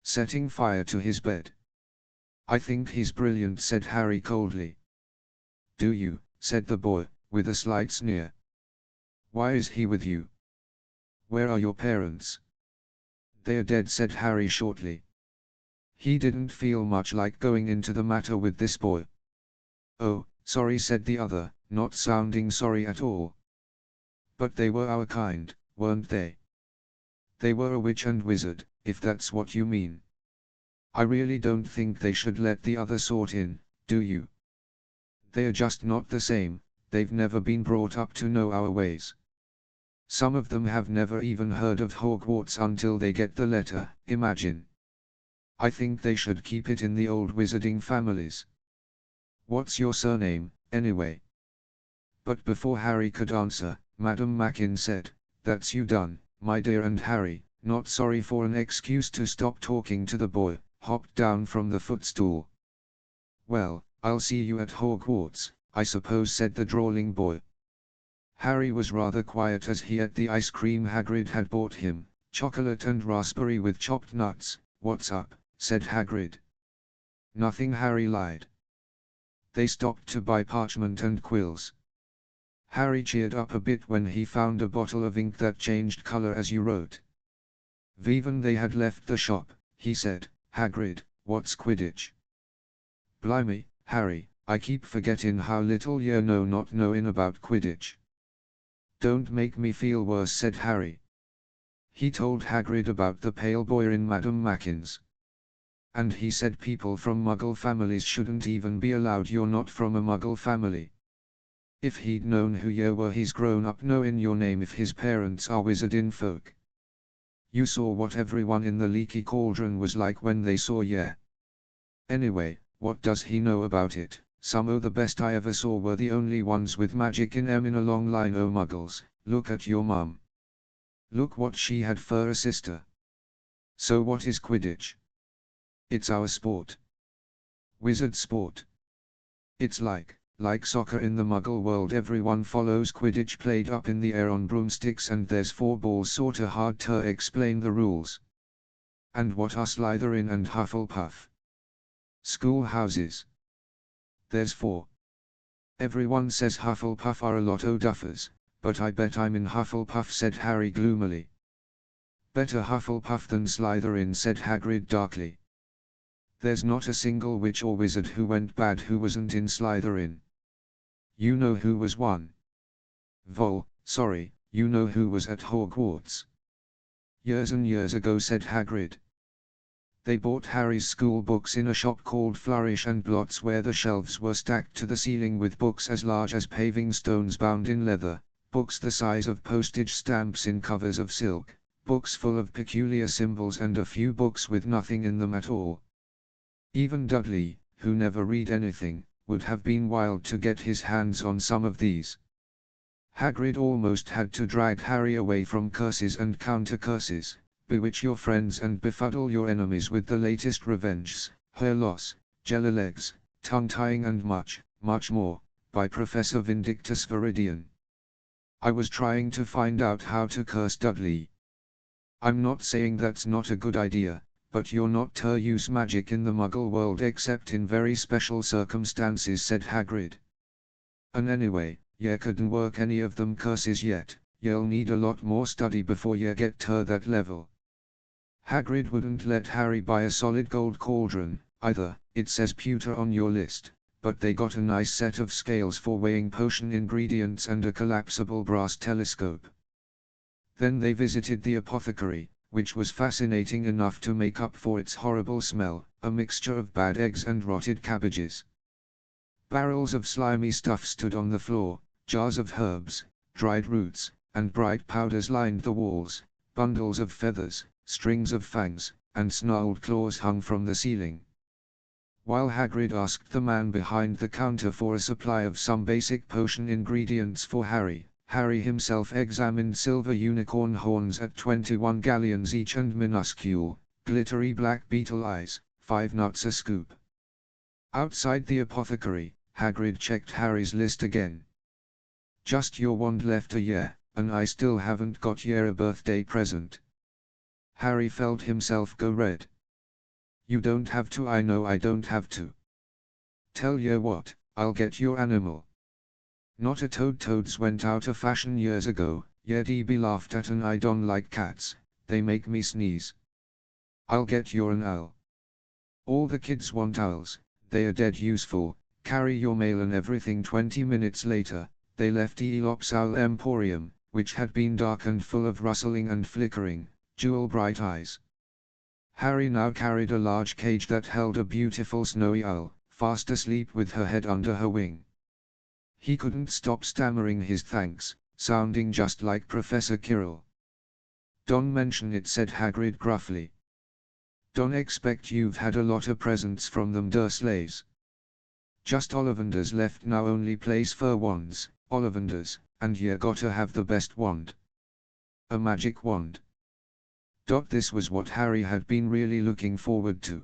setting fire to his bed. "I think he's brilliant," said Harry coldly. "Do you?" said the boy, with a slight sneer. "Why is he with you? Where are your parents?" "They're dead," said Harry shortly. He didn't feel much like going into the matter with this boy. "Oh, sorry," said the other, not sounding sorry at all. "But they were our kind, weren't they?" "They were a witch and wizard, if that's what you mean. I really don't think they should let the other sort in, do you? They're just not the same, they've never been brought up to know our ways. Some of them have never even heard of Hogwarts until they get the letter, imagine. I think they should keep it in the old wizarding families. What's your surname, anyway?" But before Harry could answer, Madam Mackin said, "That's you done, my dear," and Harry, not sorry for an excuse to stop talking to the boy, hopped down from the footstool. "Well, I'll see you at Hogwarts, I suppose," said the drawling boy. Harry was rather quiet as he ate the ice cream Hagrid had bought him, chocolate and raspberry with chopped nuts. "What's up?" said Hagrid. "Nothing," Harry lied. They stopped to buy parchment and quills. Harry cheered up a bit when he found a bottle of ink that changed color as you wrote. "Viven they had left the shop," he said. "Hagrid, what's Quidditch?" "Blimey, Harry, I keep forgetting how little you know not knowing about Quidditch." "Don't make me feel worse," said Harry. He told Hagrid about the pale boy in Madam Mackin's. "And he said people from Muggle families shouldn't even be allowed." "You're not from a Muggle family. If he'd known who you were, he's grown up knowing your name if his parents are wizarding folk. You saw what everyone in the Leaky Cauldron was like when they saw you. Anyway, what does he know about it?" "Some o' the best I ever saw were the only ones with magic in 'em in a long line o' Muggles. Look at your mum. Look what she had for a sister." "So what is Quidditch?" "It's our sport. Wizard sport. It's like soccer in the Muggle world. Everyone follows Quidditch played up in the air on broomsticks, and there's 4 balls. Sorta hard to explain the rules." "And what are Slytherin and Hufflepuff?" "Schoolhouses. There's 4. Everyone says Hufflepuff are a lot o' duffers, but I bet I'm in Hufflepuff," said Harry gloomily. "Better Hufflepuff than Slytherin," said Hagrid darkly. "There's not a single witch or wizard who went bad who wasn't in Slytherin. You know who was one?" Sorry, you know who was at Hogwarts?" "Years and years ago," said Hagrid. They bought Harry's school books in a shop called Flourish and Blots, where the shelves were stacked to the ceiling with books as large as paving stones bound in leather, books the size of postage stamps in covers of silk, books full of peculiar symbols, and a few books with nothing in them at all. Even Dudley, who never read anything, would have been wild to get his hands on some of these. Hagrid almost had to drag Harry away from curses and counter-curses, bewitch your friends and befuddle your enemies with the latest revenges, hair loss, jelly-legs, tongue-tying, and much, much more, by Professor Vindictus Viridian. "I was trying to find out how to curse Dudley." "I'm not saying that's not a good idea, but you're not to use magic in the Muggle world except in very special circumstances," said Hagrid. "And anyway, you couldn't work any of them curses yet. You'll need a lot more study before you get to that level." Hagrid wouldn't let Harry buy a solid gold cauldron, either. "It says pewter on your list, but they got a nice set of scales for weighing potion ingredients and a collapsible brass telescope." Then they visited the apothecary, which was fascinating enough to make up for its horrible smell, a mixture of bad eggs and rotted cabbages. Barrels of slimy stuff stood on the floor, jars of herbs, dried roots, and bright powders lined the walls, bundles of feathers, strings of fangs, and snarled claws hung from the ceiling. While Hagrid asked the man behind the counter for a supply of some basic potion ingredients for Harry, Harry himself examined silver unicorn horns at 21 galleons each and minuscule, glittery black beetle eyes, 5 nuts a scoop. Outside the apothecary, Hagrid checked Harry's list again. "Just your wand left a year, and I still haven't got you a birthday present." Harry felt himself go red. You don't have to, I know I don't have to. Tell ya what, I'll get your animal. Not a toad, toads went out of fashion years ago, yeah DB laughed at, and I don't like cats, they make me sneeze. I'll get your an owl. All the kids want owls, they are dead useful, carry your mail and everything. 20 minutes later, they left Elop's Owl Emporium, which had been dark and full of rustling and flickering, jewel-bright eyes. Harry now carried a large cage that held a beautiful snowy owl, fast asleep with her head under her wing. He couldn't stop stammering his thanks, sounding just like Professor Quirrell. "Don't mention it," said Hagrid gruffly. "Don't expect you've had a lot of presents from them Dursleys. Just Ollivanders left now, only place fur wands, Ollivanders, and you gotta have the best wand. A magic wand." This was what Harry had been really looking forward to.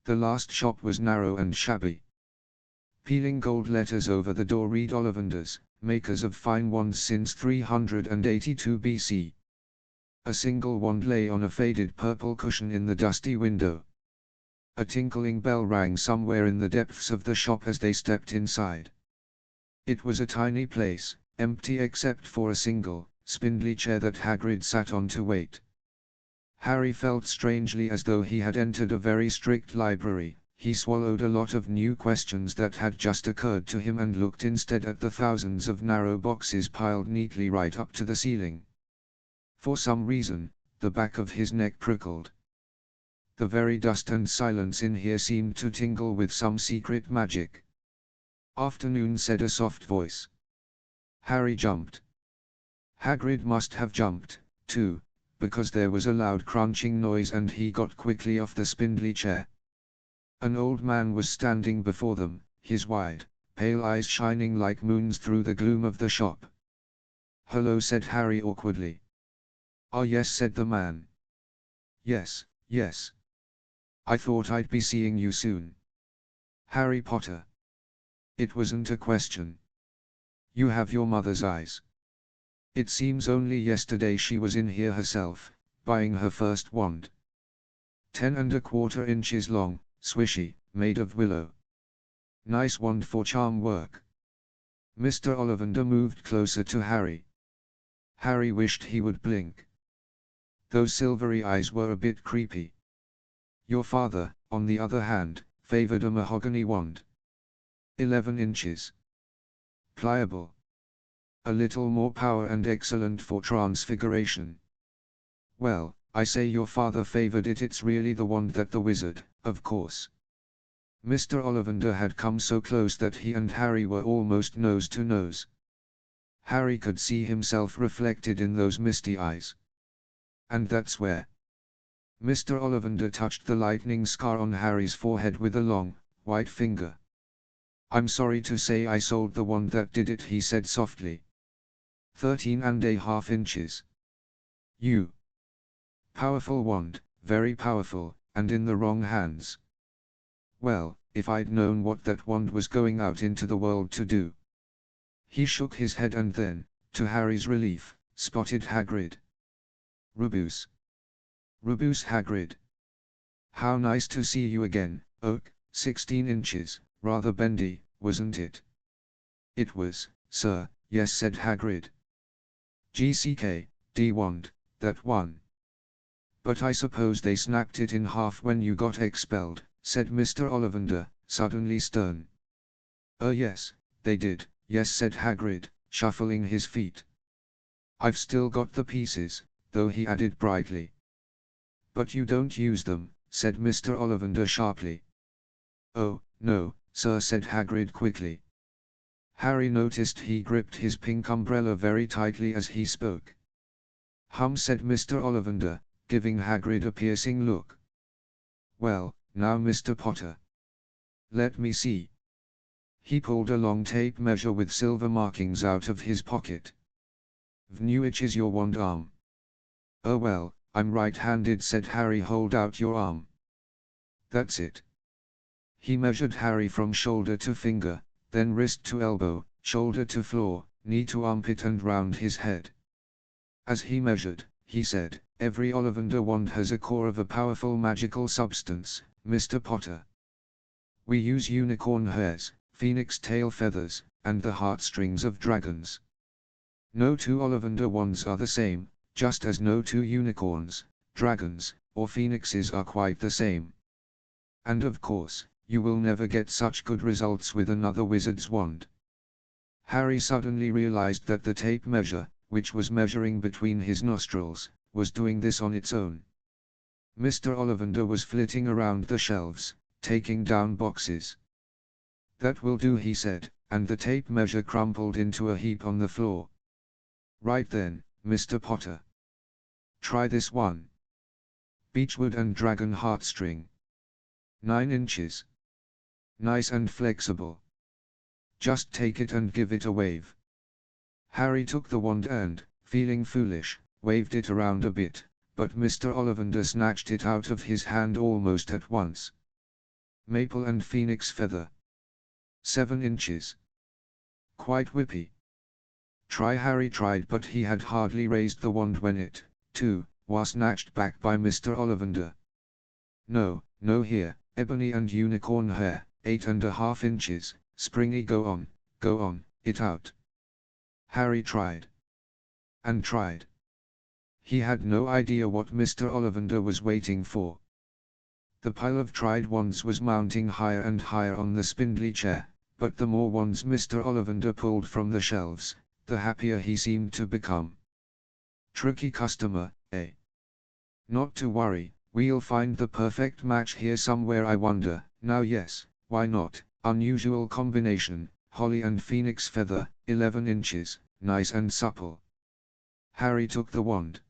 The last shop was narrow and shabby. Peeling gold letters over the door read Ollivanders, makers of fine wands since 382 BC. A single wand lay on a faded purple cushion in the dusty window. A tinkling bell rang somewhere in the depths of the shop as they stepped inside. It was a tiny place, empty except for a single, spindly chair that Hagrid sat on to wait. Harry felt strangely as though he had entered a very strict library. He swallowed a lot of new questions that had just occurred to him and looked instead at the thousands of narrow boxes piled neatly right up to the ceiling. For some reason, the back of his neck prickled. The very dust and silence in here seemed to tingle with some secret magic. "Afternoon," said a soft voice. Harry jumped. Hagrid must have jumped, too, because there was a loud crunching noise and he got quickly off the spindly chair. An old man was standing before them, his wide, pale eyes shining like moons through the gloom of the shop. "Hello," said Harry awkwardly. "Ah yes," said the man. Yes. I thought I'd be seeing you soon. Harry Potter." It wasn't a question. "You have your mother's eyes. It seems only yesterday she was in here herself, buying her first wand. 10¼ inches long, swishy, made of willow. Nice wand for charm work." Mr. Ollivander moved closer to Harry. Harry wished he would blink. Those silvery eyes were a bit creepy. "Your father, on the other hand, favored a mahogany wand. 11 inches. Pliable. A little more power and excellent for transfiguration." "Well, I say your father favored it, it's really the wand that the wizard, of course." Mr. Ollivander had come so close that he and Harry were almost nose to nose. Harry could see himself reflected in those misty eyes. "And that's where." Mr. Ollivander touched the lightning scar on Harry's forehead with a long, white finger. "I'm sorry to say I sold the wand that did it," he said softly. 13½ inches. "You. Powerful wand, very powerful, and in the wrong hands. Well, if I'd known what that wand was going out into the world to do." He shook his head and then, to Harry's relief, spotted Hagrid. "Rubus. Rubus Hagrid. How nice to see you again, Oak, 16 inches, rather bendy, wasn't it?" "It was, sir, yes," said Hagrid. "GCK, wand, that one. But I suppose they snapped it in half when you got expelled," said Mr. Ollivander, suddenly stern. Yes, they did, yes," said Hagrid, shuffling his feet. "I've still got the pieces, though," he added brightly. "But you don't use them," said Mr. Ollivander sharply. "Oh, no, sir," said Hagrid quickly. Harry noticed he gripped his pink umbrella very tightly as he spoke. Said Mr. Ollivander, giving Hagrid a piercing look. "Well, now Mr. Potter. Let me see." He pulled a long tape measure with silver markings out of his pocket. "Which is your wand arm?" "Oh well, I'm right-handed," said Harry. "Hold out your arm. That's it." He measured Harry from shoulder to finger, then wrist to elbow, shoulder to floor, knee to armpit and round his head. As he measured, he said. Every Ollivander wand has a core of a powerful magical substance, Mr. Potter. We use unicorn hairs, phoenix tail feathers, and the heartstrings of dragons. No two Ollivander wands are the same, just as no two unicorns, dragons, or phoenixes are quite the same. And of course, you will never get such good results with another wizard's wand. Harry suddenly realized that the tape measure, which was measuring between his nostrils, was doing this on its own. Mr. Ollivander was flitting around the shelves, taking down boxes. "That will do," he said, and the tape measure crumpled into a heap on the floor. "Right then, Mr. Potter. Try this one. Beechwood and dragon heartstring. 9 inches. Nice and flexible. Just take it and give it a wave." Harry took the wand and, feeling foolish, waved it around a bit, but Mr. Ollivander snatched it out of his hand almost at once. "Maple and phoenix feather. 7 inches. Quite whippy." Try. Harry tried, but he had hardly raised the wand when it, too, was snatched back by Mr. Ollivander. "No, no, here, ebony and unicorn hair, 8.5 inches, springy. Go on, it out." Harry tried. And tried. He had no idea what Mr. Ollivander was waiting for. The pile of tried wands was mounting higher and higher on the spindly chair, but the more wands Mr. Ollivander pulled from the shelves, the happier he seemed to become. "Tricky customer, eh? Not to worry, we'll find the perfect match here somewhere, I wonder. Now yes, why not? Unusual combination, holly and phoenix feather, 11 inches, nice and supple." Harry took the wand.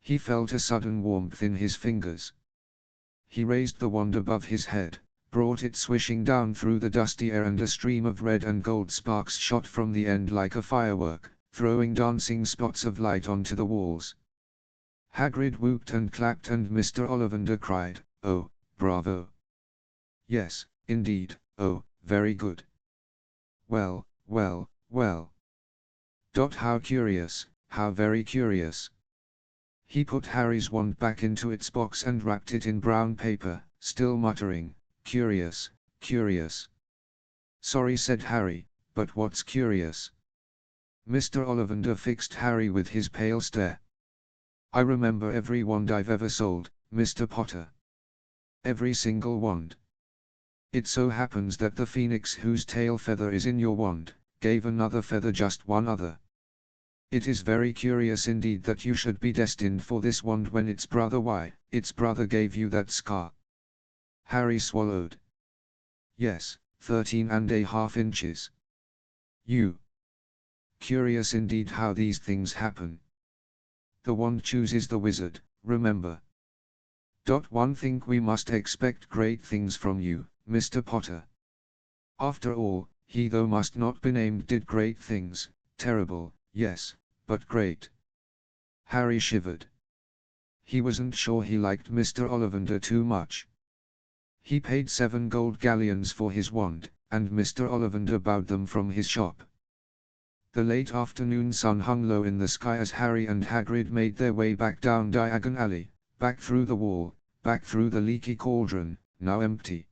He felt a sudden warmth in his fingers. He raised the wand above his head, brought it swishing down through the dusty air, and a stream of red and gold sparks shot from the end like a firework, throwing dancing spots of light onto the walls. Hagrid whooped and clapped, and Mr. Ollivander cried, "Oh, bravo! Yes, indeed, oh, very good. Well, well, well. How curious, how very curious." He put Harry's wand back into its box and wrapped it in brown paper, still muttering, "Curious, curious." "Sorry," said Harry, "but what's curious?" Mr. Ollivander fixed Harry with his pale stare. "I remember every wand I've ever sold, Mr. Potter. Every single wand. It so happens that the phoenix whose tail feather is in your wand, gave another feather just one other. It is very curious indeed that you should be destined for this wand when its brother gave you that scar." Harry swallowed. "Yes, 13.5 inches. You. Curious indeed how these things happen. The wand chooses the wizard, remember. One think we must expect great things from you, Mr. Potter. After all, he though must not be named did great things, terrible, yes, but great." Harry shivered. He wasn't sure he liked Mr. Ollivander too much. He paid 7 gold galleons for his wand, and Mr. Ollivander bowed them from his shop. The late afternoon sun hung low in the sky as Harry and Hagrid made their way back down Diagon Alley, back through the wall, back through the leaky cauldron, now empty.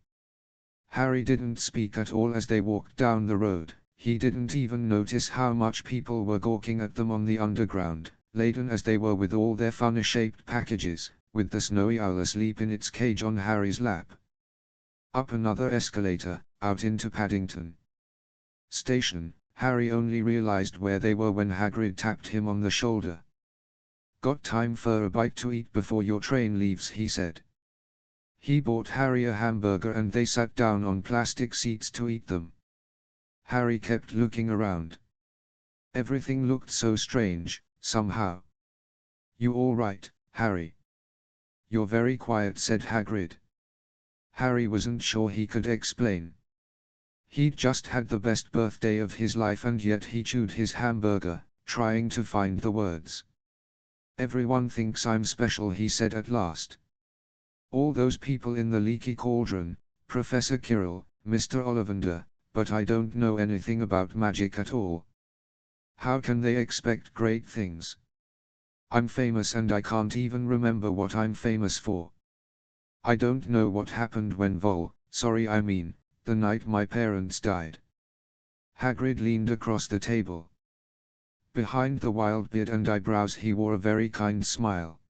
Harry didn't speak at all as they walked down the road. He didn't even notice how much people were gawking at them on the underground, laden as they were with all their funny-shaped packages, with the snowy owl asleep in its cage on Harry's lap. Up another escalator, out into Paddington Station. Harry only realized where they were when Hagrid tapped him on the shoulder. "Got time for a bite to eat before your train leaves?" he said. He bought Harry a hamburger and they sat down on plastic seats to eat them. Harry kept looking around. Everything looked so strange, somehow. "You all right, Harry?" "You're very quiet," said Hagrid. Harry wasn't sure he could explain. He'd just had the best birthday of his life and yet he chewed his hamburger, trying to find the words. "Everyone thinks I'm special," he said at last. "All those people in the leaky cauldron, Professor Quirrell, Mr. Ollivander, but I don't know anything about magic at all. How can they expect great things? I'm famous and I can't even remember what I'm famous for. I don't know what happened when the night my parents died. Hagrid leaned across the table. Behind the wild beard and eyebrows he wore a very kind smile.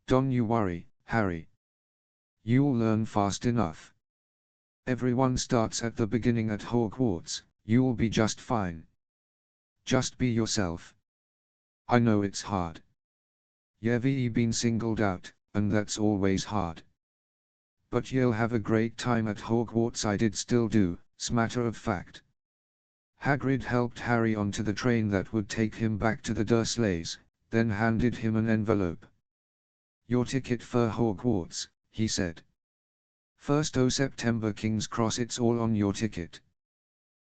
Don't you worry, Harry. You'll learn fast enough. Everyone starts at the beginning at Hogwarts, you'll be just fine. Just be yourself. I know it's hard. You've been singled out, and that's always hard. But you'll have a great time at Hogwarts. I did still do, matter of fact. Hagrid helped Harry onto the train that would take him back to the Dursleys, then handed him an envelope. Your ticket for Hogwarts, he said. 1st September King's Cross, it's all on your ticket.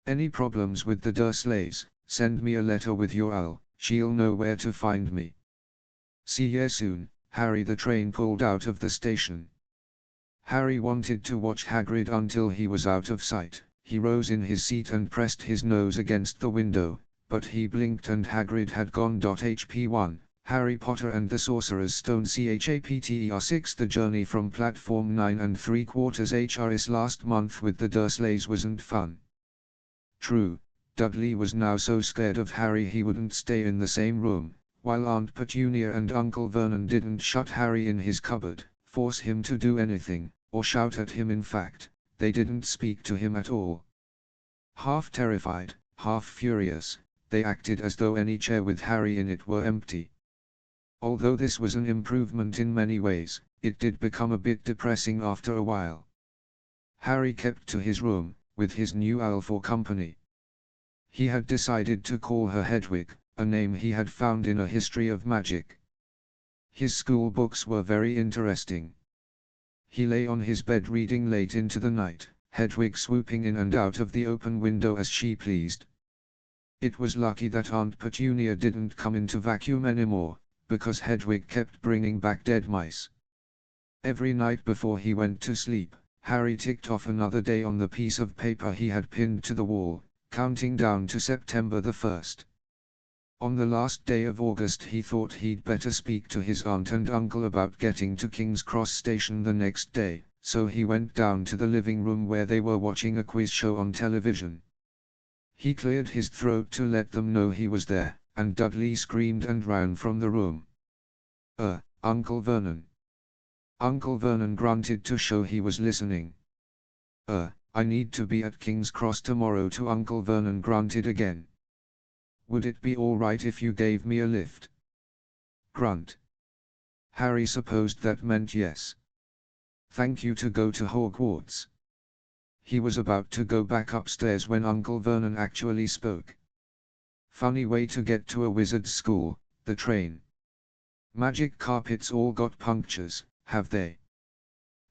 Any problems with the Dursleys, send me a letter with your owl, she'll know where to find me. See you soon, Harry. The train pulled out of the station. Harry wanted to watch Hagrid until he was out of sight. He rose in his seat and pressed his nose against the window, but he blinked and Hagrid had gone. HP1, Harry Potter and the Sorcerer's Stone CHAPTER 6. The journey from platform 9 3/4 HRS last month with the Dursleys wasn't fun. True, Dudley was now so scared of Harry he wouldn't stay in the same room, while Aunt Petunia and Uncle Vernon didn't shut Harry in his cupboard, force him to do anything, or shout at him. In fact, they didn't speak to him at all. Half terrified, half furious, they acted as though any chair with Harry in it were empty. Although this was an improvement in many ways, it did become a bit depressing after a while. Harry kept to his room, with his new owl for company. He had decided to call her Hedwig, a name he had found in a history of magic. His school books were very interesting. He lay on his bed reading late into the night, Hedwig swooping in and out of the open window as she pleased. It was lucky that Aunt Petunia didn't come in to vacuum anymore, because Hedwig kept bringing back dead mice. Every night before he went to sleep, Harry ticked off another day on the piece of paper he had pinned to the wall, counting down to September the 1st. On the last day of August he thought he'd better speak to his aunt and uncle about getting to King's Cross Station the next day, so he went down to the living room where they were watching a quiz show on television. He cleared his throat to let them know he was there, and Dudley screamed and ran from the room. Uncle Vernon. Uncle Vernon grunted to show he was listening. I need to be at King's Cross tomorrow too. Uncle Vernon grunted again. Would it be all right if you gave me a lift? Grunt. Harry supposed that meant yes. Thank you. To go to Hogwarts. He was about to go back upstairs when Uncle Vernon actually spoke. Funny way to get to a wizard's school, the train. Magic carpets all got punctures, have they?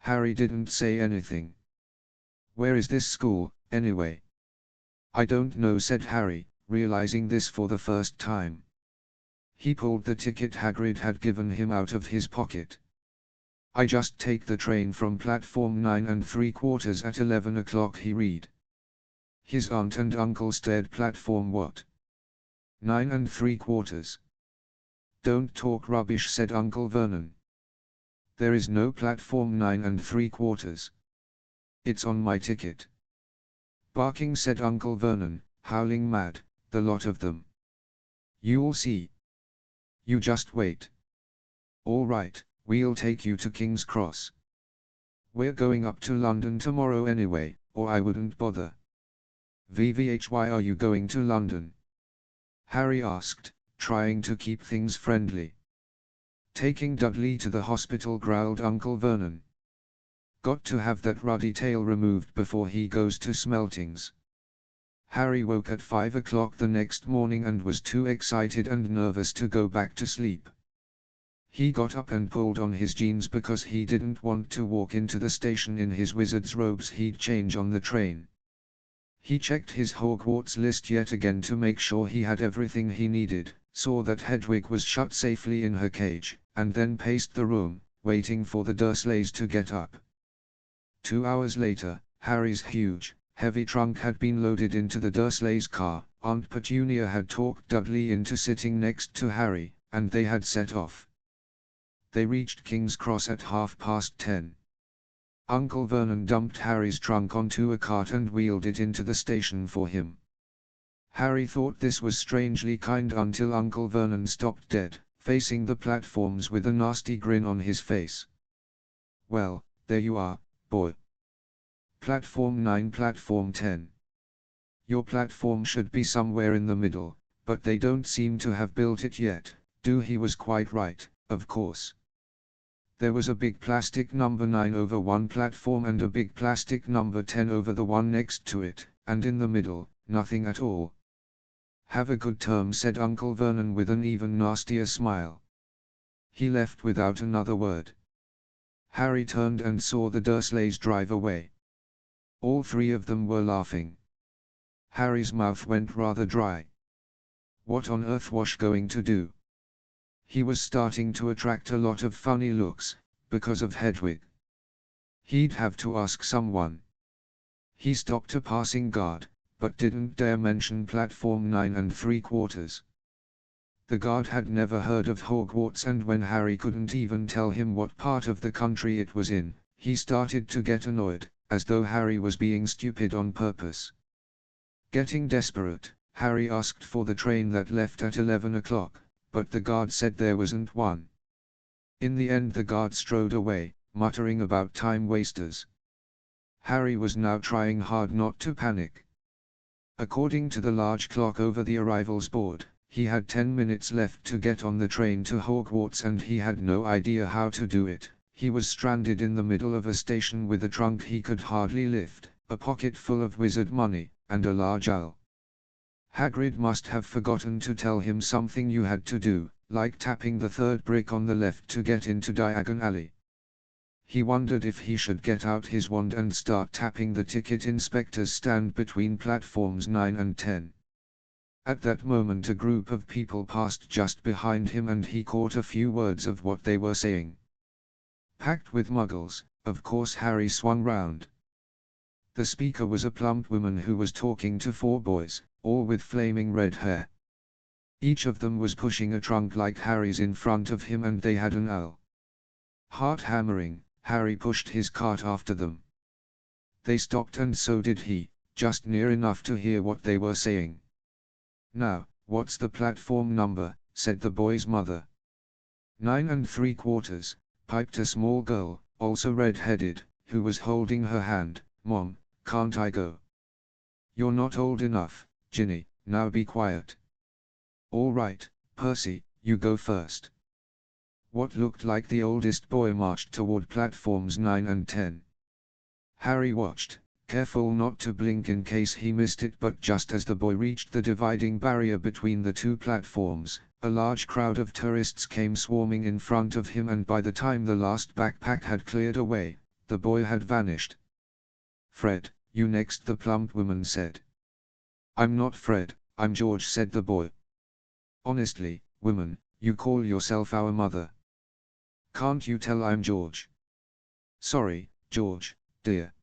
Harry didn't say anything. Where is this school, anyway? I don't know, said Harry, realizing this for the first time. He pulled the ticket Hagrid had given him out of his pocket. I just take the train from platform 9 3/4 at 11 o'clock, he read. His aunt and uncle stared. Platform what? 9 3/4. Don't talk rubbish, said Uncle Vernon. There is no platform 9 3/4. It's on my ticket. Barking, said Uncle Vernon, howling mad, the lot of them. You'll see. You just wait. All right, we'll take you to King's Cross. We're going up to London tomorrow anyway, or I wouldn't bother. VVH, why are you going to London? Harry asked, trying to keep things friendly. Taking Dudley to the hospital, growled Uncle Vernon. Got to have that ruddy tail removed before he goes to Smeltings. Harry woke at 5 o'clock the next morning and was too excited and nervous to go back to sleep. He got up and pulled on his jeans because he didn't want to walk into the station in his wizard's robes he'd change on the train. He checked his Hogwarts list yet again to make sure he had everything he needed, saw that Hedwig was shut safely in her cage, and then paced the room, waiting for the Dursleys to get up. 2 hours later, Harry's huge, heavy trunk had been loaded into the Dursleys' car. Aunt Petunia had talked Dudley into sitting next to Harry, and they had set off. They reached King's Cross at 10:30. Uncle Vernon dumped Harry's trunk onto a cart and wheeled it into the station for him. Harry thought this was strangely kind until Uncle Vernon stopped dead, facing the platforms with a nasty grin on his face. "Well, there you are, boy. Platform 9, platform 10. Your platform should be somewhere in the middle, but they don't seem to have built it yet, do?" He was quite right, of course. There was a big plastic number 9 over one platform and a big plastic number 10 over the one next to it, and in the middle, nothing at all. "Have a good term," said Uncle Vernon with an even nastier smile. He left without another word. Harry turned and saw the Dursleys drive away. All three of them were laughing. Harry's mouth went rather dry. What on earth was he going to do? He was starting to attract a lot of funny looks, because of Hedwig. He'd have to ask someone. He stopped a passing guard, but didn't dare mention platform 9 3/4. The guard had never heard of Hogwarts, and when Harry couldn't even tell him what part of the country it was in, he started to get annoyed, as though Harry was being stupid on purpose. Getting desperate, Harry asked for the train that left at 11 o'clock, but the guard said there wasn't one. In the end the guard strode away, muttering about time wasters. Harry was now trying hard not to panic. According to the large clock over the arrivals board, he had 10 minutes left to get on the train to Hogwarts, and he had no idea how to do it. He was stranded in the middle of a station with a trunk he could hardly lift, a pocket full of wizard money, and a large owl. Hagrid must have forgotten to tell him something you had to do, like tapping the third brick on the left to get into Diagon Alley. He wondered if he should get out his wand and start tapping the ticket inspector's stand between platforms 9 and 10. At that moment a group of people passed just behind him and he caught a few words of what they were saying. Packed with muggles, of course. Harry swung round. The speaker was a plump woman who was talking to four boys, all with flaming red hair. Each of them was pushing a trunk like Harry's in front of him, and they had an owl. Heart hammering, Harry pushed his cart after them. They stopped and so did he, just near enough to hear what they were saying. "Now, what's the platform number?" said the boy's mother. 9 3/4, piped a small girl, also red-headed, who was holding her hand. "Mom, can't I go?" "You're not old enough, Ginny, now be quiet." "All right, Percy, you go first." What looked like the oldest boy marched toward platforms 9 and 10. Harry watched, careful not to blink in case he missed it, but just as the boy reached the dividing barrier between the two platforms, a large crowd of tourists came swarming in front of him, and by the time the last backpack had cleared away, the boy had vanished. "Fred, you next," the plump woman said. "I'm not Fred, I'm George," said the boy. "Honestly, woman, you call yourself our mother. Can't you tell I'm George?" "Sorry, George, dear.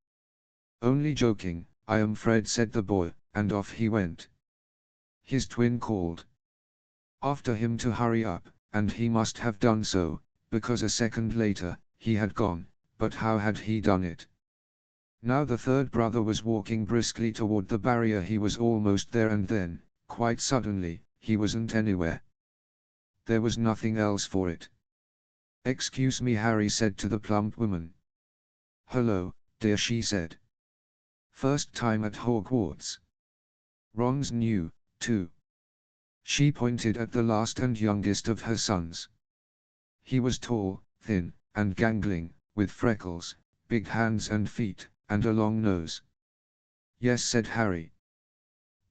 Only joking, I am Fred," said the boy, and off he went. His twin called after him to hurry up, and he must have done so, because a second later, he had gone, but how had he done it? Now the third brother was walking briskly toward the barrier. He was almost there, and then, quite suddenly, he wasn't anywhere. There was nothing else for it. "Excuse me," Harry said to the plump woman. "Hello, dear," she said. "First time at Hogwarts?" "Ron's new, too." She pointed at the last and youngest of her sons. He was tall, thin, and gangling, with freckles, big hands and feet, and a long nose. "Yes," said Harry.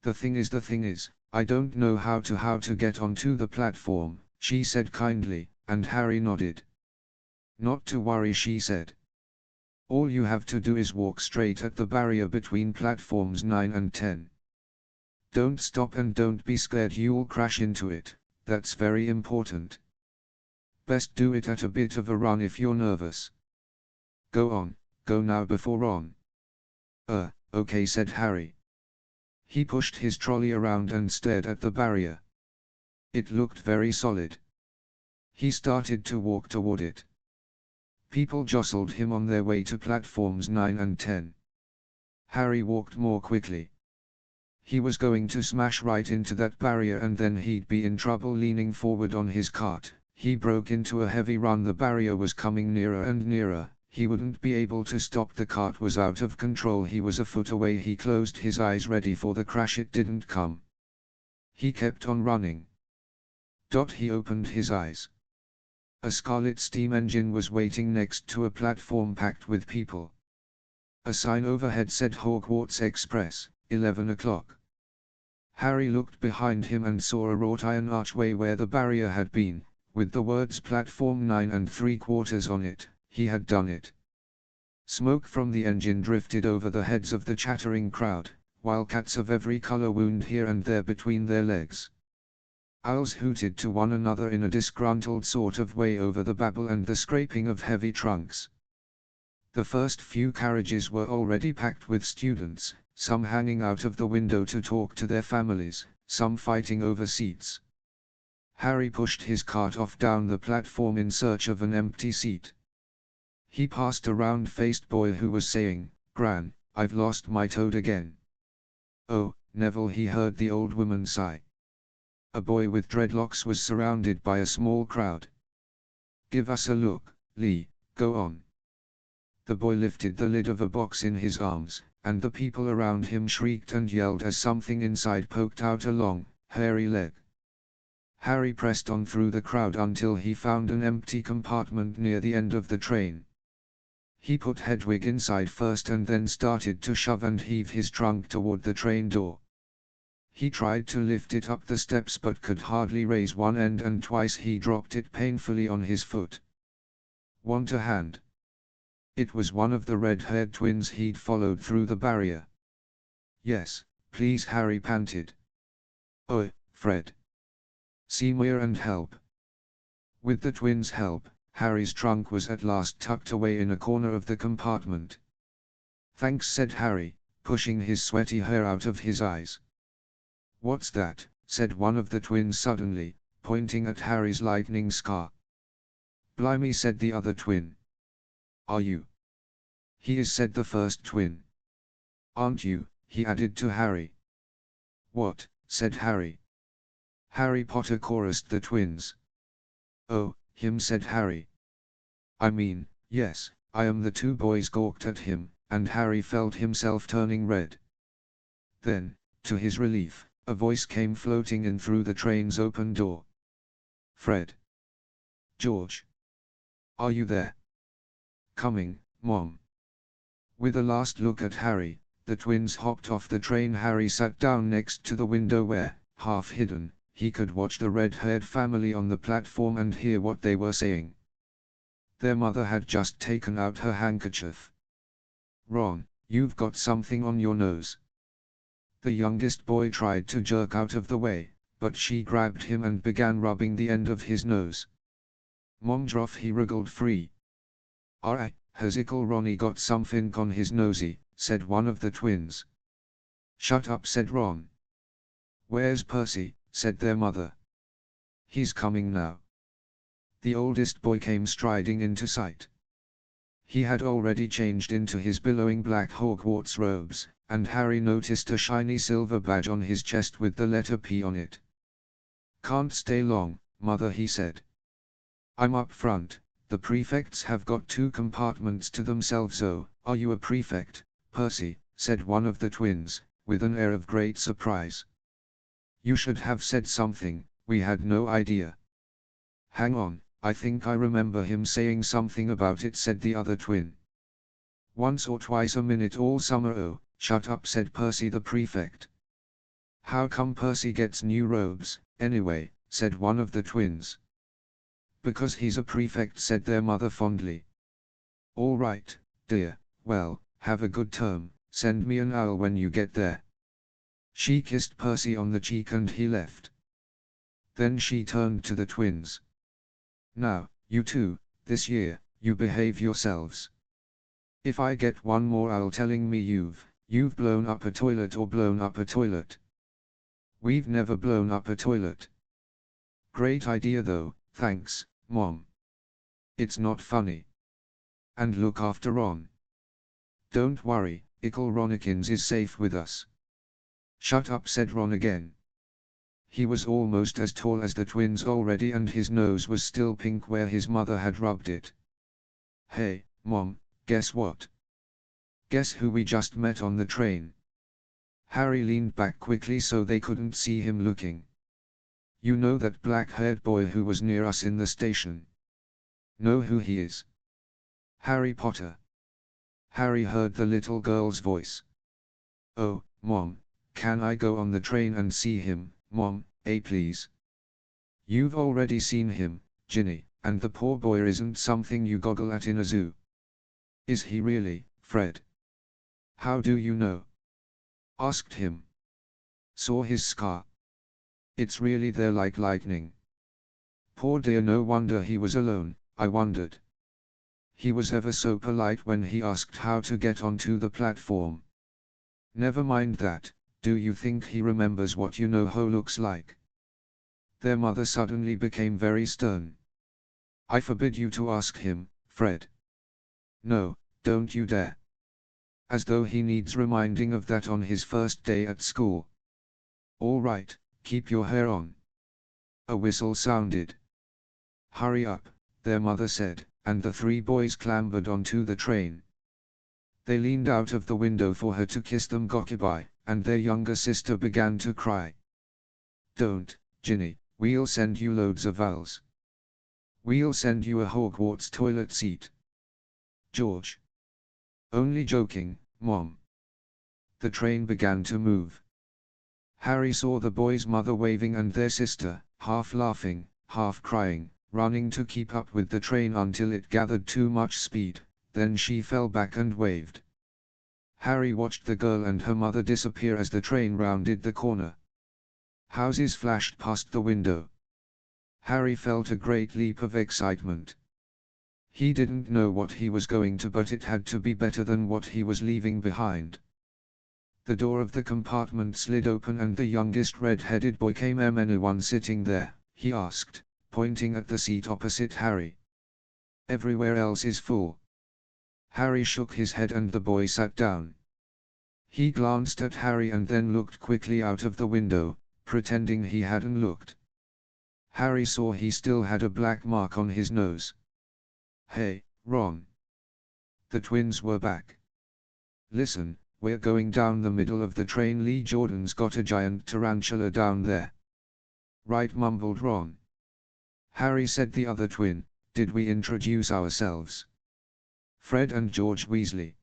The thing is, I don't know how to get onto the platform," she said kindly, and Harry nodded. "Not to worry," she said. "All you have to do is walk straight at the barrier between platforms 9 and 10. Don't stop and don't be scared you'll crash into it, that's very important. Best do it at a bit of a run if you're nervous. Go on, go now before Ron." Okay," said Harry. He pushed his trolley around and stared at the barrier. It looked very solid. He started to walk toward it. People jostled him on their way to platforms 9 and 10. Harry walked more quickly. He was going to smash right into that barrier and then he'd be in trouble. Leaning forward on his cart, he broke into a heavy run. The barrier was coming nearer and nearer. He wouldn't be able to stop. The cart was out of control. He was a foot away. He closed his eyes, ready for the crash. It didn't come. He kept on running. He opened his eyes. A scarlet steam engine was waiting next to a platform packed with people. A sign overhead said Hogwarts Express, 11 o'clock. Harry looked behind him and saw a wrought iron archway where the barrier had been, with the words Platform 9 and 3/4 on it. He had done it. Smoke from the engine drifted over the heads of the chattering crowd, while cats of every color wound here and there between their legs. Owls hooted to one another in a disgruntled sort of way over the babble and the scraping of heavy trunks. The first few carriages were already packed with students, some hanging out of the window to talk to their families, some fighting over seats. Harry pushed his cart off down the platform in search of an empty seat. He passed a round-faced boy who was saying, "Gran, I've lost my toad again." "Oh, Neville," he heard the old woman sigh. A boy with dreadlocks was surrounded by a small crowd. "Give us a look, Lee, go on." The boy lifted the lid of a box in his arms, and the people around him shrieked and yelled as something inside poked out a long, hairy leg. Harry pressed on through the crowd until he found an empty compartment near the end of the train. He put Hedwig inside first and then started to shove and heave his trunk toward the train door. He tried to lift it up the steps but could hardly raise one end, and twice he dropped it painfully on his foot. "Want a hand?" It was one of the red-haired twins he'd followed through the barrier. "Yes, please," Harry panted. "Oh, Fred. Seymour and help." With the twins' help, Harry's trunk was at last tucked away in a corner of the compartment. "Thanks," said Harry, pushing his sweaty hair out of his eyes. "What's that?" said one of the twins suddenly, pointing at Harry's lightning scar. "Blimey," said the other twin. "Are you?" "He is," said the first twin. "Aren't you?" he added to Harry. "What?" said Harry. "Harry Potter," chorused the twins. "Oh, him," said Harry. "I mean, yes, I am." The two boys gawked at him, and Harry felt himself turning red. Then, to his relief, a voice came floating in through the train's open door. "Fred. George. Are you there?" "Coming, Mom." With a last look at Harry, the twins hopped off the train. Harry sat down next to the window where, half hidden, he could watch the red-haired family on the platform and hear what they were saying. Their mother had just taken out her handkerchief. "Ron, you've got something on your nose." The youngest boy tried to jerk out of the way, but she grabbed him and began rubbing the end of his nose. "Mom, Droff," he wriggled free. "Alright, has ickle Ronnie got something on his nosy," said one of the twins. "Shut up," said Ron. "Where's Percy?" said their mother. "He's coming now." The oldest boy came striding into sight. He had already changed into his billowing black Hogwarts robes, and Harry noticed a shiny silver badge on his chest with the letter P on it. "Can't stay long, Mother," he said. "I'm up front. The prefects have got 2 compartments to themselves." "Oh, are you a prefect, Percy?" said one of the twins, with an air of great surprise. "You should have said something, we had no idea." "Hang on, I think I remember him saying something about it," said the other twin. "Once or twice a minute all summer." "Oh, shut up," said Percy the prefect. "How come Percy gets new robes, anyway?" said one of the twins. "Because he's a prefect," said their mother fondly. "All right, dear, well, have a good term, send me an owl when you get there." She kissed Percy on the cheek and he left. Then she turned to the twins. "Now, you two, this year, you behave yourselves. If I get one more owl telling me you've blown up a toilet or blown up a toilet." "We've never blown up a toilet." "Great idea though, thanks, Mom. It's not funny. And look after Ron. Don't worry, Ickle Ronikins is safe with us. Shut up, said Ron again. He was almost as tall as the twins already, and his nose was still pink where his mother had rubbed it. Hey, Mom, guess what? Guess who we just met on the train? Harry leaned back quickly so they couldn't see him looking. You know that black-haired boy who was near us in the station? Know who he is? Harry Potter. Harry heard the little girl's voice. Oh, Mom, can I go on the train and see him, Mom, please? You've already seen him, Ginny, and the poor boy isn't something you goggle at in a zoo. Is he really, Fred? How do you know? Asked him. Saw his scar. It's really there like lightning. Poor dear, no wonder he was alone, I wondered. He was ever so polite when he asked how to get onto the platform. Never mind that, do you think he remembers what you know Ho looks like? Their mother suddenly became very stern. I forbid you to ask him, Fred. No, don't you dare. As though he needs reminding of that on his first day at school. All right, keep your hair on. A whistle sounded. Hurry up, their mother said, and the three boys clambered onto the train. They leaned out of the window for her to kiss them goodbye, and their younger sister began to cry. Don't, Ginny, we'll send you loads of owls. We'll send you a Hogwarts toilet seat. George. Only joking, Mom. The train began to move. Harry saw the boys' mother waving and their sister, half laughing, half crying, running to keep up with the train until it gathered too much speed, then she fell back and waved. Harry watched the girl and her mother disappear as the train rounded the corner. Houses flashed past the window. Harry felt a great leap of excitement. He didn't know what he was going to, but it had to be better than what he was leaving behind. The door of the compartment slid open and the youngest red-headed boy came. Anyone sitting there? He asked, pointing at the seat opposite Harry. Everywhere else is full. Harry shook his head and the boy sat down. He glanced at Harry and then looked quickly out of the window, pretending he hadn't looked. Harry saw he still had a black mark on his nose. Hey, Ron. The twins were back. Listen, we're going down the middle of the train. Lee Jordan's got a giant tarantula down there. Right, mumbled Ron. Harry said the other twin, did we introduce ourselves? Fred and George Weasley.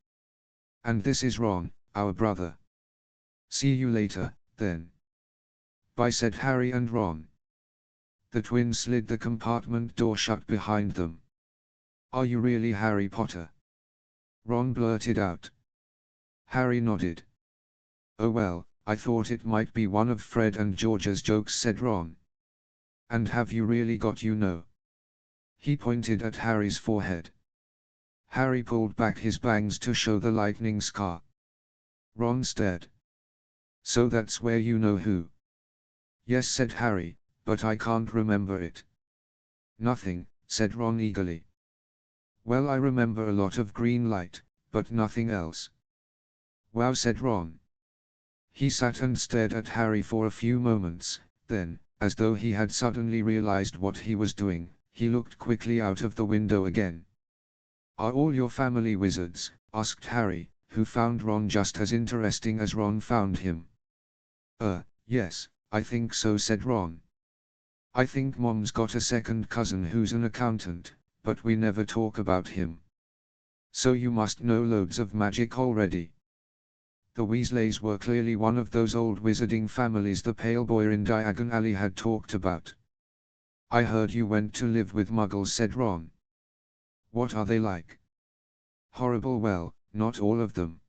And this is Ron, our brother. See you later, then. Bye, said Harry and Ron. The twins slid the compartment door shut behind them. Are you really Harry Potter? Ron blurted out. Harry nodded. Oh well, I thought it might be one of Fred and George's jokes, said Ron. And have you really got you know? He pointed at Harry's forehead. Harry pulled back his bangs to show the lightning scar. Ron stared. So that's where you know who? Yes, said Harry, but I can't remember it. Nothing, said Ron eagerly. Well, I remember a lot of green light, but nothing else. Wow, said Ron. He sat and stared at Harry for a few moments, then, as though he had suddenly realized what he was doing, he looked quickly out of the window again. Are all your family wizards? Asked Harry, who found Ron just as interesting as Ron found him. Yes, I think so, said Ron. I think Mom's got a second cousin who's an accountant, but we never talk about him. So you must know loads of magic already. The Weasleys were clearly one of those old wizarding families the pale boy in Diagon Alley had talked about. I heard you went to live with Muggles, said Ron. What are they like? Horrible. Well, not all of them.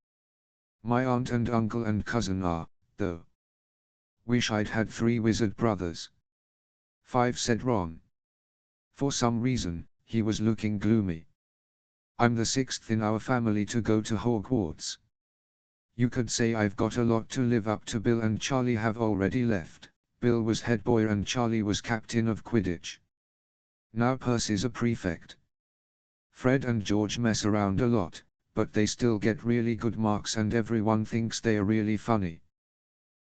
My aunt and uncle and cousin are, though. Wish I'd had 3 wizard brothers. 5, said Ron. For some reason, he was looking gloomy. I'm the 6th in our family to go to Hogwarts. You could say I've got a lot to live up to. Bill and Charlie have already left. Bill was head boy and Charlie was captain of Quidditch. Now Percy's a prefect. Fred and George mess around a lot, but they still get really good marks and everyone thinks they are really funny.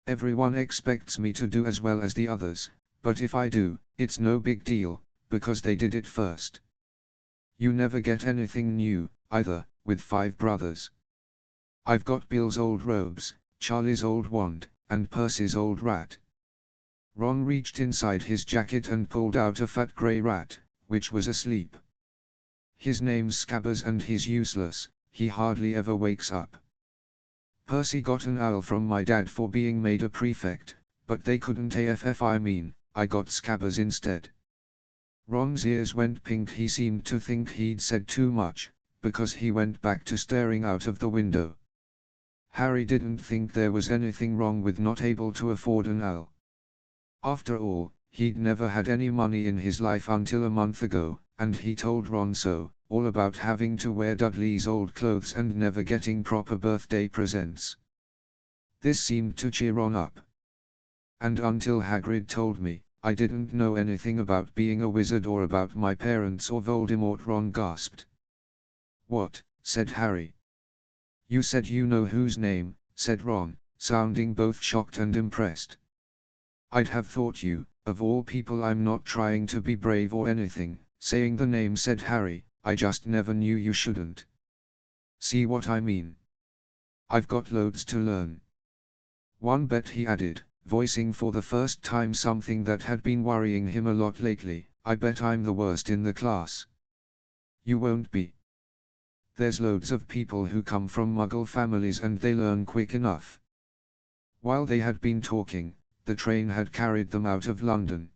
Everyone expects me to do as well as the others, but if I do, it's no big deal, because they did it first. You never get anything new, either, with 5 brothers. I've got Bill's old robes, Charlie's old wand, and Percy's old rat. Ron reached inside his jacket and pulled out a fat grey rat, which was asleep. His name's Scabbers and he's useless, he hardly ever wakes up. Percy got an owl from my dad for being made a prefect, but they couldn't I got Scabbers instead. Ron's ears went pink. He seemed to think he'd said too much, because he went back to staring out of the window. Harry didn't think there was anything wrong with not able to afford an owl. After all, he'd never had any money in his life until a month ago, and he told Ron so, all about having to wear Dudley's old clothes and never getting proper birthday presents. This seemed to cheer Ron up. And until Hagrid told me, I didn't know anything about being a wizard or about my parents or Voldemort. Ron gasped. What? Said Harry. You said you know whose name, said Ron, sounding both shocked and impressed. I'd have thought you, of all people. I'm not trying to be brave or anything, saying the name, said Harry, I just never knew you shouldn't. See what I mean? I've got loads to learn. One bet, he added, voicing for the first time something that had been worrying him a lot lately, I bet I'm the worst in the class. You won't be. There's loads of people who come from Muggle families and they learn quick enough. While they had been talking, the train had carried them out of London.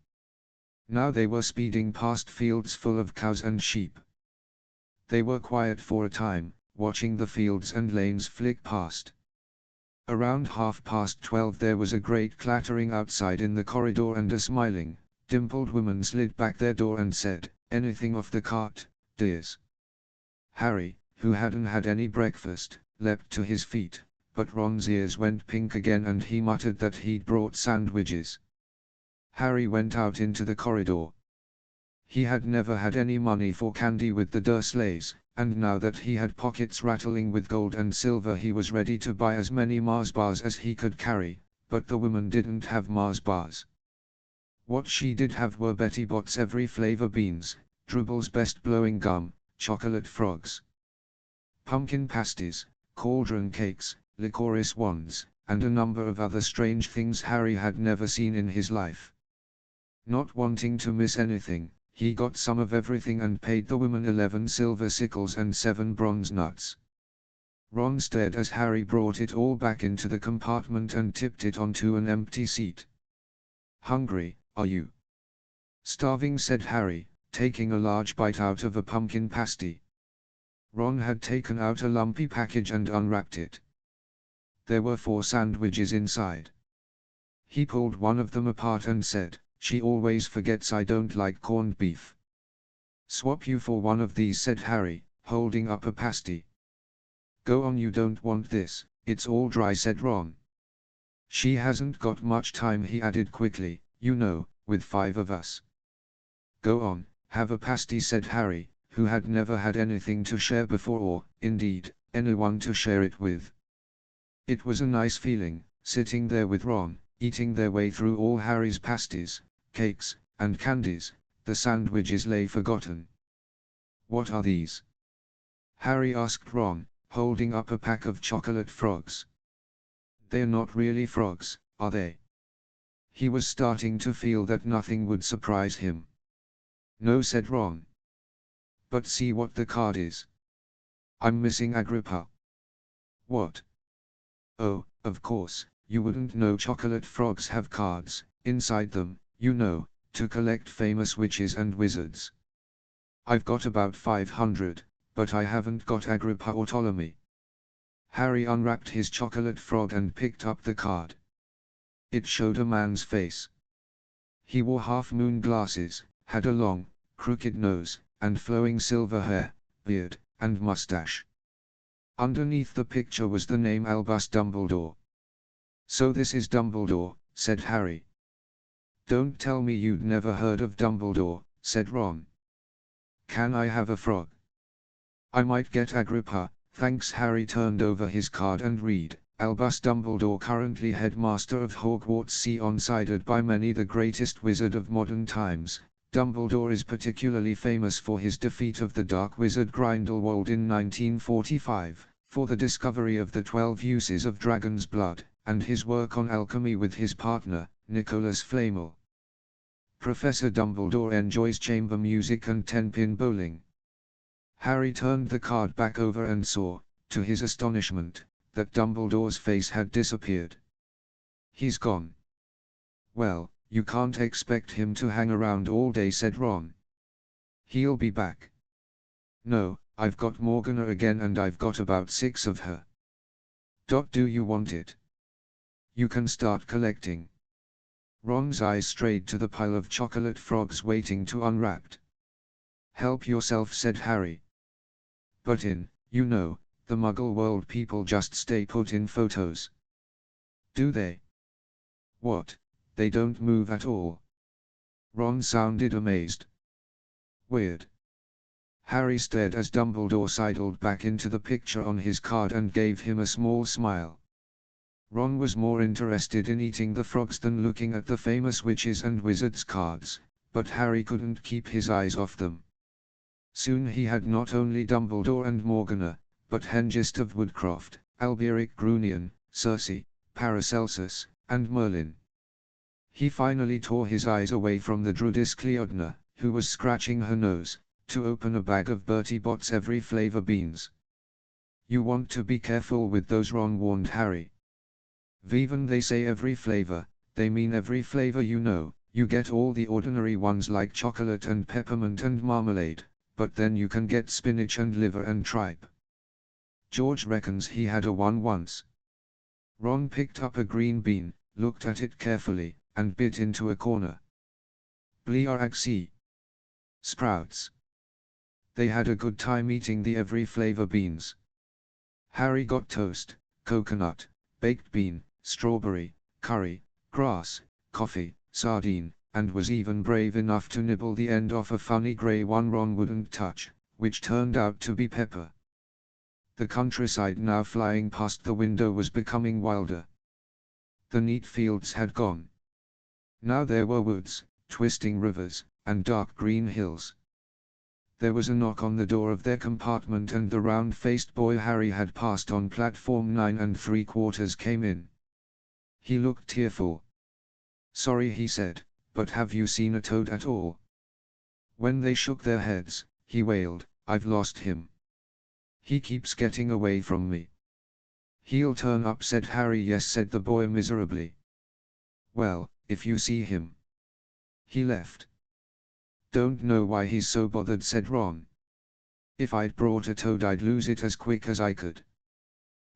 Now they were speeding past fields full of cows and sheep. They were quiet for a time, watching the fields and lanes flick past. Around 12:30 there was a great clattering outside in the corridor and a smiling, dimpled woman slid back their door and said, "Anything off the cart, dears?" Harry, who hadn't had any breakfast, leapt to his feet, but Ron's ears went pink again and he muttered that he'd brought sandwiches. Harry went out into the corridor. He had never had any money for candy with the Dursleys, and now that he had pockets rattling with gold and silver he was ready to buy as many Mars bars as he could carry, but the woman didn't have Mars bars. What she did have were Betty Bott's every flavor beans, Drooble's best blowing gum, chocolate frogs, pumpkin pasties, cauldron cakes, licorice wands, and a number of other strange things Harry had never seen in his life. Not wanting to miss anything, he got some of everything and paid the woman 11 silver sickles and 7 bronze nuts. Ron stared as Harry brought it all back into the compartment and tipped it onto an empty seat. "Hungry, are you?" "Starving," said Harry, taking a large bite out of a pumpkin pasty. Ron had taken out a lumpy package and unwrapped it. There were 4 sandwiches inside. He pulled one of them apart and said, "She always forgets I don't like corned beef." "Swap you for one of these," said Harry, holding up a pasty. "Go on, you don't want this, it's all dry," said Ron. "She hasn't got much time," he added quickly, "you know, with 5 of us." "Go on, have a pasty," said Harry, who had never had anything to share before or, indeed, anyone to share it with. It was a nice feeling, sitting there with Ron, eating their way through all Harry's pasties, cakes, and candies. The sandwiches lay forgotten. "What are these?" Harry asked Ron, holding up a pack of chocolate frogs. "They're not really frogs, are they?" He was starting to feel that nothing would surprise him. "No," said Ron. "But see what the card is. I'm missing Agrippa." "What?" "Oh, of course, you wouldn't know chocolate frogs have cards, inside them, you know, to collect famous witches and wizards. I've got about 500, but I haven't got Agrippa or Ptolemy." Harry unwrapped his chocolate frog and picked up the card. It showed a man's face. He wore half-moon glasses, had a long, crooked nose, and flowing silver hair, beard, and mustache. Underneath the picture was the name Albus Dumbledore. "So this is Dumbledore," said Harry. "Don't tell me you'd never heard of Dumbledore," said Ron. Can I have a frog? I might get Agrippa, thanks. Harry turned over his card and read, Albus Dumbledore, currently headmaster of Hogwarts. See on, cited by many the greatest wizard of modern times. Dumbledore is particularly famous for his defeat of the dark wizard Grindelwald in 1945, for the discovery of the 12 uses of dragon's blood, and his work on alchemy with his partner, Nicholas Flamel. Professor Dumbledore enjoys chamber music and 10-pin bowling. Harry turned the card back over and saw, to his astonishment, that Dumbledore's face had disappeared. He's gone. Well, you can't expect him to hang around all day, said Ron. He'll be back. No, I've got Morgana again, and I've got about 6 of her. Do you want it? You can start collecting. Ron's eyes strayed to the pile of chocolate frogs waiting to unwrapped. Help yourself, said Harry. But you know, the Muggle world, people just stay put in photos. Do they? What, they don't move at all? Ron sounded amazed. Weird. Harry stared as Dumbledore sidled back into the picture on his card and gave him a small smile. Ron was more interested in eating the frogs than looking at the famous witches and wizards cards, but Harry couldn't keep his eyes off them. Soon he had not only Dumbledore and Morgana, but Hengist of Woodcroft, Alberic Grunion, Circe, Paracelsus, and Merlin. He finally tore his eyes away from the Druidess Cleodna, who was scratching her nose, to open a bag of Bertie Bott's every flavor beans. You want to be careful with those, Ron warned Harry. Even they say every flavor, they mean every flavor, you know. You get all the ordinary ones like chocolate and peppermint and marmalade, but then you can get spinach and liver and tripe. George reckons he had a one once. Ron picked up a green bean, looked at it carefully, and bit into a corner. Blearaxi. Sprouts. They had a good time eating the every flavor beans. Harry got toast, coconut, baked bean, strawberry, curry, grass, coffee, sardine, and was even brave enough to nibble the end off a funny grey one Ron wouldn't touch, which turned out to be pepper. The countryside now flying past the window was becoming wilder. The neat fields had gone. Now there were woods, twisting rivers, and dark green hills. There was a knock on the door of their compartment, and the round-faced boy Harry had passed on platform 9 3/4 came in. He looked tearful. Sorry, he said, but have you seen a toad at all? When they shook their heads, he wailed, I've lost him. He keeps getting away from me. He'll turn up, said Harry. Yes, said the boy miserably. Well, if you see him. He left. Don't know why he's so bothered, said Ron. If I'd brought a toad I'd lose it as quick as I could.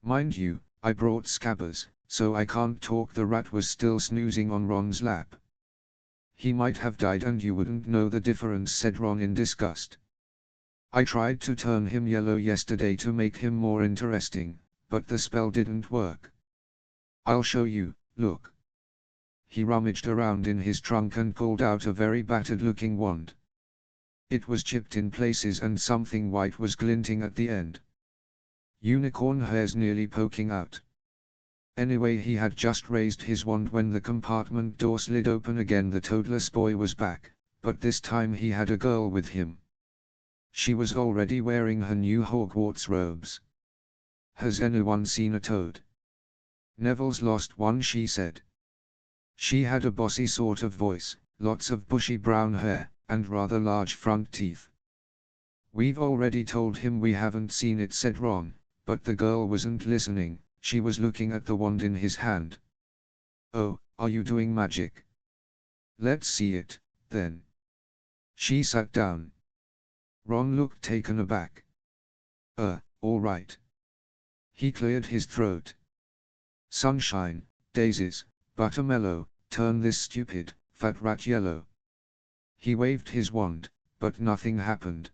Mind you, I brought Scabbers, so I can't talk. The rat was still snoozing on Ron's lap. He might have died and you wouldn't know the difference, said Ron in disgust. I tried to turn him yellow yesterday to make him more interesting, but the spell didn't work. I'll show you, look. He rummaged around in his trunk and pulled out a very battered-looking wand. It was chipped in places and something white was glinting at the end. Unicorn hairs nearly poking out. Anyway, he had just raised his wand when the compartment door slid open again. The toadless boy was back, but this time he had a girl with him. She was already wearing her new Hogwarts robes. Has anyone seen a toad? Neville's lost one, she said. She had a bossy sort of voice, lots of bushy brown hair, and rather large front teeth. We've already told him we haven't seen it, said Ron, but the girl wasn't listening. She was looking at the wand in his hand. Oh, are you doing magic? Let's see it, then. She sat down. Ron looked taken aback. All right. He cleared his throat. Sunshine, daisies, buttermellow, turn this stupid, fat rat yellow. He waved his wand, but nothing happened.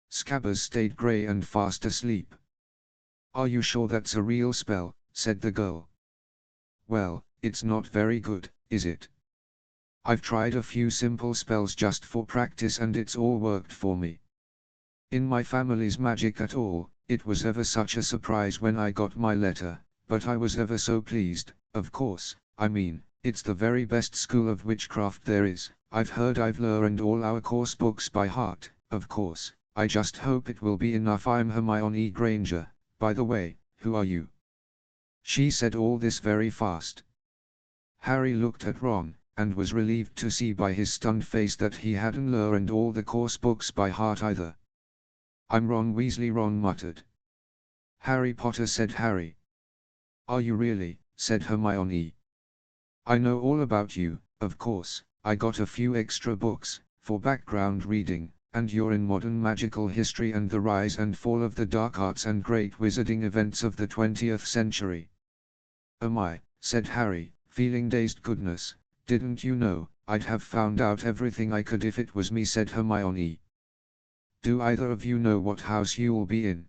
Scabbers stayed grey and fast asleep. Are you sure that's a real spell? Said the girl. Well, it's not very good, is it? I've tried a few simple spells just for practice and it's all worked for me. in my family's magic at all. It was ever such a surprise when I got my letter, but I was ever so pleased. Of course, I mean, it's the very best school of witchcraft there is. I've heard I've learned all our course books by heart. Of course, I just hope it will be enough. I'm Hermione Granger. By the way, who are you? She said all this very fast. Harry looked at Ron, and was relieved to see by his stunned face that he hadn't learned all the course books by heart either. I'm Ron Weasley, Ron muttered. Harry Potter, said Harry. Are you really? Said Hermione. I know all about you, of course. I got a few extra books, for background reading, and you're in modern magical history and the rise and fall of the dark arts and great wizarding events of the 20th century. Am I? Said Harry, feeling dazed. Goodness, didn't you know? I'd have found out everything I could if it was me, said Hermione. Do either of you know what house you'll be in?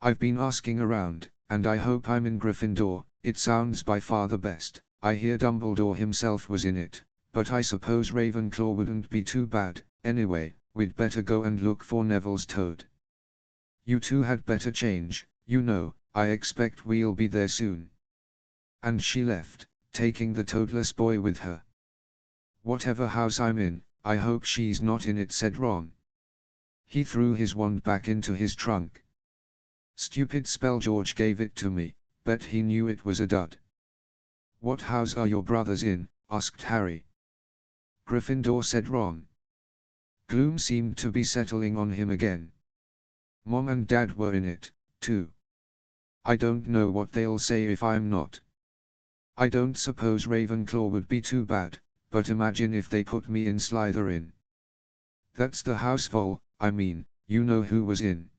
I've been asking around, and I hope I'm in Gryffindor. It sounds by far the best. I hear Dumbledore himself was in it, but I suppose Ravenclaw wouldn't be too bad. Anyway, we'd better go and look for Neville's toad. You two had better change, you know, I expect we'll be there soon. And she left, taking the toadless boy with her. Whatever house I'm in, I hope she's not in it, said Ron. He threw his wand back into his trunk. Stupid spell, George gave it to me, bet he knew it was a dud. What house are your brothers in? Asked Harry. Gryffindor, said Ron. Gloom seemed to be settling on him again. Mom and Dad were in it, too. I don't know what they'll say if I'm not. I don't suppose Ravenclaw would be too bad, but imagine if they put me in Slytherin. That's the house Vol, I mean, you know who was in.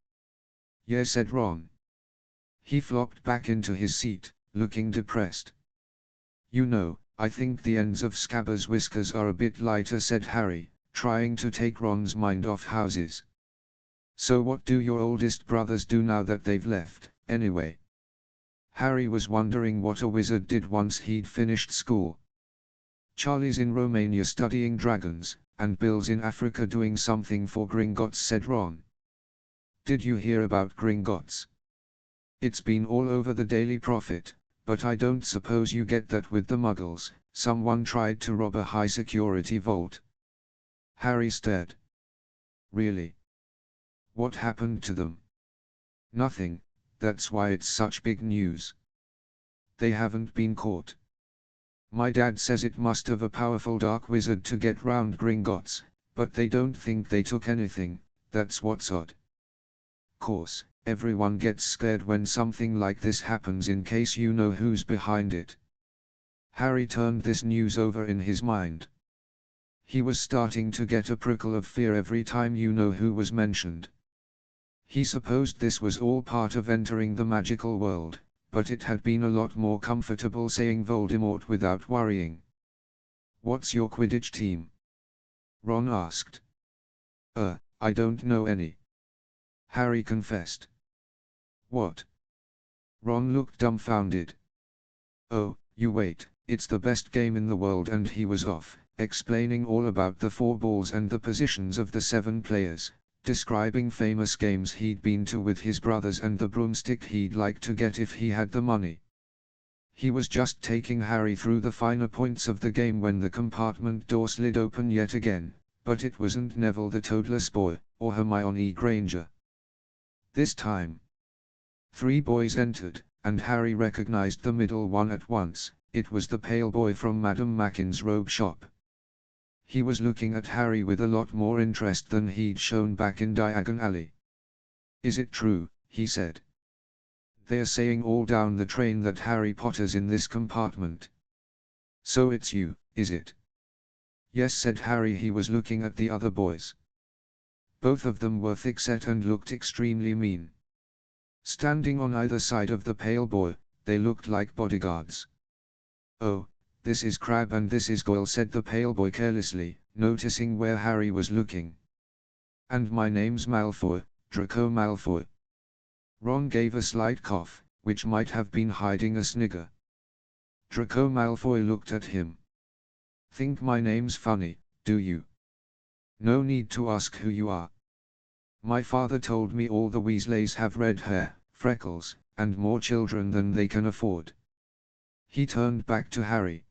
Yeah, said Ron. He flopped back into his seat, looking depressed. You know, I think the ends of Scabbers' whiskers are a bit lighter, said Harry, trying to take Ron's mind off houses. So what do your oldest brothers do now that they've left, anyway? Harry was wondering what a wizard did once he'd finished school. Charlie's in Romania studying dragons, and Bill's in Africa doing something for Gringotts, said Ron. Did you hear about Gringotts? It's been all over the Daily Prophet, but I don't suppose you get that with the Muggles. Someone tried to rob a high-security vault. Harry stared. Really? What happened to them? Nothing, that's why it's such big news. They haven't been caught. My dad says it must have a powerful dark wizard to get round Gringotts, but they don't think they took anything. That's what's odd. Course, everyone gets scared when something like this happens, in case you know who's behind it. Harry turned this news over in his mind. He was starting to get a prickle of fear every time you know who was mentioned. He supposed this was all part of entering the magical world, but it had been a lot more comfortable saying Voldemort without worrying. What's your Quidditch team? Ron asked. I don't know any. Harry confessed. What? Ron looked dumbfounded. Oh, you wait, it's the best game in the world, and he was off, explaining all about the 4 balls and the positions of the 7 players, describing famous games he'd been to with his brothers and the broomstick he'd like to get if he had the money. He was just taking Harry through the finer points of the game when the compartment door slid open yet again, but it wasn't Neville the toadless boy, or Hermione Granger. This time, 3 boys entered, and Harry recognized the middle one at once. It was the pale boy from Madame Mackin's robe shop. He was looking at Harry with a lot more interest than he'd shown back in Diagon Alley. Is it true? He said. They're saying all down the train that Harry Potter's in this compartment. So it's you, is it? Yes, said Harry. He was looking at the other boys. Both of them were thick-set and looked extremely mean. Standing on either side of the pale boy, they looked like bodyguards. Oh, this is Crabbe and this is Goyle, said the pale boy carelessly, noticing where Harry was looking. And my name's Malfoy, Draco Malfoy. Ron gave a slight cough, which might have been hiding a snigger. Draco Malfoy looked at him. Think my name's funny, do you? No need to ask who you are. My father told me all the Weasleys have red hair, freckles, and more children than they can afford. He turned back to Harry.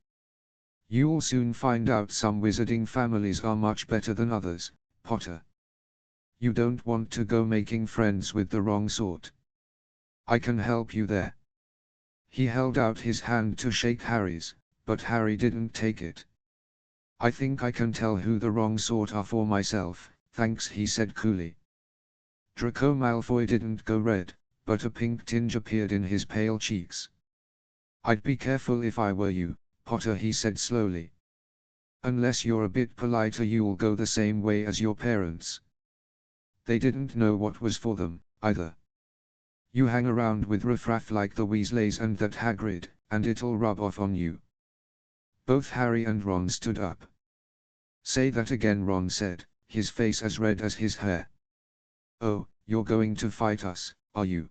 You'll soon find out some wizarding families are much better than others, Potter. You don't want to go making friends with the wrong sort. I can help you there. He held out his hand to shake Harry's, but Harry didn't take it. I think I can tell who the wrong sort are for myself, thanks, he said coolly. Draco Malfoy didn't go red, but a pink tinge appeared in his pale cheeks. I'd be careful if I were you, Potter, he said slowly. Unless you're a bit politer, you'll go the same way as your parents. They didn't know what was for them, either. You hang around with riffraff like the Weasleys and that Hagrid, and it'll rub off on you. Both Harry and Ron stood up. Say that again, Ron said, his face as red as his hair. Oh, you're going to fight us, are you?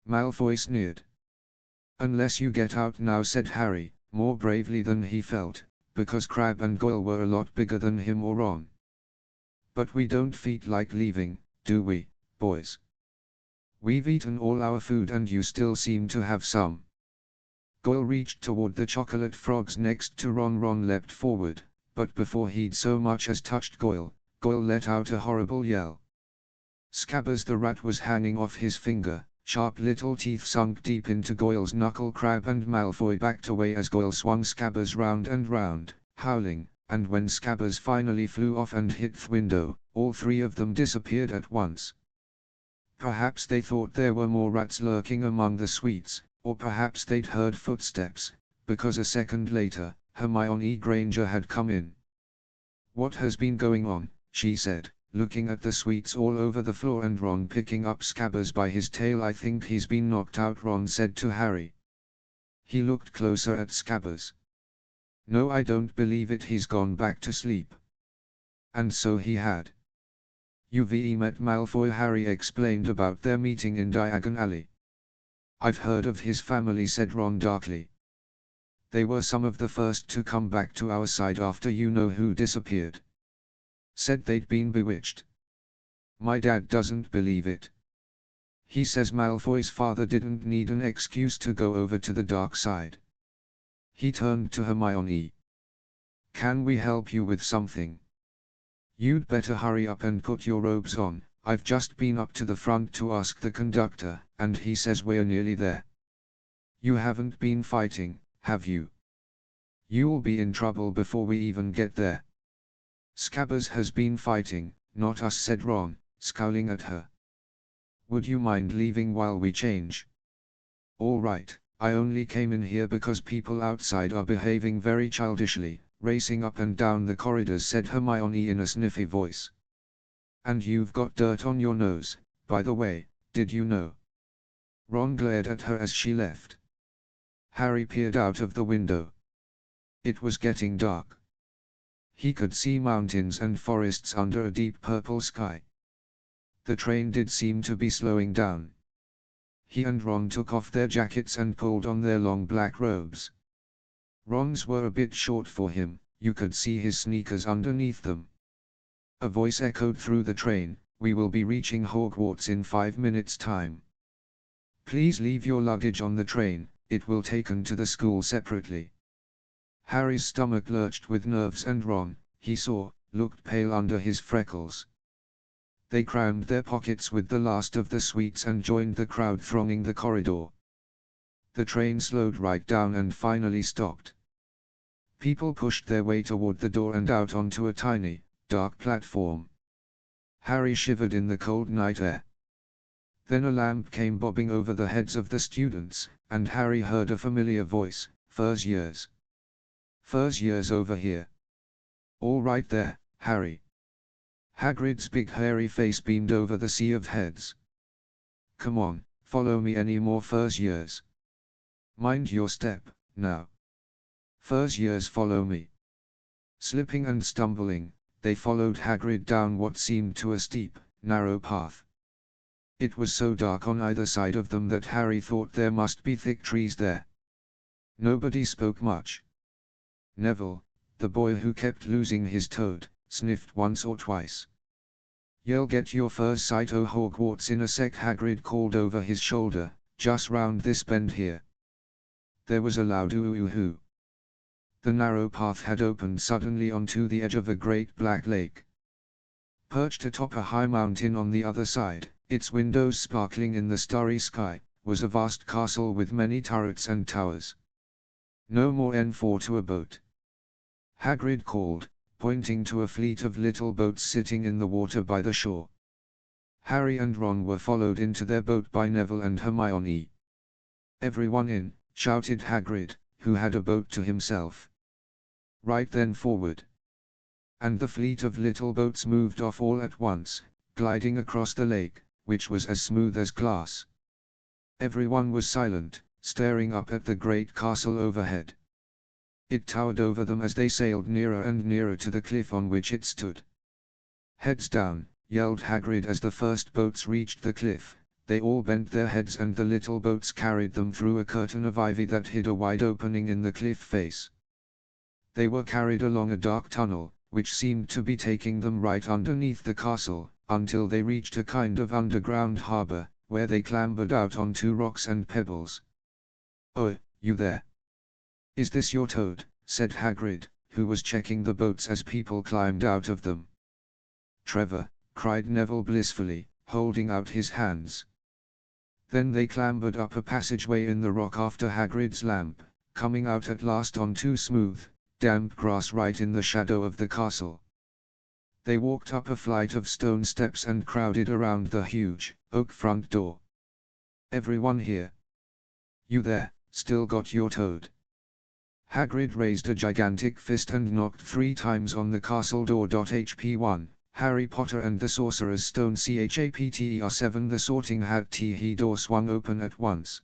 Malfoy sneered. Unless you get out now, said Harry, more bravely than he felt, because Crabbe and Goyle were a lot bigger than him or Ron. But we don't feel like leaving, do we, boys? We've eaten all our food and you still seem to have some. Goyle reached toward the chocolate frogs next to Ron. Ron leapt forward, but before he'd so much as touched Goyle, Goyle let out a horrible yell. Scabbers the rat was hanging off his finger, sharp little teeth sunk deep into Goyle's knuckle. Crabbe and Malfoy backed away as Goyle swung Scabbers round and round, howling, and when Scabbers finally flew off and hit the window, all three of them disappeared at once. Perhaps they thought there were more rats lurking among the sweets, or perhaps they'd heard footsteps, because a second later, Hermione Granger had come in. What has been going on, she said, looking at the sweets all over the floor and Ron picking up Scabbers by his tail. I think he's been knocked out, Ron said to Harry. He looked closer at Scabbers. No, I don't believe it, he's gone back to sleep. And so he had. You've met Malfoy, Harry explained about their meeting in Diagon Alley. I've heard of his family, said Ron darkly. They were some of the first to come back to our side after you-know-who disappeared. Said they'd been bewitched. My dad doesn't believe it. He says Malfoy's father didn't need an excuse to go over to the dark side. He turned to Hermione. Can we help you with something? You'd better hurry up and put your robes on. I've just been up to the front to ask the conductor, and he says we're nearly there. You haven't been fighting, have you? You'll be in trouble before we even get there. Scabbers has been fighting, not us, said Ron, scowling at her. Would you mind leaving while we change? All right, I only came in here because people outside are behaving very childishly, racing up and down the corridors, said Hermione in a sniffy voice. And you've got dirt on your nose, by the way, did you know? Ron glared at her as she left. Harry peered out of the window. It was getting dark. He could see mountains and forests under a deep purple sky. The train did seem to be slowing down. He and Ron took off their jackets and pulled on their long black robes. Ron's were a bit short for him, you could see his sneakers underneath them. A voice echoed through the train, we will be reaching Hogwarts in 5 minutes' time. Please leave your luggage on the train, it will be taken to the school separately. Harry's stomach lurched with nerves and Ron, he saw, looked pale under his freckles. They crammed their pockets with the last of the sweets and joined the crowd thronging the corridor. The train slowed right down and finally stopped. People pushed their way toward the door and out onto a tiny, dark platform. Harry shivered in the cold night air. Then a lamp came bobbing over the heads of the students, and Harry heard a familiar voice, Furs years. Furs years over here. All right there, Harry. Hagrid's big hairy face beamed over the sea of heads. Come on, follow me, any more Furs years? Mind your step, now. Furs years, follow me. Slipping and stumbling, they followed Hagrid down what seemed to a steep, narrow path. It was so dark on either side of them that Harry thought there must be thick trees there. Nobody spoke much. Neville, the boy who kept losing his toad, sniffed once or twice. "You'll get your first sight o' Hogwarts in a sec," Hagrid called over his shoulder, "just round this bend here." There was a loud ooh-hoo. The narrow path had opened suddenly onto the edge of a great black lake. Perched atop a high mountain on the other side, its windows sparkling in the starry sky, was a vast castle with many turrets and towers. "No more N4 to a boat," Hagrid called, pointing to a fleet of little boats sitting in the water by the shore. Harry and Ron were followed into their boat by Neville and Hermione. "Everyone in," shouted Hagrid, who had a boat to himself. "Right then, forward." And the fleet of little boats moved off all at once, gliding across the lake, which was as smooth as glass. Everyone was silent, staring up at the great castle overhead. It towered over them as they sailed nearer and nearer to the cliff on which it stood. "Heads down," yelled Hagrid as the first boats reached the cliff. They all bent their heads and the little boats carried them through a curtain of ivy that hid a wide opening in the cliff face. They were carried along a dark tunnel, which seemed to be taking them right underneath the castle, until they reached a kind of underground harbor, where they clambered out onto rocks and pebbles. "Oh, you there? Is this your Toad?" said Hagrid, who was checking the boats as people climbed out of them. "Trevor," cried Neville blissfully, holding out his hands. Then they clambered up a passageway in the rock after Hagrid's lamp, coming out at last onto smooth, damp grass right in the shadow of the castle. They walked up a flight of stone steps and crowded around the huge, oak front door. "Everyone here? You there, still got your Toad?" Hagrid raised a gigantic fist and knocked 3 times on the castle door. HP1, Harry Potter and the Sorcerer's Stone. CHAPTER 7. The Sorting Hat Tee door swung open at once.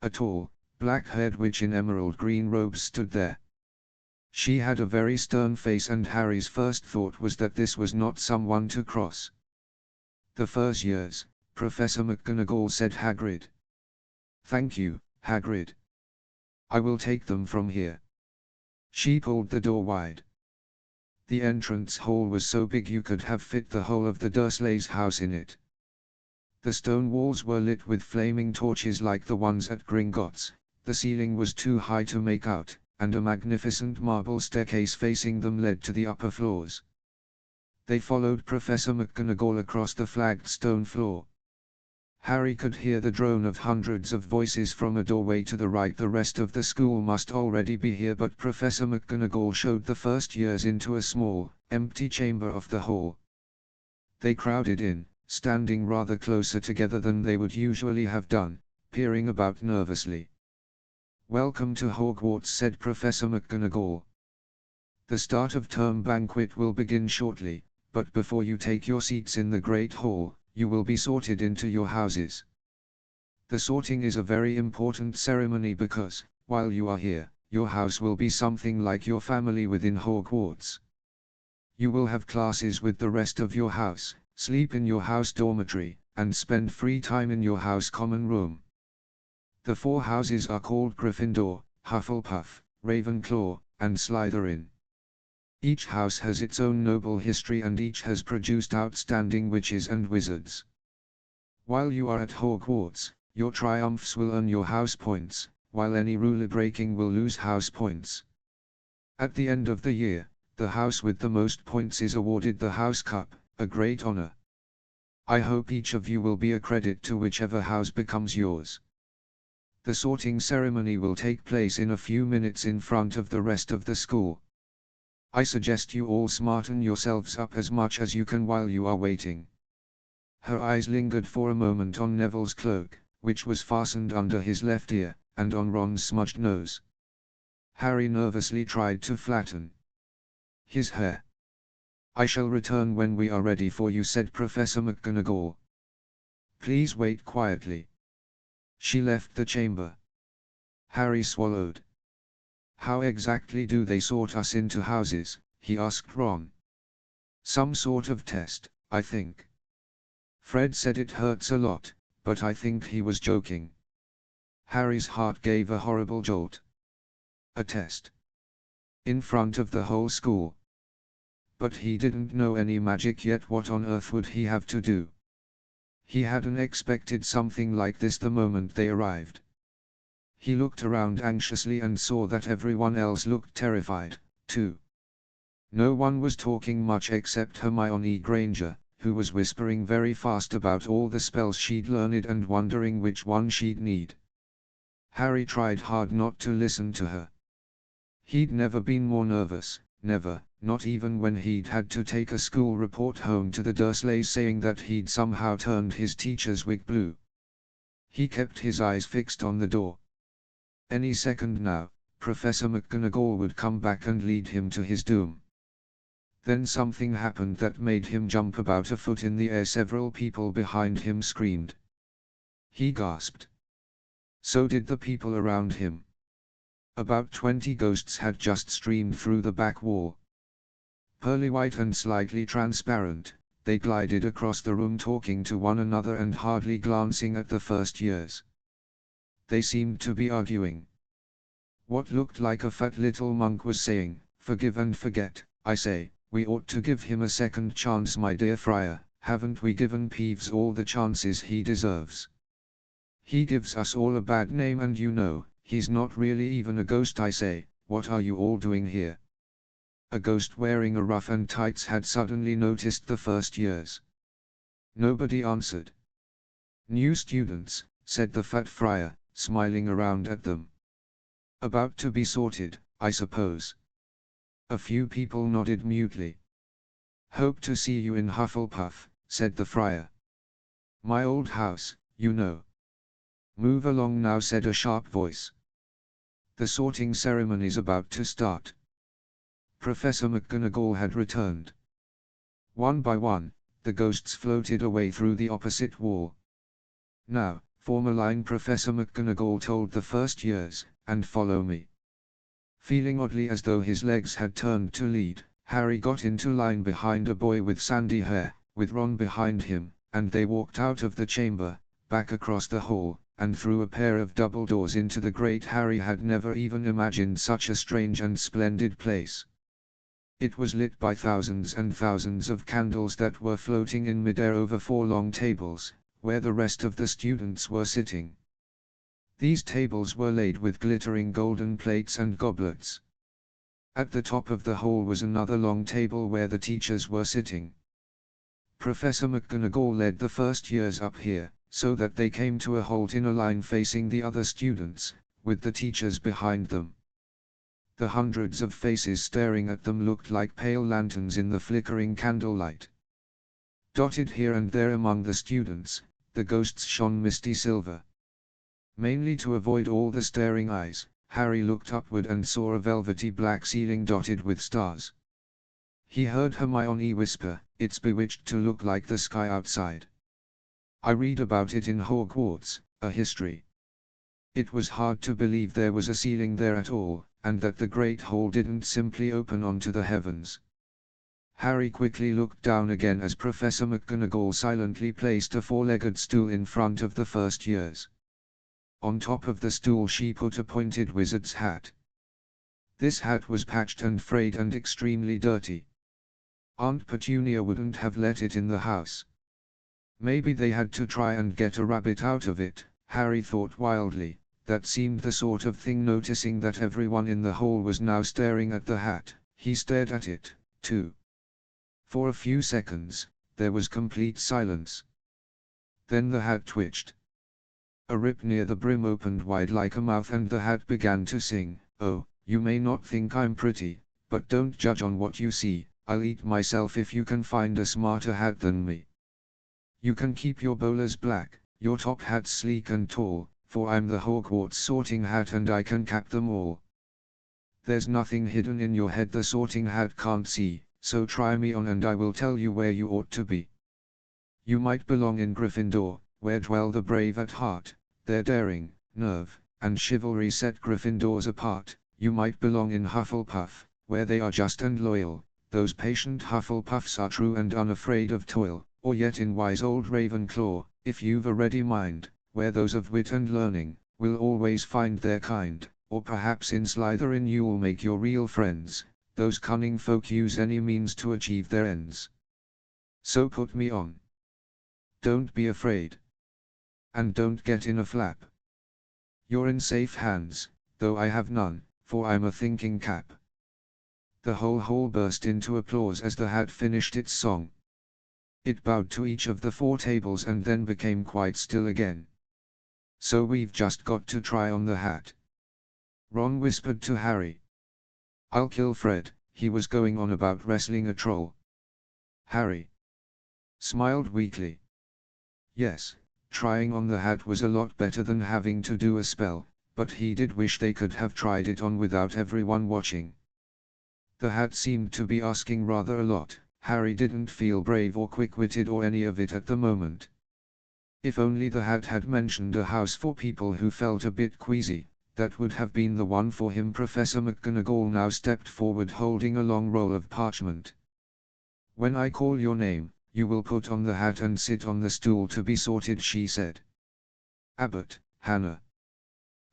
A tall, black-haired witch in emerald green robes stood there. She had a very stern face and Harry's first thought was that this was not someone to cross. "The first years, Professor McGonagall," said Hagrid. "Thank you, Hagrid. I will take them from here." She pulled the door wide. The entrance hall was so big you could have fit the whole of the Dursleys' house in it. The stone walls were lit with flaming torches like the ones at Gringotts, the ceiling was too high to make out, and a magnificent marble staircase facing them led to the upper floors. They followed Professor McGonagall across the flagged stone floor. Harry could hear the drone of hundreds of voices from a doorway to the right. The rest of the school must already be here, but Professor McGonagall showed the first years into a small, empty chamber of the hall. They crowded in, standing rather closer together than they would usually have done, peering about nervously. "Welcome to Hogwarts," said Professor McGonagall. "The start of term banquet will begin shortly, but before you take your seats in the Great Hall, you will be sorted into your houses. The sorting is a very important ceremony because, while you are here, your house will be something like your family within Hogwarts. You will have classes with the rest of your house, sleep in your house dormitory, and spend free time in your house common room. The 4 houses are called Gryffindor, Hufflepuff, Ravenclaw, and Slytherin. Each house has its own noble history and each has produced outstanding witches and wizards. While you are at Hogwarts, your triumphs will earn your house points, while any rule breaking will lose house points. At the end of the year, the house with the most points is awarded the House Cup, a great honor. I hope each of you will be a credit to whichever house becomes yours. The sorting ceremony will take place in a few minutes in front of the rest of the school. I suggest you all smarten yourselves up as much as you can while you are waiting." Her eyes lingered for a moment on Neville's cloak, which was fastened under his left ear, and on Ron's smudged nose. Harry nervously tried to flatten his hair. "I shall return when we are ready for you," said Professor McGonagall. "Please wait quietly." She left the chamber. Harry swallowed. "How exactly do they sort us into houses?" he asked Ron. "Some sort of test, I think. Fred said it hurts a lot, but I think he was joking." Harry's heart gave a horrible jolt. A test? In front of the whole school? But he didn't know any magic yet. What on earth would he have to do? He hadn't expected something like this the moment they arrived. He looked around anxiously and saw that everyone else looked terrified, too. No one was talking much except Hermione Granger, who was whispering very fast about all the spells she'd learned and wondering which one she'd need. Harry tried hard not to listen to her. He'd never been more nervous, never, not even when he'd had to take a school report home to the Dursleys saying that he'd somehow turned his teacher's wig blue. He kept his eyes fixed on the door. Any second now, Professor McGonagall would come back and lead him to his doom. Then something happened that made him jump about a foot in the air. Several people behind him screamed. He gasped. So did the people around him. About 20 ghosts had just streamed through the back wall. Pearly white and slightly transparent, they glided across the room talking to one another and hardly glancing at the first years. They seemed to be arguing. What looked like a fat little monk was saying, "Forgive and forget, I say. We ought to give him a second chance, my dear Friar. Haven't we given Peeves all the chances he deserves? He gives us all a bad name, and you know, he's not really even a ghost. I say, what are you all doing here?" A ghost wearing a ruff and tights had suddenly noticed the first years. Nobody answered. "New students," said the fat friar, smiling around at them. "About to be sorted, I suppose." A few people nodded mutely. "Hope to see you in Hufflepuff," said the friar. "My old house, you know." "Move along now," said a sharp voice. "The sorting ceremony's about to start." Professor McGonagall had returned. One by one, the ghosts floated away through the opposite wall. "Now, form a line," Professor McGonagall told the first years, "and follow me." Feeling oddly as though his legs had turned to lead, Harry got into line behind a boy with sandy hair, with Ron behind him, and they walked out of the chamber, back across the hall, and through a pair of double doors into the great. Harry had never even imagined such a strange and splendid place. It was lit by thousands and thousands of candles that were floating in midair over 4 long tables, where the rest of the students were sitting. These tables were laid with glittering golden plates and goblets. At the top of the hall was another long table where the teachers were sitting. Professor McGonagall led the first years up here, so that they came to a halt in a line facing the other students, with the teachers behind them. The hundreds of faces staring at them looked like pale lanterns in the flickering candlelight. Dotted here and there among the students, the ghosts shone misty silver. Mainly to avoid all the staring eyes, Harry looked upward and saw a velvety black ceiling dotted with stars. He heard Hermione whisper, "It's bewitched to look like the sky outside. I read about it in Hogwarts, a history." It was hard to believe there was a ceiling there at all, and that the great hall didn't simply open onto the heavens. Harry quickly looked down again as Professor McGonagall silently placed a 4-legged stool in front of the first years. On top of the stool she put a pointed wizard's hat. This hat was patched and frayed and extremely dirty. Aunt Petunia wouldn't have let it in the house. Maybe they had to try and get a rabbit out of it, Harry thought wildly. That seemed the sort of thing. Noticing that everyone in the hall was now staring at the hat, he stared at it, too. For a few seconds, there was complete silence. Then the hat twitched. A rip near the brim opened wide like a mouth and the hat began to sing, "Oh, you may not think I'm pretty, but don't judge on what you see. I'll eat myself if you can find a smarter hat than me. You can keep your bowlers black, your top hats sleek and tall, for I'm the Hogwarts sorting hat and I can cap them all. There's nothing hidden in your head the sorting hat can't see, so try me on and I will tell you where you ought to be. You might belong in Gryffindor, where dwell the brave at heart. Their daring, nerve, and chivalry set Gryffindors apart. You might belong in Hufflepuff, where they are just and loyal. Those patient Hufflepuffs are true and unafraid of toil. Or yet in wise old Ravenclaw, if you've a ready mind, where those of wit and learning will always find their kind. Or perhaps in Slytherin you'll make your real friends. Those cunning folk use any means to achieve their ends. So put me on. Don't be afraid. And don't get in a flap. You're in safe hands, though I have none, for I'm a thinking cap. The whole hall burst into applause as the hat finished its song. It bowed to each of the 4 tables and then became quite still again. So we've just got to try on the hat. Ron whispered to Harry. I'll kill Fred, he was going on about wrestling a troll. Harry smiled weakly. Yes, trying on the hat was a lot better than having to do a spell, but he did wish they could have tried it on without everyone watching. The hat seemed to be asking rather a lot. Harry didn't feel brave or quick-witted or any of it at the moment. If only the hat had mentioned a house for people who felt a bit queasy, that would have been the one for him. Professor McGonagall now stepped forward holding a long roll of parchment. When I call your name, you will put on the hat and sit on the stool to be sorted, she said. Abbott, Hannah.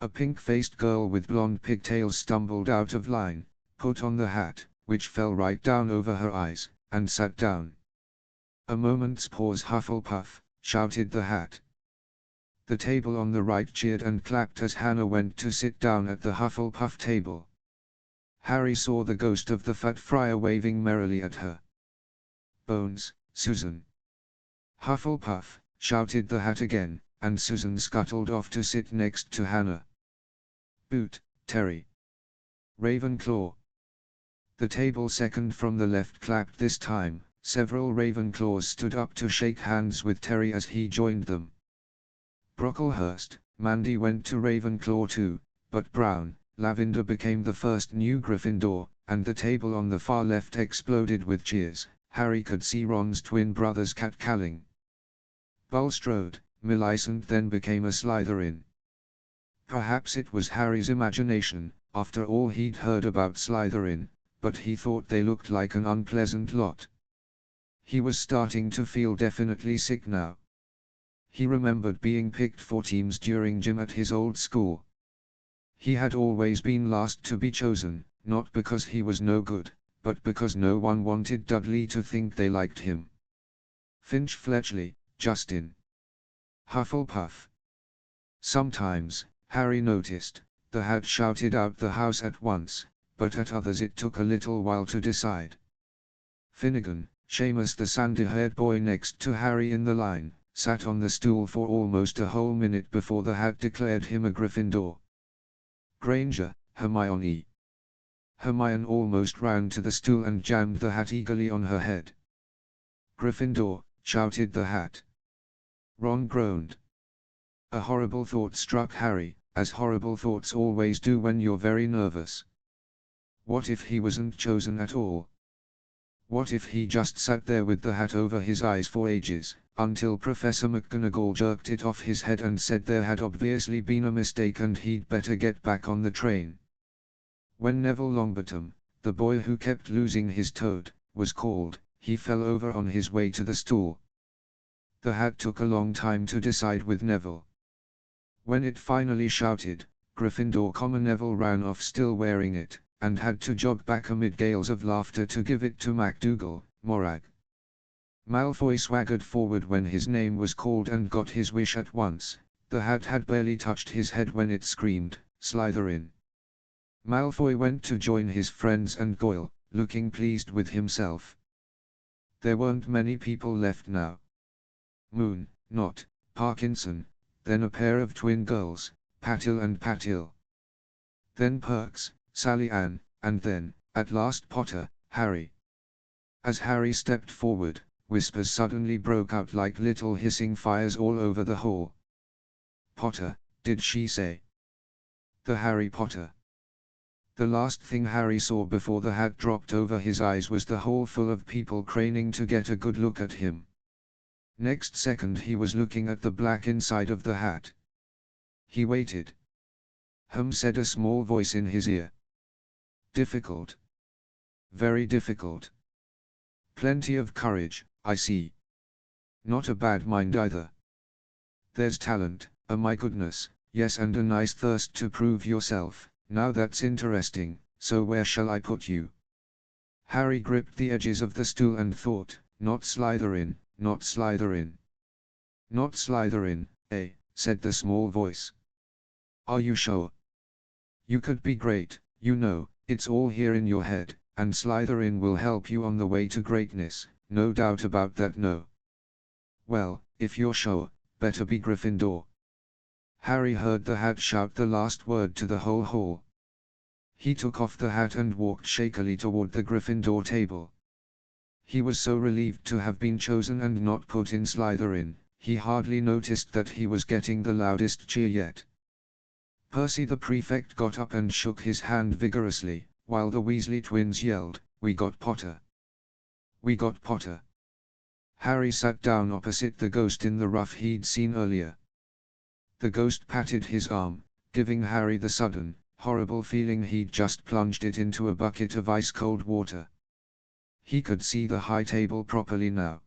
A pink-faced girl with blonde pigtails stumbled out of line, put on the hat, which fell right down over her eyes, and sat down. A moment's pause. Hufflepuff, shouted the hat. The table on the right cheered and clapped as Hannah went to sit down at the Hufflepuff table. Harry saw the ghost of the fat friar waving merrily at her. Bones, Susan. Hufflepuff, shouted the hat again, and Susan scuttled off to sit next to Hannah. Boot, Terry. Ravenclaw. The table second from the left clapped this time. Several Ravenclaws stood up to shake hands with Terry as he joined them. Brocklehurst, Mandy went to Ravenclaw too, but Brown, Lavender became the first new Gryffindor, and the table on the far left exploded with cheers. Harry could see Ron's twin brothers catcalling. Bulstrode, Millicent then became a Slytherin. Perhaps it was Harry's imagination, after all he'd heard about Slytherin, but he thought they looked like an unpleasant lot. He was starting to feel definitely sick now. He remembered being picked for teams during gym at his old school. He had always been last to be chosen, not because he was no good, but because no one wanted Dudley to think they liked him. Finch Fletchley, Justin. Hufflepuff. Sometimes, Harry noticed, the hat shouted out the house at once, but at others it took a little while to decide. Finnegan, Seamus the sandy-haired boy next to Harry in the line, sat on the stool for almost a whole minute before the hat declared him a Gryffindor. Granger, Hermione. Hermione almost ran to the stool and jammed the hat eagerly on her head. Gryffindor, shouted the hat. Ron groaned. A horrible thought struck Harry, as horrible thoughts always do when you're very nervous. What if he wasn't chosen at all? What if he just sat there with the hat over his eyes for ages, until Professor McGonagall jerked it off his head and said there had obviously been a mistake and he'd better get back on the train? When Neville Longbottom, the boy who kept losing his toad, was called, he fell over on his way to the stool. The hat took a long time to decide with Neville. When it finally shouted, Gryffindor, Neville ran off still wearing it, and had to jog back amid gales of laughter to give it to MacDougal, Morag. Malfoy swaggered forward when his name was called and got his wish at once. The hat had barely touched his head when it screamed, Slytherin. Malfoy went to join his friends and Goyle, looking pleased with himself. There weren't many people left now. Moon, Not, Parkinson, then a pair of twin girls, Patil and Patil. Then Perks, Sally Ann, and then, at last Potter, Harry. As Harry stepped forward, whispers suddenly broke out like little hissing fires all over the hall. Potter, did she say? The Harry Potter. The last thing Harry saw before the hat dropped over his eyes was the hall full of people craning to get a good look at him. Next second he was looking at the black inside of the hat. He waited. Said a small voice in his ear. Difficult. Very difficult. Plenty of courage, I see. Not a bad mind either. There's talent, oh my goodness, yes, and a nice thirst to prove yourself. Now that's interesting, so where shall I put you? Harry gripped the edges of the stool and thought, not Slytherin, not Slytherin. Not Slytherin, eh, said the small voice. Are you sure? You could be great, you know, it's all here in your head, and Slytherin will help you on the way to greatness, no doubt about that, no. Well, if you're sure, better be Gryffindor. Harry heard the hat shout the last word to the whole hall. He took off the hat and walked shakily toward the Gryffindor table. He was so relieved to have been chosen and not put in Slytherin, he hardly noticed that he was getting the loudest cheer yet. Percy the prefect got up and shook his hand vigorously, while the Weasley twins yelled, "We got Potter! We got Potter!" Harry sat down opposite the ghost in the ruff he'd seen earlier. The ghost patted his arm, giving Harry the sudden, horrible feeling he'd just plunged it into a bucket of ice-cold water. He could see the high table properly now.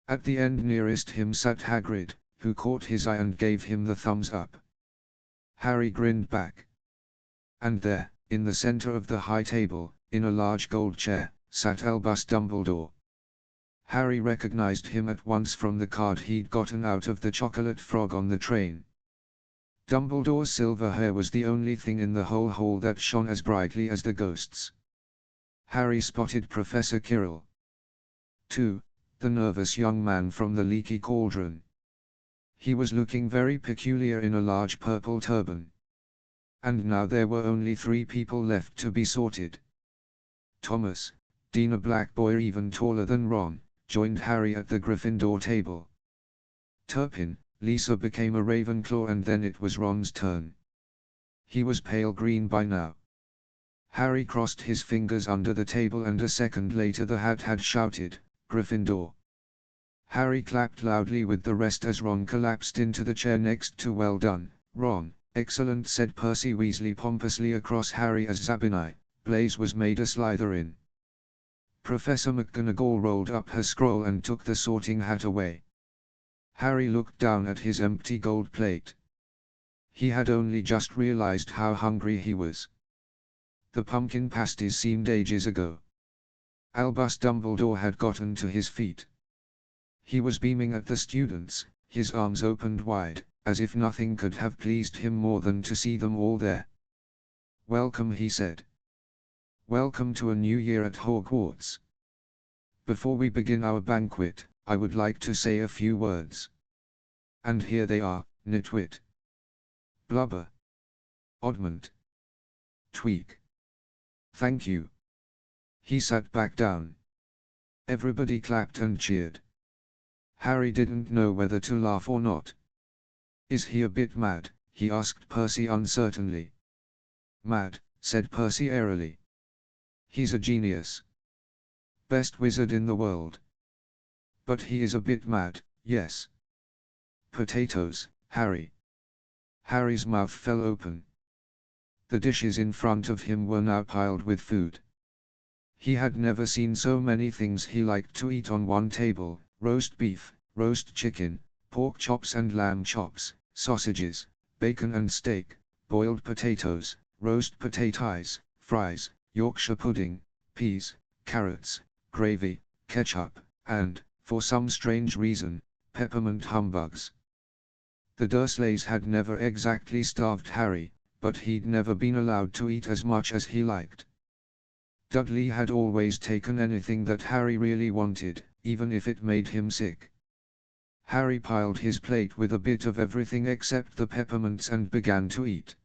At the end nearest him sat Hagrid, who caught his eye and gave him the thumbs up. Harry grinned back. And there, in the center of the high table, in a large gold chair, sat Albus Dumbledore. Harry recognized him at once from the card he'd gotten out of the chocolate frog on the train. Dumbledore's silver hair was the only thing in the whole hall that shone as brightly as the ghost's. Harry spotted Professor Quirrell, too, the nervous young man from the Leaky Cauldron. He was looking very peculiar in a large purple turban. And now there were only 3 people left to be sorted. Thomas, Dean, a black boy even taller than Ron, joined Harry at the Gryffindor table. Turpin, Lisa became a Ravenclaw, and then it was Ron's turn. He was pale green by now. Harry crossed his fingers under the table, and a second later the hat had shouted, "Gryffindor." Harry clapped loudly with the rest as Ron collapsed into the chair next to "Well done, Ron, excellent," said Percy Weasley pompously across Harry as Zabinai, Blaise was made a Slytherin. Professor McGonagall rolled up her scroll and took the sorting hat away. Harry looked down at his empty gold plate. He had only just realized how hungry he was. The pumpkin pasties seemed ages ago. Albus Dumbledore had gotten to his feet. He was beaming at the students, his arms opened wide, as if nothing could have pleased him more than to see them all there. "Welcome," he said. "Welcome to a new year at Hogwarts. Before we begin our banquet, I would like to say a few words. And here they are: Nitwit, Blubber, Oddment, Tweak. Thank you." He sat back down. Everybody clapped and cheered. Harry didn't know whether to laugh or not. "Is he a bit mad?" he asked Percy uncertainly. "Mad," said Percy airily. "He's a genius. Best wizard in the world. But he is a bit mad, yes." "Potatoes, Harry." Harry's mouth fell open. The dishes in front of him were now piled with food. He had never seen so many things he liked to eat on one table: roast beef, roast chicken, pork chops and lamb chops, sausages, bacon and steak, boiled potatoes, roast potatoes, fries, Yorkshire pudding, peas, carrots, gravy, ketchup, and, for some strange reason, peppermint humbugs. The Dursleys had never exactly starved Harry, but he'd never been allowed to eat as much as he liked. Dudley had always taken anything that Harry really wanted, even if it made him sick. Harry piled his plate with a bit of everything except the peppermints and began to eat.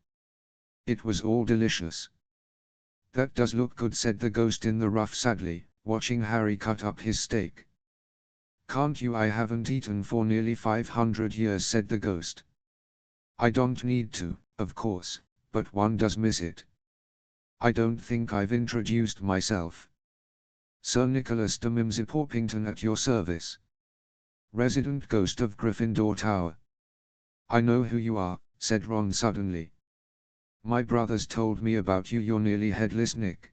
It was all delicious. "That does look good," said the ghost in the ruff sadly, watching Harry cut up his steak. "Can't you?" "I haven't eaten for nearly 500 years," said the ghost. "I don't need to, of course, but one does miss it. I don't think I've introduced myself. Sir Nicholas de Mimsy Porpington at your service. Resident ghost of Gryffindor Tower." "I know who you are," said Ron suddenly. "My brothers told me about you. You're nearly headless Nick."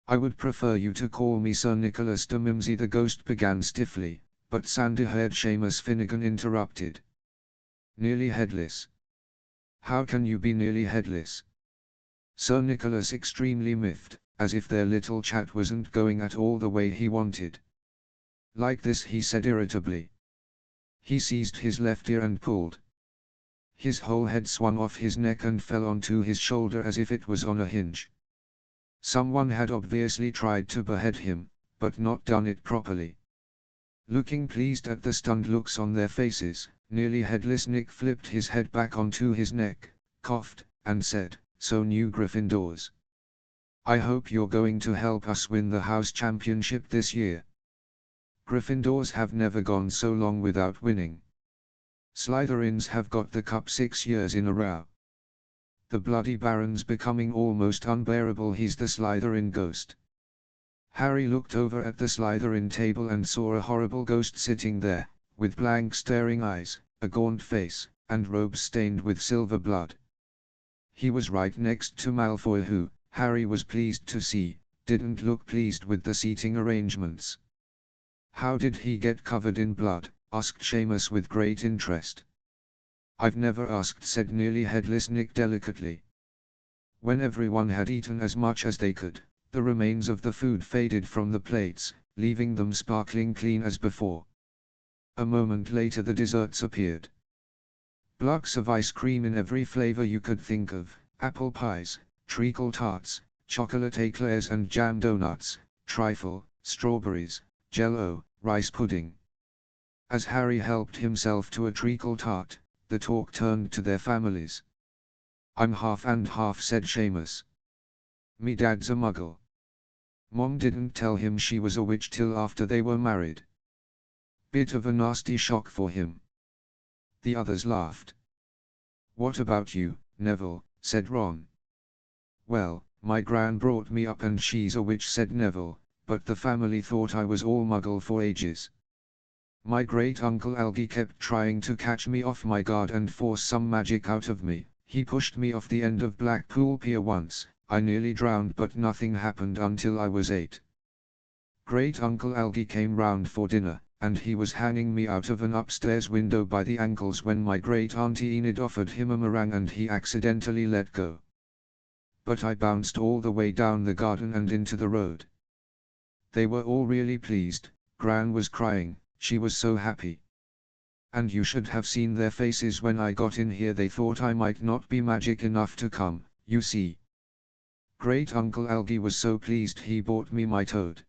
"I would prefer you to call me Sir Nicholas de Mimsy," the ghost began stiffly, but sandy-haired Seamus Finnegan interrupted. "Nearly headless? How can you be nearly headless?" Sir Nicholas, extremely miffed, as if their little chat wasn't going at all the way he wanted. Like this, he said irritably. He seized his left ear and pulled. His whole head swung off his neck and fell onto his shoulder as if it was on a hinge. Someone had obviously tried to behead him, but not done it properly. Looking pleased at the stunned looks on their faces, nearly headless Nick flipped his head back onto his neck, coughed, and said, "So new Gryffindors. I hope you're going to help us win the house championship this year. Gryffindors have never gone so long without winning. Slytherins have got the cup 6 years in a row. The bloody Baron's becoming almost unbearable. He's the Slytherin ghost." Harry looked over at the Slytherin table and saw a horrible ghost sitting there, with blank staring eyes, a gaunt face, and robes stained with silver blood. He was right next to Malfoy, who, Harry was pleased to see, didn't look pleased with the seating arrangements. "How did he get covered in blood?" asked Seamus with great interest. "I've never asked," said nearly headless Nick delicately. When everyone had eaten as much as they could, the remains of the food faded from the plates, leaving them sparkling clean as before. A moment later the desserts appeared. Blocks of ice cream in every flavor you could think of, apple pies, treacle tarts, chocolate eclairs and jam donuts, trifle, strawberries, jello, rice pudding. As Harry helped himself to a treacle tart, the talk turned to their families. "I'm half and half," said Seamus. "Me dad's a muggle. Mom didn't tell him she was a witch till after they were married. Bit of a nasty shock for him." The others laughed. "What about you, Neville?" said Ron. "Well, my gran brought me up and she's a witch," said Neville, "but the family thought I was all muggle for ages. My great-uncle Algie kept trying to catch me off my guard and force some magic out of me. He pushed me off the end of Blackpool Pier once. I nearly drowned, but nothing happened until I was 8. Great-uncle Algie came round for dinner, and he was hanging me out of an upstairs window by the ankles when my great-auntie Enid offered him a meringue and he accidentally let go. But I bounced all the way down the garden and into the road. They were all really pleased. Gran was crying, she was so happy. And you should have seen their faces when I got in here. They thought I might not be magic enough to come, you see. Great-uncle Algie was so pleased he bought me my toad."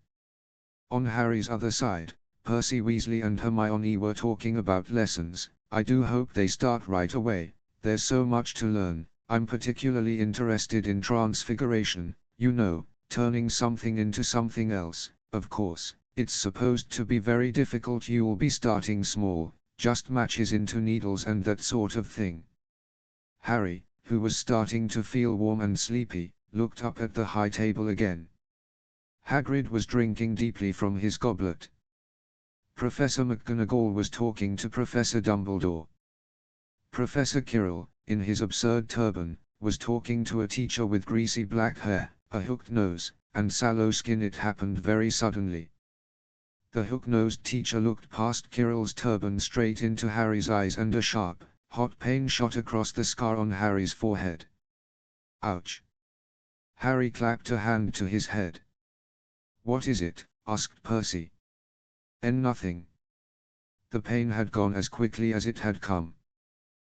On Harry's other side, Percy Weasley and Hermione were talking about lessons. "I do hope they start right away, there's so much to learn. I'm particularly interested in transfiguration, you know, turning something into something else. Of course, it's supposed to be very difficult. You'll be starting small, just matches into needles and that sort of thing." Harry, who was starting to feel warm and sleepy, looked up at the high table again. Hagrid was drinking deeply from his goblet. Professor McGonagall was talking to Professor Dumbledore. Professor Quirrell, in his absurd turban, was talking to a teacher with greasy black hair, a hooked nose, and sallow skin. It happened very suddenly. The hook-nosed teacher looked past Quirrell's turban straight into Harry's eyes, and a sharp, hot pain shot across the scar on Harry's forehead. "Ouch!" Harry clapped a hand to his head. "What is it?" asked Percy. Nothing." The pain had gone as quickly as it had come.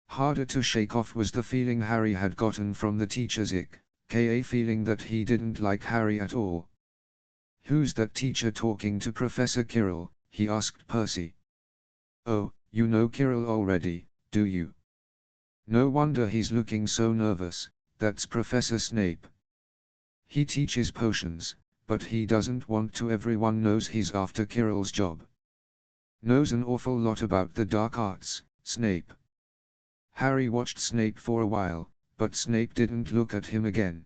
Harder to shake off was the feeling Harry had gotten from the teacher's ick, a feeling that he didn't like Harry at all. "Who's that teacher talking to Professor Quirrell?" he asked Percy. "Oh, you know Quirrell already, do you? No wonder he's looking so nervous. That's Professor Snape. He teaches potions, but he doesn't want to. Everyone knows he's after Quirrell's job. Knows an awful lot about the dark arts, Snape." Harry watched Snape for a while, but Snape didn't look at him again.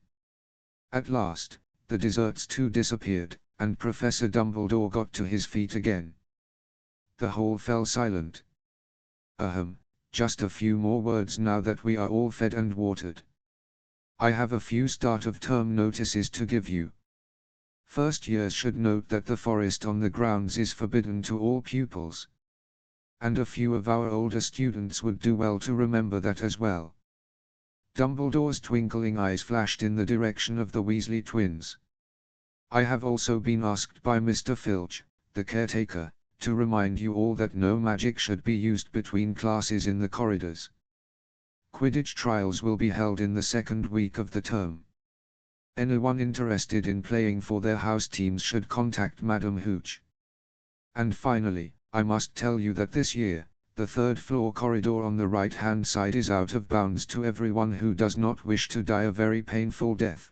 At last, the desserts too disappeared, and Professor Dumbledore got to his feet again. The whole fell silent. Just a few more words now that we are all fed and watered. I have a few start-of-term notices to give you. First years should note that the forest on the grounds is forbidden to all pupils. And a few of our older students would do well to remember that as well." Dumbledore's twinkling eyes flashed in the direction of the Weasley twins. I have also been asked by Mr. Filch, the caretaker, to remind you all that no magic should be used between classes in the corridors. Quidditch trials will be held in the second week of the term. Anyone interested in playing for their house teams should contact Madam Hooch. And finally, I must tell you that this year, the third floor corridor on the right-hand side is out of bounds to everyone who does not wish to die a very painful death.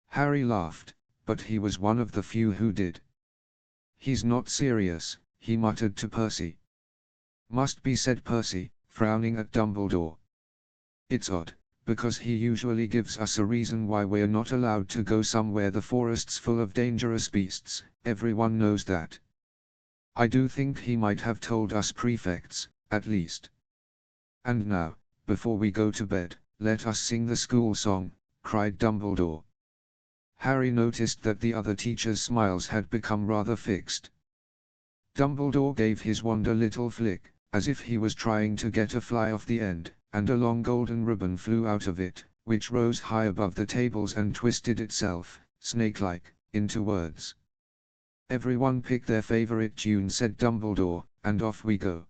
Harry laughed, but he was one of the few who did. He's not serious, he muttered to Percy. Must be, said Percy, frowning at Dumbledore. It's odd, because he usually gives us a reason why we're not allowed to go somewhere the forest's full of dangerous beasts, everyone knows that. I do think he might have told us prefects, at least. And now, before we go to bed, let us sing the school song, cried Dumbledore. Harry noticed that the other teachers' smiles had become rather fixed. Dumbledore gave his wand a little flick, as if he was trying to get a fly off the end, and a long golden ribbon flew out of it, which rose high above the tables and twisted itself, snake-like, into words. Everyone pick their favorite tune, said Dumbledore, and off we go.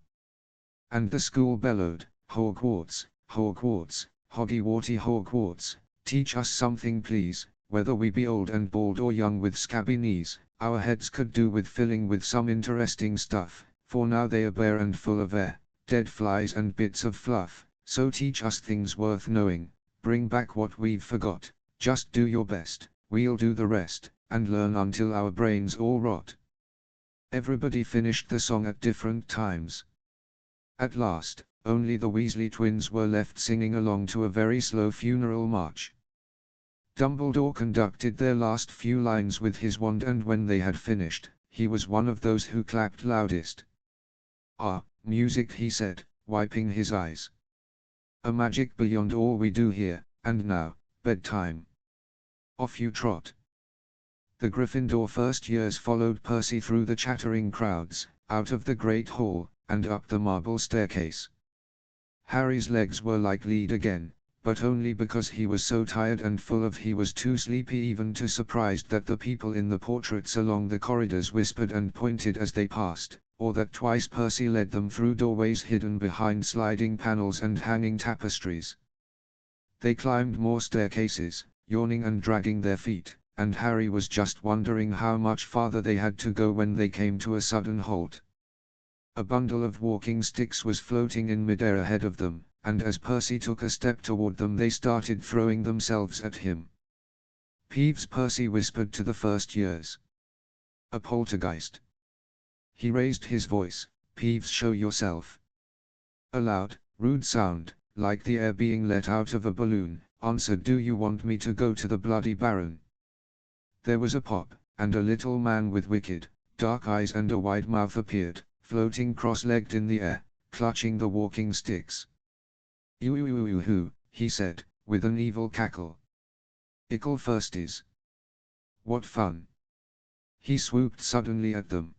And the school bellowed, Hogwarts, Hogwarts, Hoggy-Warty Hogwarts, teach us something please. Whether we be old and bald or young with scabby knees, our heads could do with filling with some interesting stuff, for now they are bare and full of air, dead flies and bits of fluff, so teach us things worth knowing, bring back what we've forgot, just do your best, we'll do the rest, and learn until our brains all rot. Everybody finished the song at different times. At last, only the Weasley twins were left singing along to a very slow funeral march. Dumbledore conducted their last few lines with his wand, and when they had finished, he was one of those who clapped loudest. Ah, music, he said, wiping his eyes. A magic beyond all we do here, and now, bedtime. Off you trot. The Gryffindor first years followed Percy through the chattering crowds, out of the Great Hall, and up the marble staircase. Harry's legs were like lead again, but only because he was so tired and full of he was too sleepy even to surprised that the people in the portraits along the corridors whispered and pointed as they passed, or that twice Percy led them through doorways hidden behind sliding panels and hanging tapestries. They climbed more staircases, yawning and dragging their feet, and Harry was just wondering how much farther they had to go when they came to a sudden halt. A bundle of walking sticks was floating in midair ahead of them, and as Percy took a step toward them they started throwing themselves at him. Peeves, Percy whispered to the first years. A poltergeist. He raised his voice, Peeves, show yourself. A loud, rude sound, like the air being let out of a balloon, answered, do you want me to go to the Bloody Baron? There was a pop, and a little man with wicked, dark eyes and a wide mouth appeared, floating cross-legged in the air, clutching the walking sticks. "You-hoo," he said, with an evil cackle. "Ickle firsties. What fun!" He swooped suddenly at them.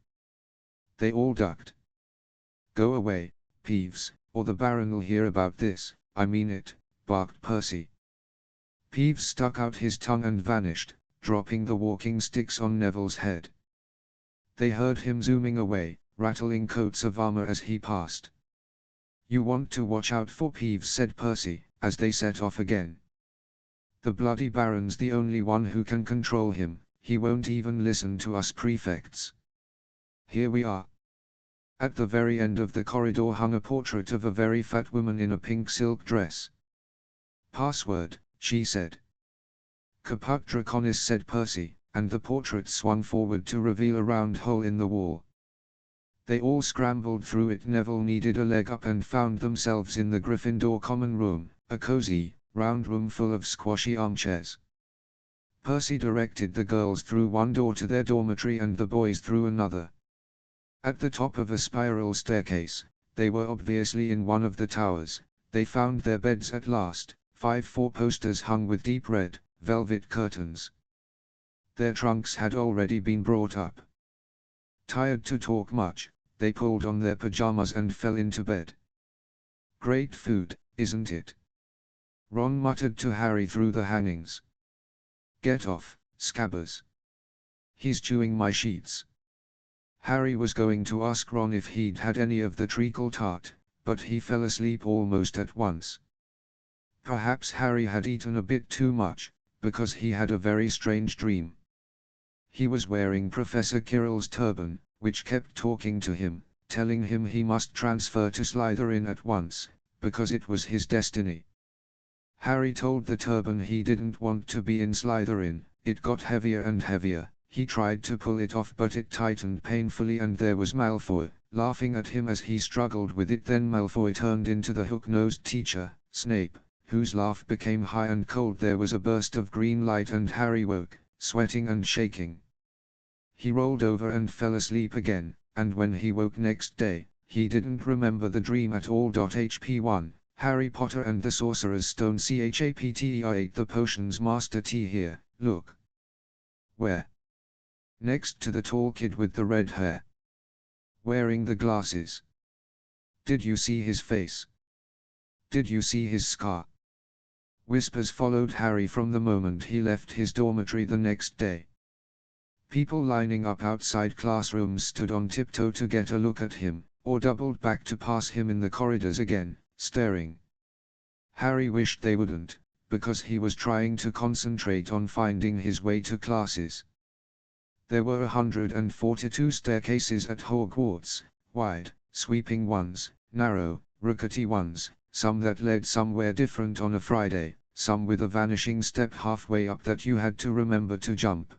They all ducked. "Go away, Peeves, or the Baron'll hear about this, I mean it," barked Percy. Peeves stuck out his tongue and vanished, dropping the walking sticks on Neville's head. They heard him zooming away, rattling coats of armor as he passed. "You want to watch out for Peeves," said Percy, as they set off again. "The Bloody Baron's the only one who can control him, he won't even listen to us prefects." Here we are. At the very end of the corridor hung a portrait of a very fat woman in a pink silk dress. "Password," she said. "Caput Draconis," said Percy, and the portrait swung forward to reveal a round hole in the wall. They all scrambled through it. Neville needed a leg up and found themselves in the Gryffindor common room, a cozy, round room full of squashy armchairs. Percy directed the girls through one door to their dormitory and the boys through another. At the top of a spiral staircase, they were obviously in one of the towers. They found their beds at last, 5 four-posters hung with deep red, velvet curtains. Their trunks had already been brought up. Tired to talk much, they pulled on their pajamas and fell into bed. "Great food, isn't it?" Ron muttered to Harry through the hangings. "Get off, Scabbers." He's chewing my sheets. Harry was going to ask Ron if he'd had any of the treacle tart, but he fell asleep almost at once. Perhaps Harry had eaten a bit too much, because he had a very strange dream. He was wearing Professor Quirrell's turban, which kept talking to him, telling him he must transfer to Slytherin at once, because it was his destiny. Harry told the turban he didn't want to be in Slytherin. It got heavier and heavier. He tried to pull it off, but it tightened painfully, and there was Malfoy, laughing at him as he struggled with it. Then Malfoy turned into the hook-nosed teacher, Snape, whose laugh became high and cold. There was a burst of green light and Harry woke, sweating and shaking. He rolled over and fell asleep again, and when he woke next day, he didn't remember the dream at all. HP1, Harry Potter and the Sorcerer's Stone. CHAPTER 8. The potions Master T here, look. Where? Next to the tall kid with the red hair. Wearing the glasses. Did you see his face? Did you see his scar? Whispers followed Harry from the moment he left his dormitory the next day. People lining up outside classrooms stood on tiptoe to get a look at him, or doubled back to pass him in the corridors again, staring. Harry wished they wouldn't, because he was trying to concentrate on finding his way to classes. There were 142 staircases at Hogwarts, wide, sweeping ones, narrow, rickety ones, some that led somewhere different on a Friday, some with a vanishing step halfway up that you had to remember to jump.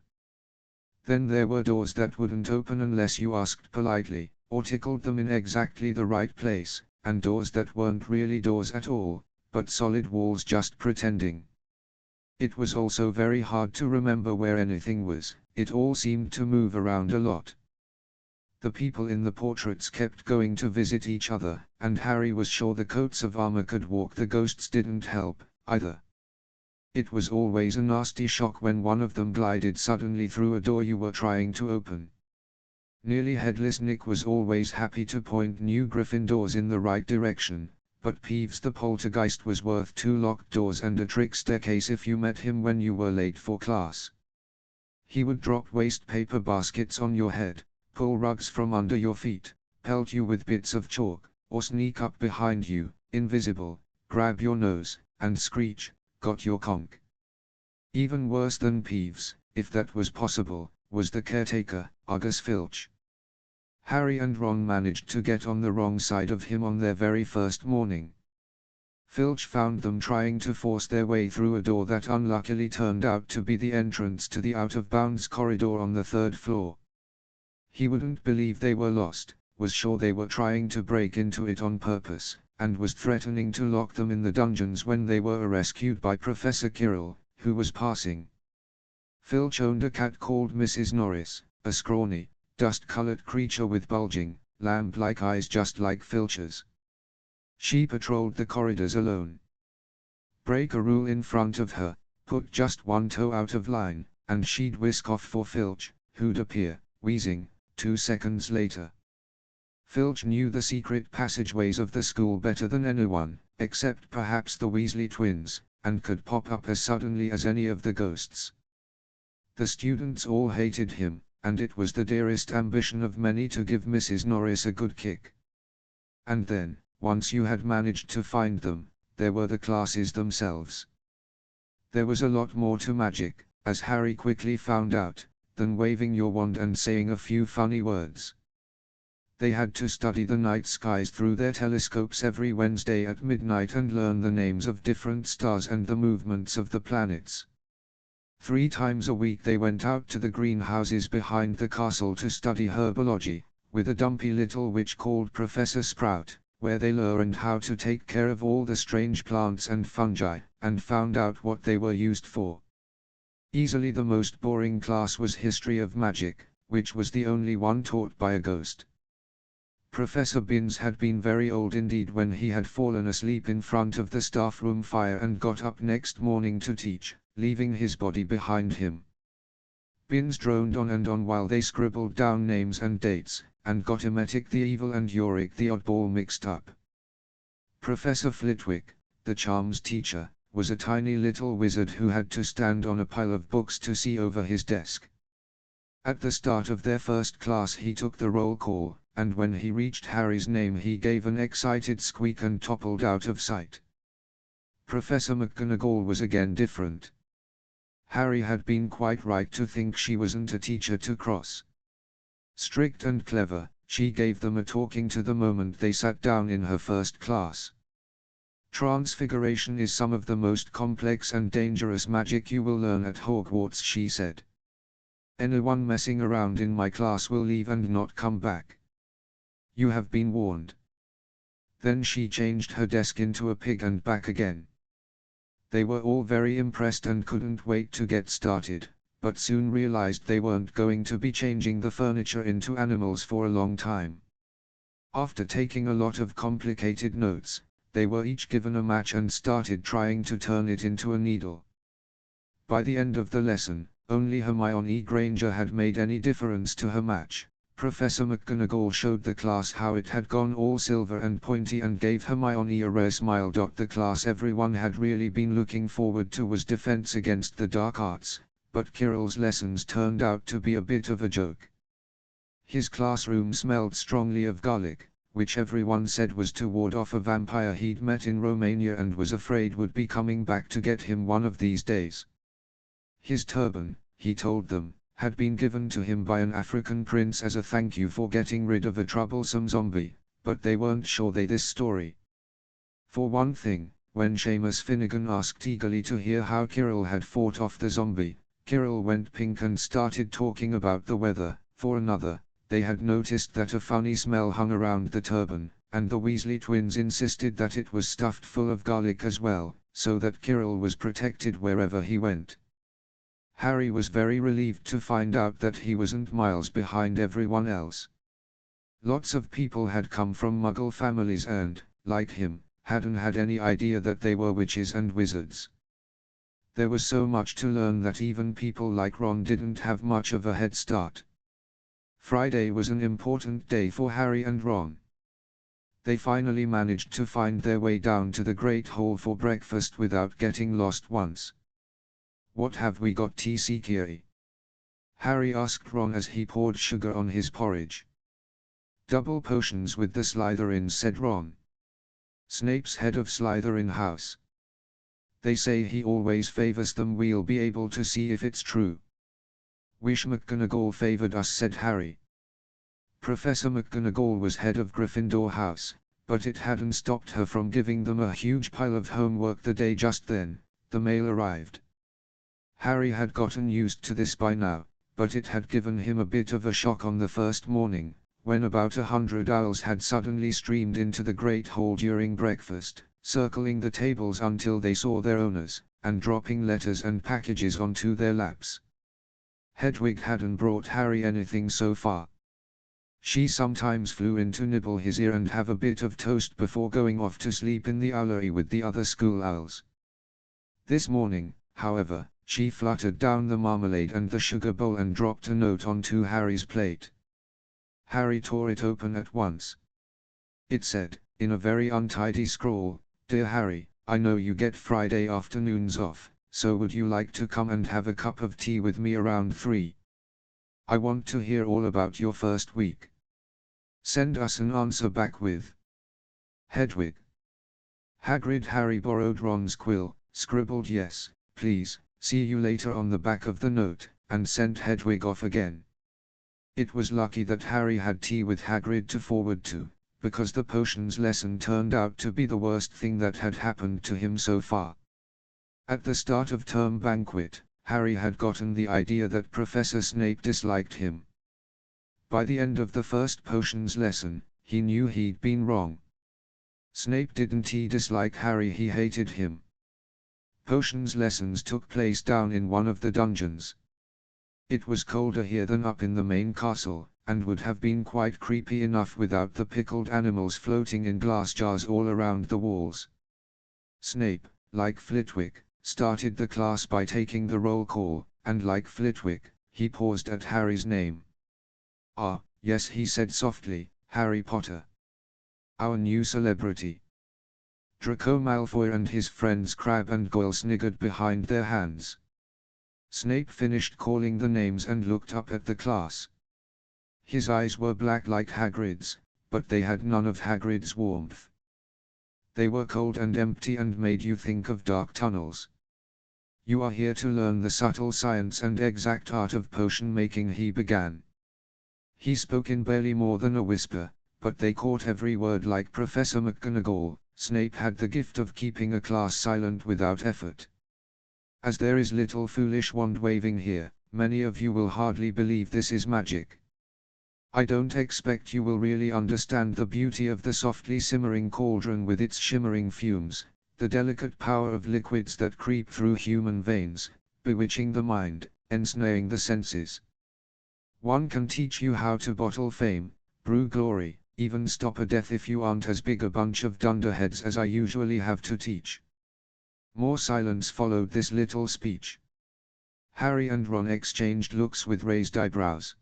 Then there were doors that wouldn't open unless you asked politely, or tickled them in exactly the right place, and doors that weren't really doors at all, but solid walls just pretending. It was also very hard to remember where anything was. It all seemed to move around a lot. The people in the portraits kept going to visit each other, and Harry was sure the coats of armor could walk. The ghosts didn't help, either. It was always a nasty shock when one of them glided suddenly through a door you were trying to open. Nearly headless Nick was always happy to point new Gryffindors in the right direction, but Peeves the poltergeist was worth 2 locked doors and a trick staircase if you met him when you were late for class. He would drop waste paper baskets on your head, pull rugs from under your feet, pelt you with bits of chalk, or sneak up behind you, invisible, grab your nose, and screech, "Got your conch." Even worse than Peeves, if that was possible, was the caretaker, Argus Filch. Harry and Ron managed to get on the wrong side of him on their very first morning. Filch found them trying to force their way through a door that unluckily turned out to be the entrance to the out-of-bounds corridor on the 3rd floor. He wouldn't believe they were lost, was sure they were trying to break into it on purpose, and was threatening to lock them in the dungeons when they were rescued by Professor Quirrell, who was passing. Filch owned a cat called Mrs. Norris, a scrawny, dust-colored creature with bulging, lamp-like eyes just like Filch's. She patrolled the corridors alone. Break a rule in front of her, put just one toe out of line, and she'd whisk off for Filch, who'd appear, wheezing, 2 seconds later. Filch knew the secret passageways of the school better than anyone, except perhaps the Weasley twins, and could pop up as suddenly as any of the ghosts. The students all hated him, and it was the dearest ambition of many to give Mrs. Norris a good kick. And then, once you had managed to find them, there were the classes themselves. There was a lot more to magic, as Harry quickly found out, than waving your wand and saying a few funny words. They had to study the night skies through their telescopes every Wednesday at midnight and learn the names of different stars and the movements of the planets. 3 times a week they went out to the greenhouses behind the castle to study herbology, with a dumpy little witch called Professor Sprout, where they learned how to take care of all the strange plants and fungi, and found out what they were used for. Easily the most boring class was History of Magic, which was the only one taught by a ghost. Professor Binns had been very old indeed when he had fallen asleep in front of the staff room fire and got up next morning to teach, leaving his body behind him. Binns droned on and on while they scribbled down names and dates, and got Emetic the Evil and Yorick the Oddball mixed up. Professor Flitwick, the charms teacher, was a tiny little wizard who had to stand on a pile of books to see over his desk. At the start of their first class he took the roll call, and when he reached Harry's name he gave an excited squeak and toppled out of sight. Professor McGonagall was again different. Harry had been quite right to think she wasn't a teacher to cross. Strict and clever, she gave them a talking to the moment they sat down in her first class. Transfiguration is some of the most complex and dangerous magic you will learn at Hogwarts, she said. Anyone messing around in my class will leave and not come back. You have been warned. Then she changed her desk into a pig and back again. They were all very impressed and couldn't wait to get started, but soon realized they weren't going to be changing the furniture into animals for a long time. After taking a lot of complicated notes, they were each given a match and started trying to turn it into a needle. By the end of the lesson, only Hermione Granger had made any difference to her match. Professor McGonagall showed the class how it had gone all silver and pointy and gave Hermione a rare smile. The class everyone had really been looking forward to was Defense Against the Dark Arts, but Kirill's lessons turned out to be a bit of a joke. His classroom smelled strongly of garlic, which everyone said was to ward off a vampire he'd met in Romania and was afraid would be coming back to get him one of these days. His turban, he told them, had been given to him by an African prince as a thank you for getting rid of a troublesome zombie, but they weren't sure this story. For one thing, when Seamus Finnegan asked eagerly to hear how Kirill had fought off the zombie, Kirill went pink and started talking about the weather. For another, they had noticed that a funny smell hung around the turban, and the Weasley twins insisted that it was stuffed full of garlic as well, so that Kirill was protected wherever he went. Harry was very relieved to find out that he wasn't miles behind everyone else. Lots of people had come from Muggle families and, like him, hadn't had any idea that they were witches and wizards. There was so much to learn that even people like Ron didn't have much of a head start. Friday was an important day for Harry and Ron. They finally managed to find their way down to the Great Hall for breakfast without getting lost once. "What have we got, TCK?" Harry asked Ron as he poured sugar on his porridge. "Double potions with the Slytherins," said Ron. "Snape's head of Slytherin House. They say he always favors them. We'll be able to see if it's true." "Wish McGonagall favored us," said Harry. Professor McGonagall was head of Gryffindor House, but it hadn't stopped her from giving them a huge pile of homework the day just then. The mail arrived. Harry had gotten used to this by now, but it had given him a bit of a shock on the first morning, when about 100 owls had suddenly streamed into the Great Hall during breakfast, circling the tables until they saw their owners, and dropping letters and packages onto their laps. Hedwig hadn't brought Harry anything so far. She sometimes flew in to nibble his ear and have a bit of toast before going off to sleep in the owlery with the other school owls. This morning, however, she fluttered down the marmalade and the sugar bowl and dropped a note onto Harry's plate. Harry tore it open at once. It said, in a very untidy scrawl, "Dear Harry, I know you get Friday afternoons off, so would you like to come and have a cup of tea with me around 3? I want to hear all about your first week. Send us an answer back with Hedwig." Hagrid. Harry borrowed Ron's quill, scribbled "Yes, please, see you later" on the back of the note, and sent Hedwig off again. It was lucky that Harry had tea with Hagrid to forward to, because the potions lesson turned out to be the worst thing that had happened to him so far. At the start of term banquet, Harry had gotten the idea that Professor Snape disliked him. By the end of the first potions lesson, he knew he'd been wrong. Snape didn't dislike Harry, he hated him. Potions lessons took place down in one of the dungeons. It was colder here than up in the main castle, and would have been quite creepy enough without the pickled animals floating in glass jars all around the walls. Snape, like Flitwick, started the class by taking the roll call, and like Flitwick, he paused at Harry's name. "Ah, yes," he said softly, "Harry Potter. Our new celebrity." Draco Malfoy and his friends Crabbe and Goyle sniggered behind their hands. Snape finished calling the names and looked up at the class. His eyes were black like Hagrid's, but they had none of Hagrid's warmth. They were cold and empty and made you think of dark tunnels. "You are here to learn the subtle science and exact art of potion making," he began. He spoke in barely more than a whisper, but they caught every word like Professor McGonagall. Snape had the gift of keeping a class silent without effort. "As there is little foolish wand-waving here, many of you will hardly believe this is magic. I don't expect you will really understand the beauty of the softly simmering cauldron with its shimmering fumes, the delicate power of liquids that creep through human veins, bewitching the mind, ensnaring the senses. One can teach you how to bottle fame, brew glory, even stop a death if you aren't as big a bunch of dunderheads as I usually have to teach." More silence followed this little speech. Harry and Ron exchanged looks with raised eyebrows.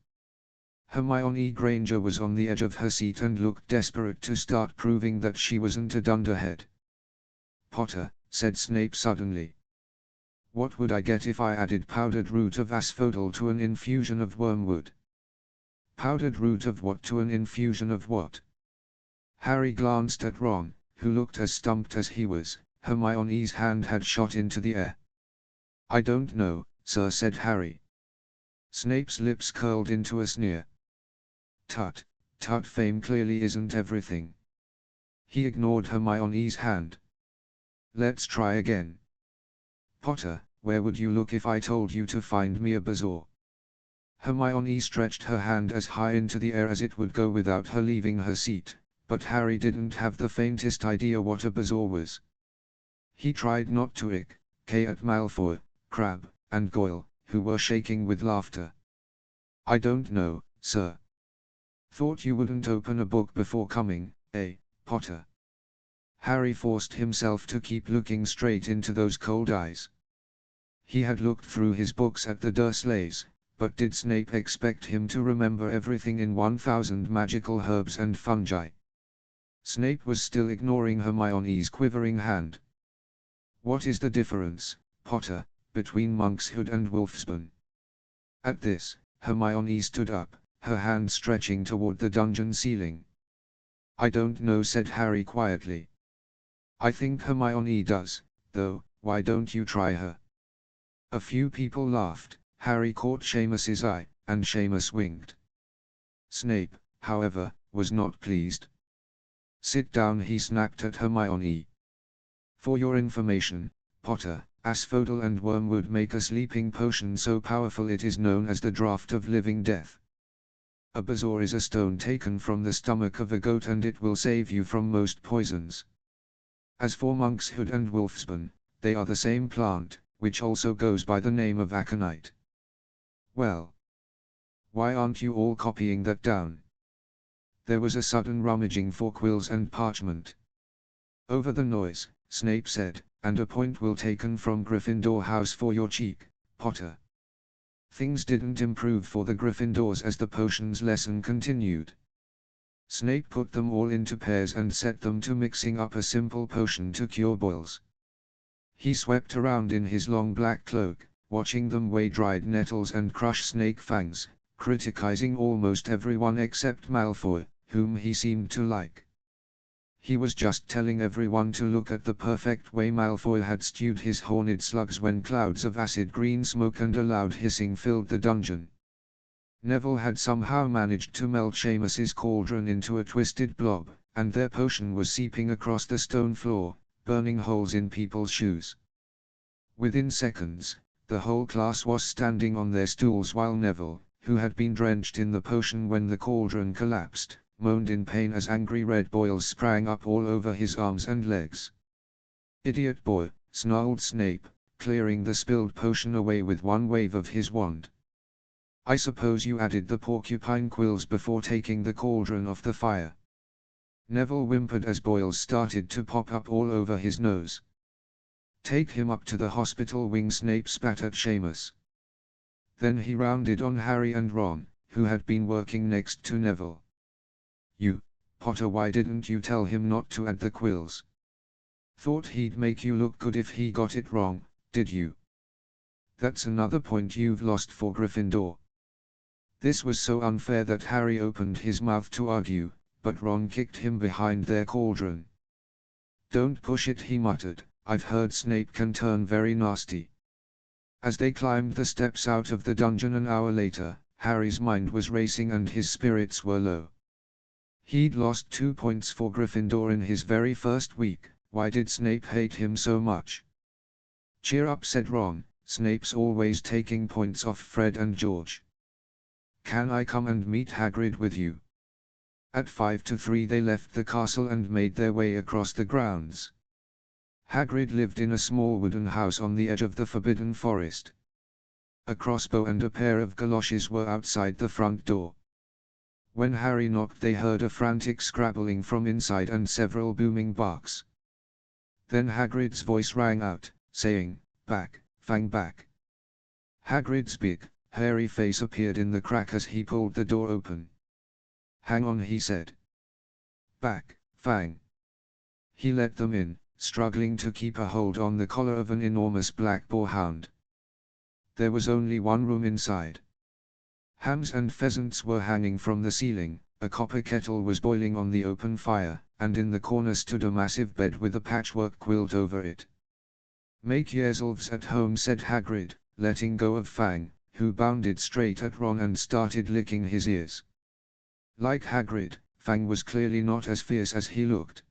Hermione Granger was on the edge of her seat and looked desperate to start proving that she wasn't a dunderhead. "Potter," said Snape suddenly. "What would I get if I added powdered root of asphodel to an infusion of wormwood?" "Powdered root of what to an infusion of what?" Harry glanced at Ron, who looked as stumped as he was. Hermione's hand had shot into the air. "I don't know, sir," said Harry. Snape's lips curled into a sneer. "Tut, tut, fame clearly isn't everything." He ignored Hermione's hand. "Let's try again. Potter, where would you look if I told you to find me a bezoar?" Hermione stretched her hand as high into the air as it would go without her leaving her seat, but Harry didn't have the faintest idea what a bezoar was. He tried not to ick at Malfoy, Crabbe, and Goyle, who were shaking with laughter. "I don't know, sir." "Thought you wouldn't open a book before coming, eh, Potter?" Harry forced himself to keep looking straight into those cold eyes. He had looked through his books at the Dursleys, but did Snape expect him to remember everything in 1,000 magical herbs and fungi? Snape was still ignoring Hermione's quivering hand. "What is the difference, Potter, between monkshood and wolfsbane?" At this, Hermione stood up, her hand stretching toward the dungeon ceiling. "I don't know," said Harry quietly. "I think Hermione does, though. Why don't you try her?" A few people laughed. Harry caught Seamus's eye, and Seamus winked. Snape, however, was not pleased. "Sit down," he snapped at Hermione. "For your information, Potter, asphodel and wormwood make a sleeping potion so powerful it is known as the draught of living death. A bezoar is a stone taken from the stomach of a goat and it will save you from most poisons. As for monkshood and wolfsbane, they are the same plant, which also goes by the name of aconite. Well, why aren't you all copying that down?" There was a sudden rummaging for quills and parchment. Over the noise, Snape said, "And a point will taken from Gryffindor House for your cheek, Potter." Things didn't improve for the Gryffindors as the potions lesson continued. Snape put them all into pairs and set them to mixing up a simple potion to cure boils. He swept around in his long black cloak, watching them weigh dried nettles and crush snake fangs, criticizing almost everyone except Malfoy, whom he seemed to like. He was just telling everyone to look at the perfect way Malfoy had stewed his horned slugs when clouds of acid green smoke and a loud hissing filled the dungeon. Neville had somehow managed to melt Seamus's cauldron into a twisted blob, and their potion was seeping across the stone floor, burning holes in people's shoes. Within seconds, the whole class was standing on their stools while Neville, who had been drenched in the potion when the cauldron collapsed, moaned in pain as angry red boils sprang up all over his arms and legs. "Idiot boy," snarled Snape, clearing the spilled potion away with one wave of his wand. "I suppose you added the porcupine quills before taking the cauldron off the fire." Neville whimpered as boils started to pop up all over his nose. "Take him up to the hospital wing," Snape spat at Seamus. Then he rounded on Harry and Ron, who had been working next to Neville. "You, Potter, why didn't you tell him not to add the quills? Thought he'd make you look good if he got it wrong, did you?" That's another point you've lost for Gryffindor. This was so unfair that Harry opened his mouth to argue, but Ron kicked him behind their cauldron. Don't push it, he muttered, I've heard Snape can turn very nasty. As they climbed the steps out of the dungeon an hour later, Harry's mind was racing and his spirits were low. He'd lost 2 points for Gryffindor in his very first week. Why did Snape hate him so much? Cheer up, said Ron, Snape's always taking points off Fred and George. Can I come and meet Hagrid with you? At 5 to 3 they left the castle and made their way across the grounds. Hagrid lived in a small wooden house on the edge of the Forbidden Forest. A crossbow and a pair of galoshes were outside the front door. When Harry knocked they heard a frantic scrabbling from inside and several booming barks. Then Hagrid's voice rang out, saying, "Back, Fang, back." Hagrid's big, hairy face appeared in the crack as he pulled the door open. "Hang on," he said. "Back, Fang." He let them in, struggling to keep a hold on the collar of an enormous black boarhound. There was only one room inside. Hams and pheasants were hanging from the ceiling, a copper kettle was boiling on the open fire, and in the corner stood a massive bed with a patchwork quilt over it. "Make yourselves at home," said Hagrid, letting go of Fang, who bounded straight at Ron and started licking his ears. Like Hagrid, Fang was clearly not as fierce as he looked.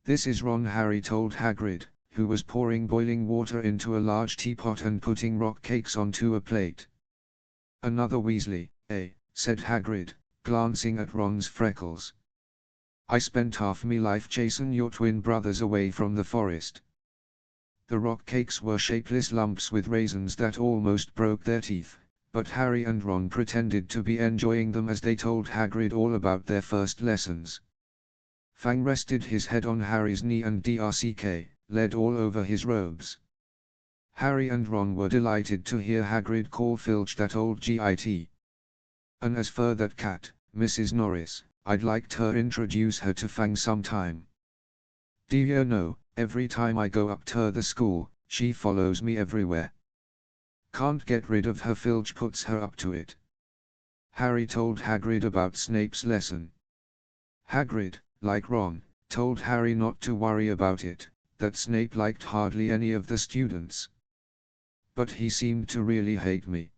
"This is Ron," Harry told Hagrid, who was pouring boiling water into a large teapot and putting rock cakes onto a plate. "Another Weasley, eh?" said Hagrid, glancing at Ron's freckles. "I spent half me life chasing your twin brothers away from the forest." The rock cakes were shapeless lumps with raisins that almost broke their teeth, but Harry and Ron pretended to be enjoying them as they told Hagrid all about their first lessons. Fang rested his head on Harry's knee and led all over his robes. Harry and Ron were delighted to hear Hagrid call Filch that old git. "And as for that cat, Mrs. Norris, I'd like to introduce her to Fang sometime. Do you know, every time I go up to the school, she follows me everywhere. Can't get rid of her. Filch puts her up to it." Harry told Hagrid about Snape's lesson. Hagrid, like Ron, told Harry not to worry about it, that Snape liked hardly any of the students. "But he seemed to really hate me."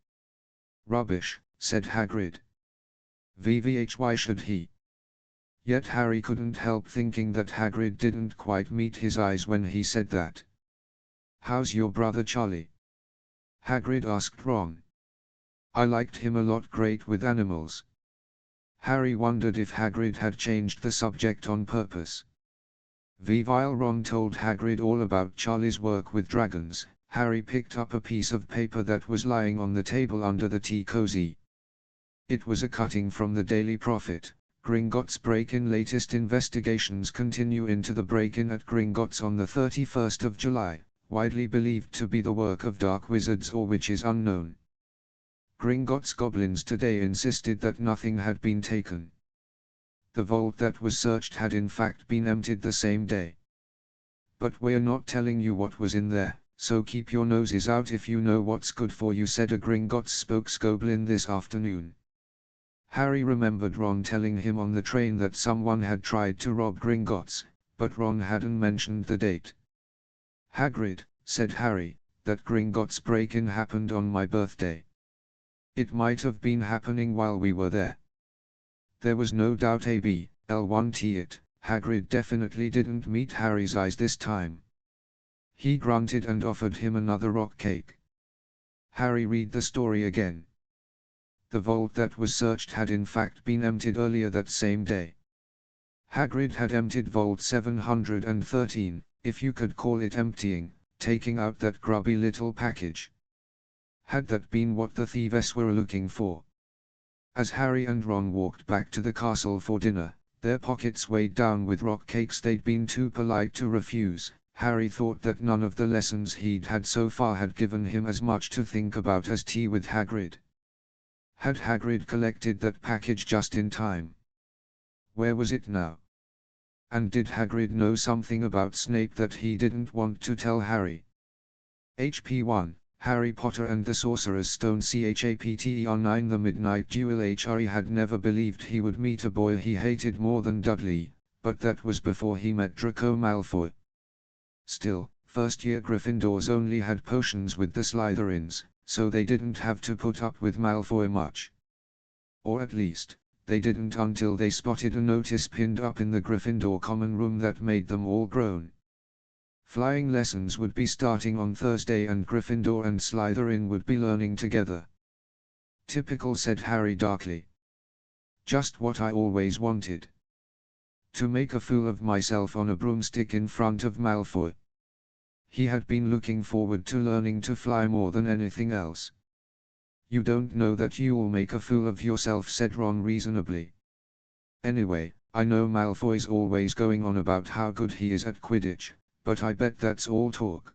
"Rubbish," said Hagrid. "Why should he?" Yet Harry couldn't help thinking that Hagrid didn't quite meet his eyes when he said that. "How's your brother Charlie?" Hagrid asked Ron. "I liked him a lot. Great with animals." Harry wondered if Hagrid had changed the subject on purpose. While Ron told Hagrid all about Charlie's work with dragons, Harry picked up a piece of paper that was lying on the table under the tea cozy. It was a cutting from the Daily Prophet. Gringotts break-in. Latest investigations continue into the break-in at Gringotts on the 31st of July, widely believed to be the work of dark wizards or witches unknown. Gringotts goblins today insisted that nothing had been taken. The vault that was searched had in fact been emptied the same day. "But we're not telling you what was in there, so keep your noses out if you know what's good for you," said a Gringotts spokesgoblin this afternoon. Harry remembered Ron telling him on the train that someone had tried to rob Gringotts, but Ron hadn't mentioned the date. "Hagrid," said Harry, "that Gringotts break-in happened on my birthday. It might have been happening while we were there." There was no doubt it. Hagrid definitely didn't meet Harry's eyes this time. He grunted and offered him another rock cake. Harry read the story again. The vault that was searched had in fact been emptied earlier that same day. Hagrid had emptied Vault 713, if you could call it emptying, taking out that grubby little package. Had that been what the thieves were looking for? As Harry and Ron walked back to the castle for dinner, their pockets weighed down with rock cakes they'd been too polite to refuse, Harry thought that none of the lessons he'd had so far had given him as much to think about as tea with Hagrid. Had Hagrid collected that package just in time? Where was it now? And did Hagrid know something about Snape that he didn't want to tell Harry? HP 1. Harry Potter and the Sorcerer's Stone CHAPTER 9. The Midnight Duel. Harry had never believed he would meet a boy he hated more than Dudley, but that was before he met Draco Malfoy. Still, first-year Gryffindors only had potions with the Slytherins, so they didn't have to put up with Malfoy much. Or at least, they didn't until they spotted a notice pinned up in the Gryffindor common room that made them all groan. Flying lessons would be starting on Thursday and Gryffindor and Slytherin would be learning together. Typical, said Harry darkly. Just what I always wanted. To make a fool of myself on a broomstick in front of Malfoy. He had been looking forward to learning to fly more than anything else. You don't know that you'll make a fool of yourself, said Ron reasonably. Anyway, I know Malfoy's always going on about how good he is at Quidditch, but I bet that's all talk.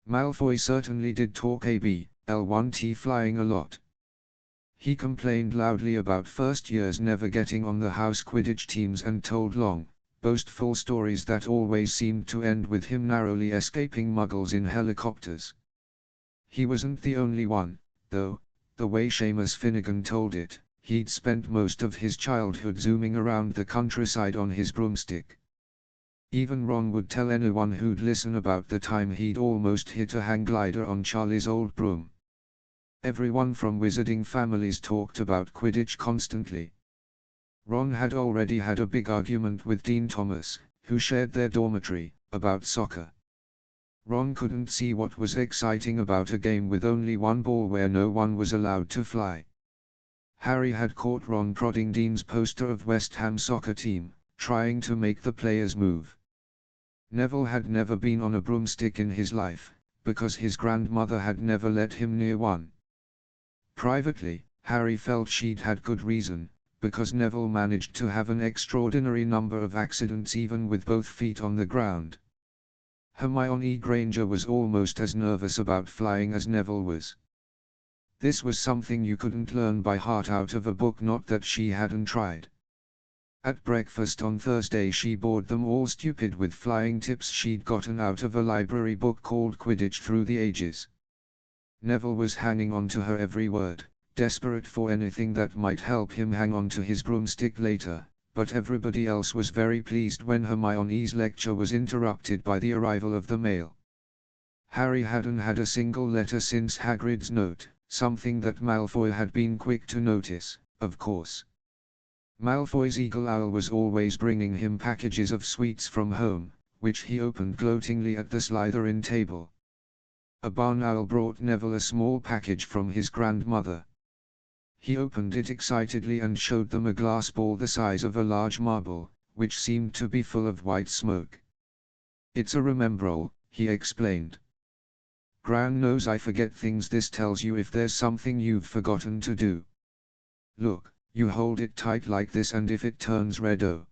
Malfoy certainly did talk L1T flying a lot. He complained loudly about first years never getting on the house Quidditch teams and told long, boastful stories that always seemed to end with him narrowly escaping muggles in helicopters. He wasn't the only one, though. The way Seamus Finnegan told it, he'd spent most of his childhood zooming around the countryside on his broomstick. Even Ron would tell anyone who'd listen about the time he'd almost hit a hang glider on Charlie's old broom. Everyone from wizarding families talked about Quidditch constantly. Ron had already had a big argument with Dean Thomas, who shared their dormitory, about soccer. Ron couldn't see what was exciting about a game with only one ball where no one was allowed to fly. Harry had caught Ron prodding Dean's poster of West Ham soccer team, trying to make the players move. Neville had never been on a broomstick in his life, because his grandmother had never let him near one. Privately, Harry felt she'd had good reason, because Neville managed to have an extraordinary number of accidents even with both feet on the ground. Hermione Granger was almost as nervous about flying as Neville was. This was something you couldn't learn by heart out of a book, not that she hadn't tried. At breakfast on Thursday she bored them all stupid with flying tips she'd gotten out of a library book called Quidditch Through the Ages. Neville was hanging on to her every word, desperate for anything that might help him hang on to his broomstick later, but everybody else was very pleased when Hermione's lecture was interrupted by the arrival of the mail. Harry hadn't had a single letter since Hagrid's note, something that Malfoy had been quick to notice, of course. Malfoy's eagle owl was always bringing him packages of sweets from home, which he opened gloatingly at the Slytherin table. A barn owl brought Neville a small package from his grandmother. He opened it excitedly and showed them a glass ball the size of a large marble, which seemed to be full of white smoke. "It's a remembrall," he explained. "Gran knows I forget things. This tells you if there's something you've forgotten to do. Look, you hold it tight like this and if it turns red, oh."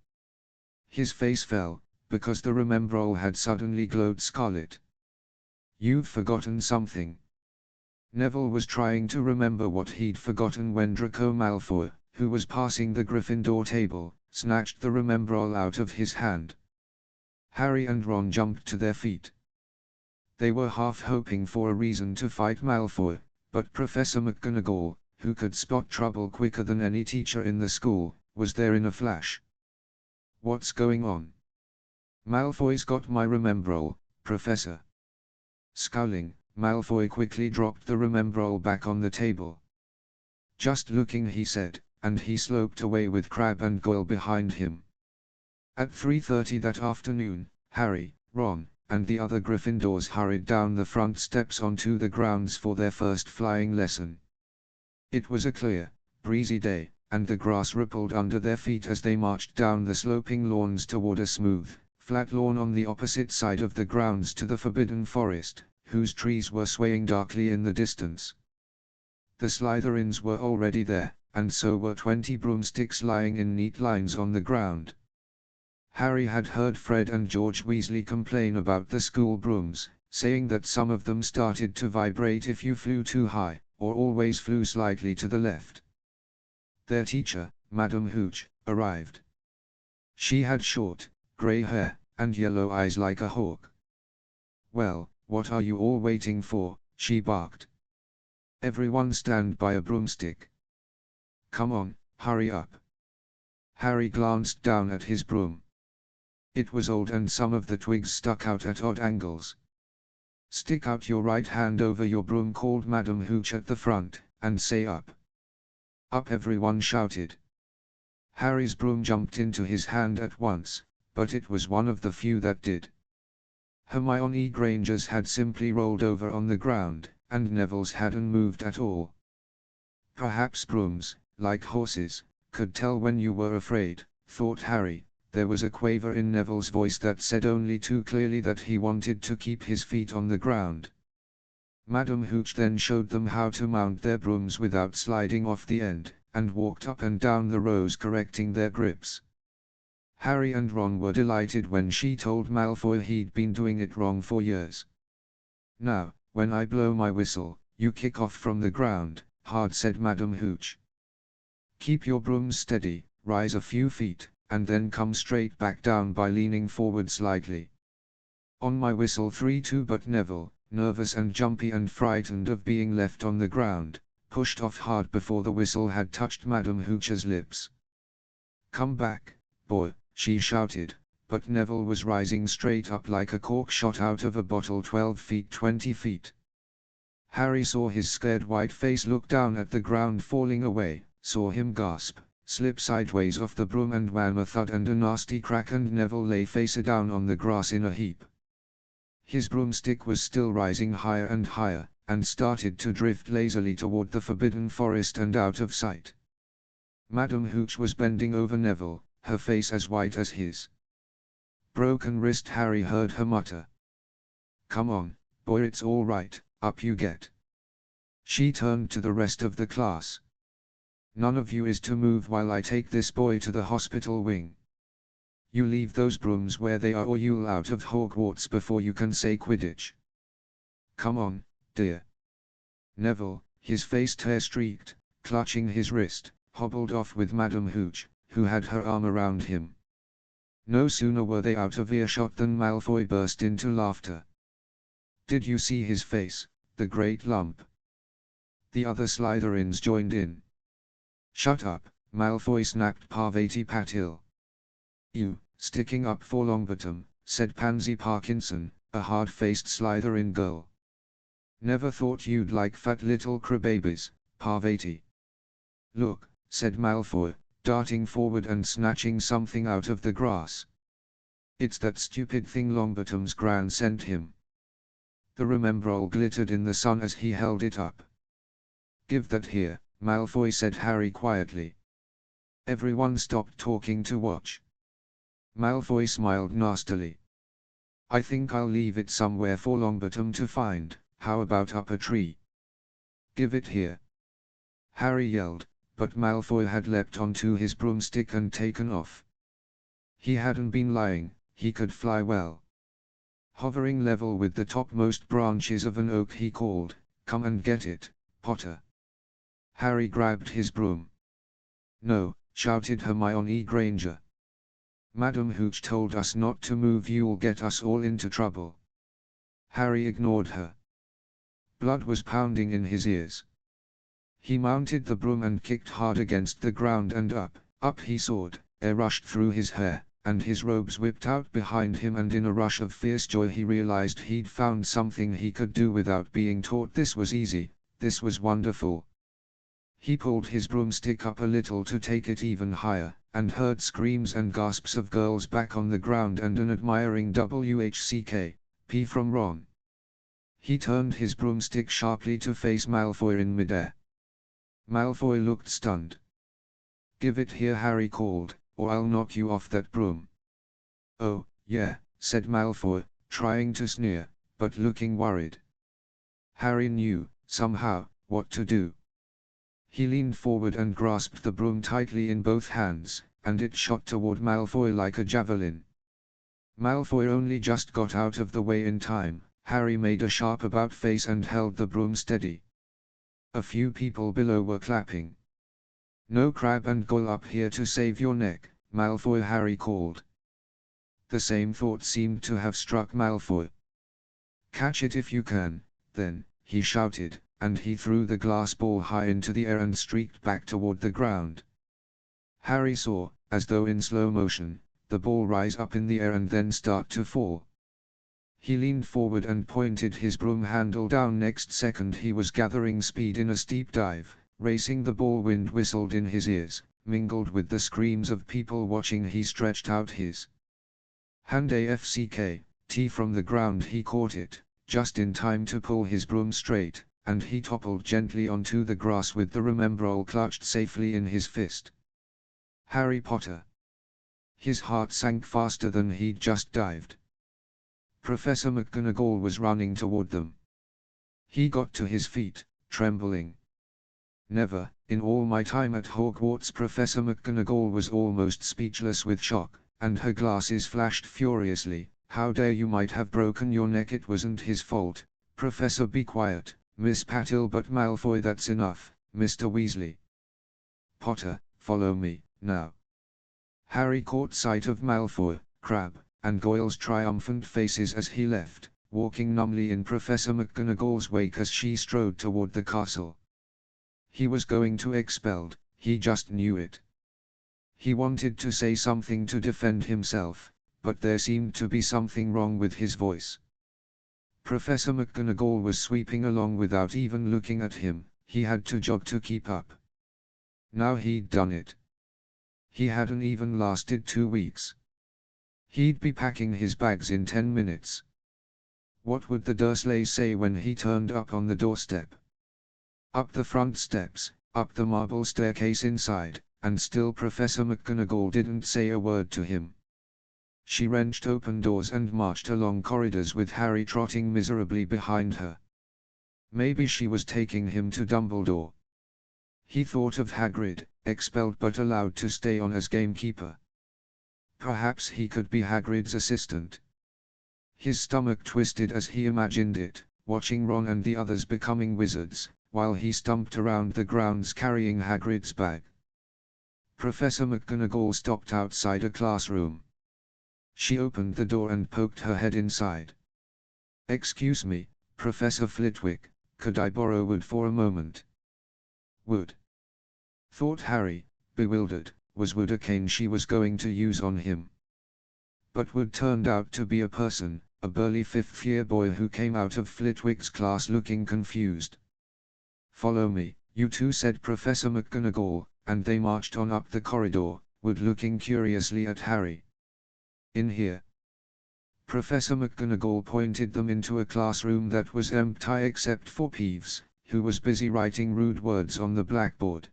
His face fell, because the remembrall had suddenly glowed scarlet. "You've forgotten something." Neville was trying to remember what he'd forgotten when Draco Malfoy, who was passing the Gryffindor table, snatched the remembrall out of his hand. Harry and Ron jumped to their feet. They were half hoping for a reason to fight Malfoy, but Professor McGonagall, who could spot trouble quicker than any teacher in the school, was there in a flash. "What's going on?" "Malfoy's got my remembrall, Professor." Scowling, Malfoy quickly dropped the remembrall back on the table. "Just looking," he said, and he sloped away with Crabbe and Goyle behind him. At 3:30 that afternoon, Harry, Ron, and the other Gryffindors hurried down the front steps onto the grounds for their first flying lesson. It was a clear, breezy day, and the grass rippled under their feet as they marched down the sloping lawns toward a smooth, flat lawn on the opposite side of the grounds to the Forbidden Forest, whose trees were swaying darkly in the distance. The Slytherins were already there, and so were 20 broomsticks lying in neat lines on the ground. Harry had heard Fred and George Weasley complain about the school brooms, saying that some of them started to vibrate if you flew too high, or always flew slightly to the left. Their teacher, Madame Hooch, arrived. She had short, grey hair, and yellow eyes like a hawk. "Well, what are you all waiting for?" she barked. Everyone stand by a broomstick. Come on, hurry up. Harry glanced down at his broom. It was old and some of the twigs stuck out at odd angles. Stick out your right hand over your broom, called Madam Hooch at the front, and say up. Up, everyone shouted. Harry's broom jumped into his hand at once, but it was one of the few that did. Hermione Granger's had simply rolled over on the ground, and Neville's hadn't moved at all. Perhaps brooms, like horses, could tell when you were afraid, thought Harry. There was a quaver in Neville's voice that said only too clearly that he wanted to keep his feet on the ground. Madam Hooch then showed them how to mount their brooms without sliding off the end, and walked up and down the rows correcting their grips. Harry and Ron were delighted when she told Malfoy he'd been doing it wrong for years. Now, when I blow my whistle, you kick off from the ground, hard, said Madam Hooch. Keep your brooms steady, rise a few feet, and then come straight back down by leaning forward slightly. On my whistle 3-2, but Neville, nervous and jumpy and frightened of being left on the ground, pushed off hard before the whistle had touched Madam Hooch's lips. Come back, boy, she shouted, but Neville was rising straight up like a cork shot out of a bottle 12 feet 20 feet. Harry saw his scared white face look down at the ground falling away, saw him gasp, slip sideways off the broom, and wham, a thud and a nasty crack, and Neville lay face down on the grass in a heap. His broomstick was still rising higher and higher, and started to drift lazily toward the forbidden forest and out of sight. Madam Hooch was bending over Neville, her face as white as his. Broken wrist, Harry heard her mutter. Come on, boy, it's all right, up you get. She turned to the rest of the class. None of you is to move while I take this boy to the hospital wing. You leave those brooms where they are, or you'll out of Hogwarts before you can say Quidditch. Come on, dear. Neville, his face tear-streaked, clutching his wrist, hobbled off with Madam Hooch, who had her arm around him. No sooner were they out of earshot than Malfoy burst into laughter. Did you see his face, the great lump? The other Slytherins joined in. Shut up, Malfoy snapped Parvati Patil. You, sticking up for Longbottom, said Pansy Parkinson, a hard-faced Slytherin girl. Never thought you'd like fat little crybabies, Parvati. Look, said Malfoy, darting forward and snatching something out of the grass. It's that stupid thing Longbottom's Gran sent him. The Remembrall glittered in the sun as he held it up. Give that here, Malfoy said Harry quietly. Everyone stopped talking to watch. Malfoy smiled nastily. I think I'll leave it somewhere for Longbottom to find. How about up a tree? Give it here. Harry yelled, but Malfoy had leapt onto his broomstick and taken off. He hadn't been lying, he could fly well. Hovering level with the topmost branches of an oak, he called, "Come and get it, Potter." Harry grabbed his broom. No, shouted Hermione Granger. Madam Hooch told us not to move, you'll get us all into trouble. Harry ignored her. Blood was pounding in his ears. He mounted the broom and kicked hard against the ground, and up he soared. Air rushed through his hair, and his robes whipped out behind him, and in a rush of fierce joy he realized he'd found something he could do without being taught. This was easy, this was wonderful. He pulled his broomstick up a little to take it even higher, and heard screams and gasps of girls back on the ground and an admiring "WHCK, P" from Ron. He turned his broomstick sharply to face Malfoy in midair. Malfoy looked stunned. Give it here, Harry called, or I'll knock you off that broom. Oh, yeah, said Malfoy, trying to sneer, but looking worried. Harry knew, somehow, what to do. He leaned forward and grasped the broom tightly in both hands, and it shot toward Malfoy like a javelin. Malfoy only just got out of the way in time. Harry made a sharp about-face and held the broom steady. A few people below were clapping. No Crab and Goyle up here to save your neck, Malfoy, Harry called. The same thought seemed to have struck Malfoy. Catch it if you can, then, he shouted, and he threw the glass ball high into the air and streaked back toward the ground. Harry saw, as though in slow motion, the ball rise up in the air and then start to fall. He leaned forward and pointed his broom handle down. Next second he was gathering speed in a steep dive, racing the ball. Wind whistled in his ears, mingled with the screams of people watching. He stretched out his hand AFCK, from the ground. He caught it, just in time to pull his broom straight, and he toppled gently onto the grass with the remembrall clutched safely in his fist. Harry Potter. His heart sank faster than he'd just dived. Professor McGonagall was running toward them. He got to his feet, trembling. Never, in all my time at Hogwarts, Professor McGonagall was almost speechless with shock, and her glasses flashed furiously. How dare you! Might have broken your neck. It wasn't his fault. Professor, be quiet, Miss Patil. But Malfoy, that's enough, Mr. Weasley. Potter, follow me, now. Harry caught sight of Malfoy, Crabbe, and Goyle's triumphant faces as he left, walking numbly in Professor McGonagall's wake as she strode toward the castle. He was going to expelled, he just knew it. He wanted to say something to defend himself, but there seemed to be something wrong with his voice. Professor McGonagall was sweeping along without even looking at him. He had to jog to keep up. Now he'd done it. He hadn't even lasted 2 weeks. He'd be packing his bags in 10 minutes. What would the Dursleys say when he turned up on the doorstep? Up the front steps, up the marble staircase inside, and still Professor McGonagall didn't say a word to him. She wrenched open doors and marched along corridors with Harry trotting miserably behind her. Maybe she was taking him to Dumbledore. He thought of Hagrid, expelled but allowed to stay on as gamekeeper. Perhaps he could be Hagrid's assistant. His stomach twisted as he imagined it, watching Ron and the others becoming wizards, while he stumped around the grounds carrying Hagrid's bag. Professor McGonagall stopped outside a classroom. She opened the door and poked her head inside. "Excuse me, Professor Flitwick, could I borrow wood for a moment?" Wood? Thought Harry, bewildered. Was wood a cane she was going to use on him? But wood turned out to be a person, a burly fifth-year boy who came out of Flitwick's class looking confused. "Follow me, you two," said Professor McGonagall, and they marched on up the corridor, Wood looking curiously at Harry. "In here." Professor McGonagall pointed them into a classroom that was empty except for Peeves, who was busy writing rude words on the blackboard.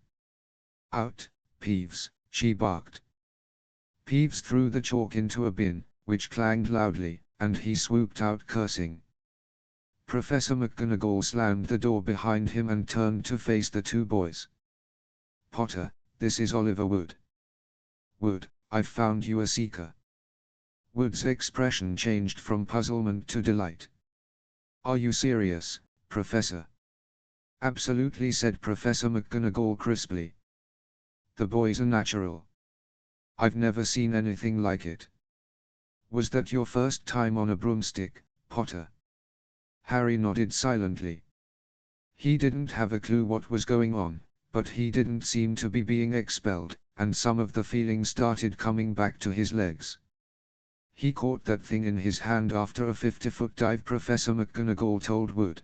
"Out, Peeves," she barked. Peeves threw the chalk into a bin, which clanged loudly, and he swooped out cursing. Professor McGonagall slammed the door behind him and turned to face the two boys. "Potter, this is Oliver Wood. Wood, I've found you a seeker." Wood's expression changed from puzzlement to delight. "Are you serious, Professor?" "Absolutely," said Professor McGonagall crisply. "The boy's a natural. I've never seen anything like it." "Was that your first time on a broomstick, Potter?" Harry nodded silently. He didn't have a clue what was going on, but he didn't seem to be being expelled, and some of the feeling started coming back to his legs. "He caught that thing in his hand after a 50-foot dive," Professor McGonagall told Wood.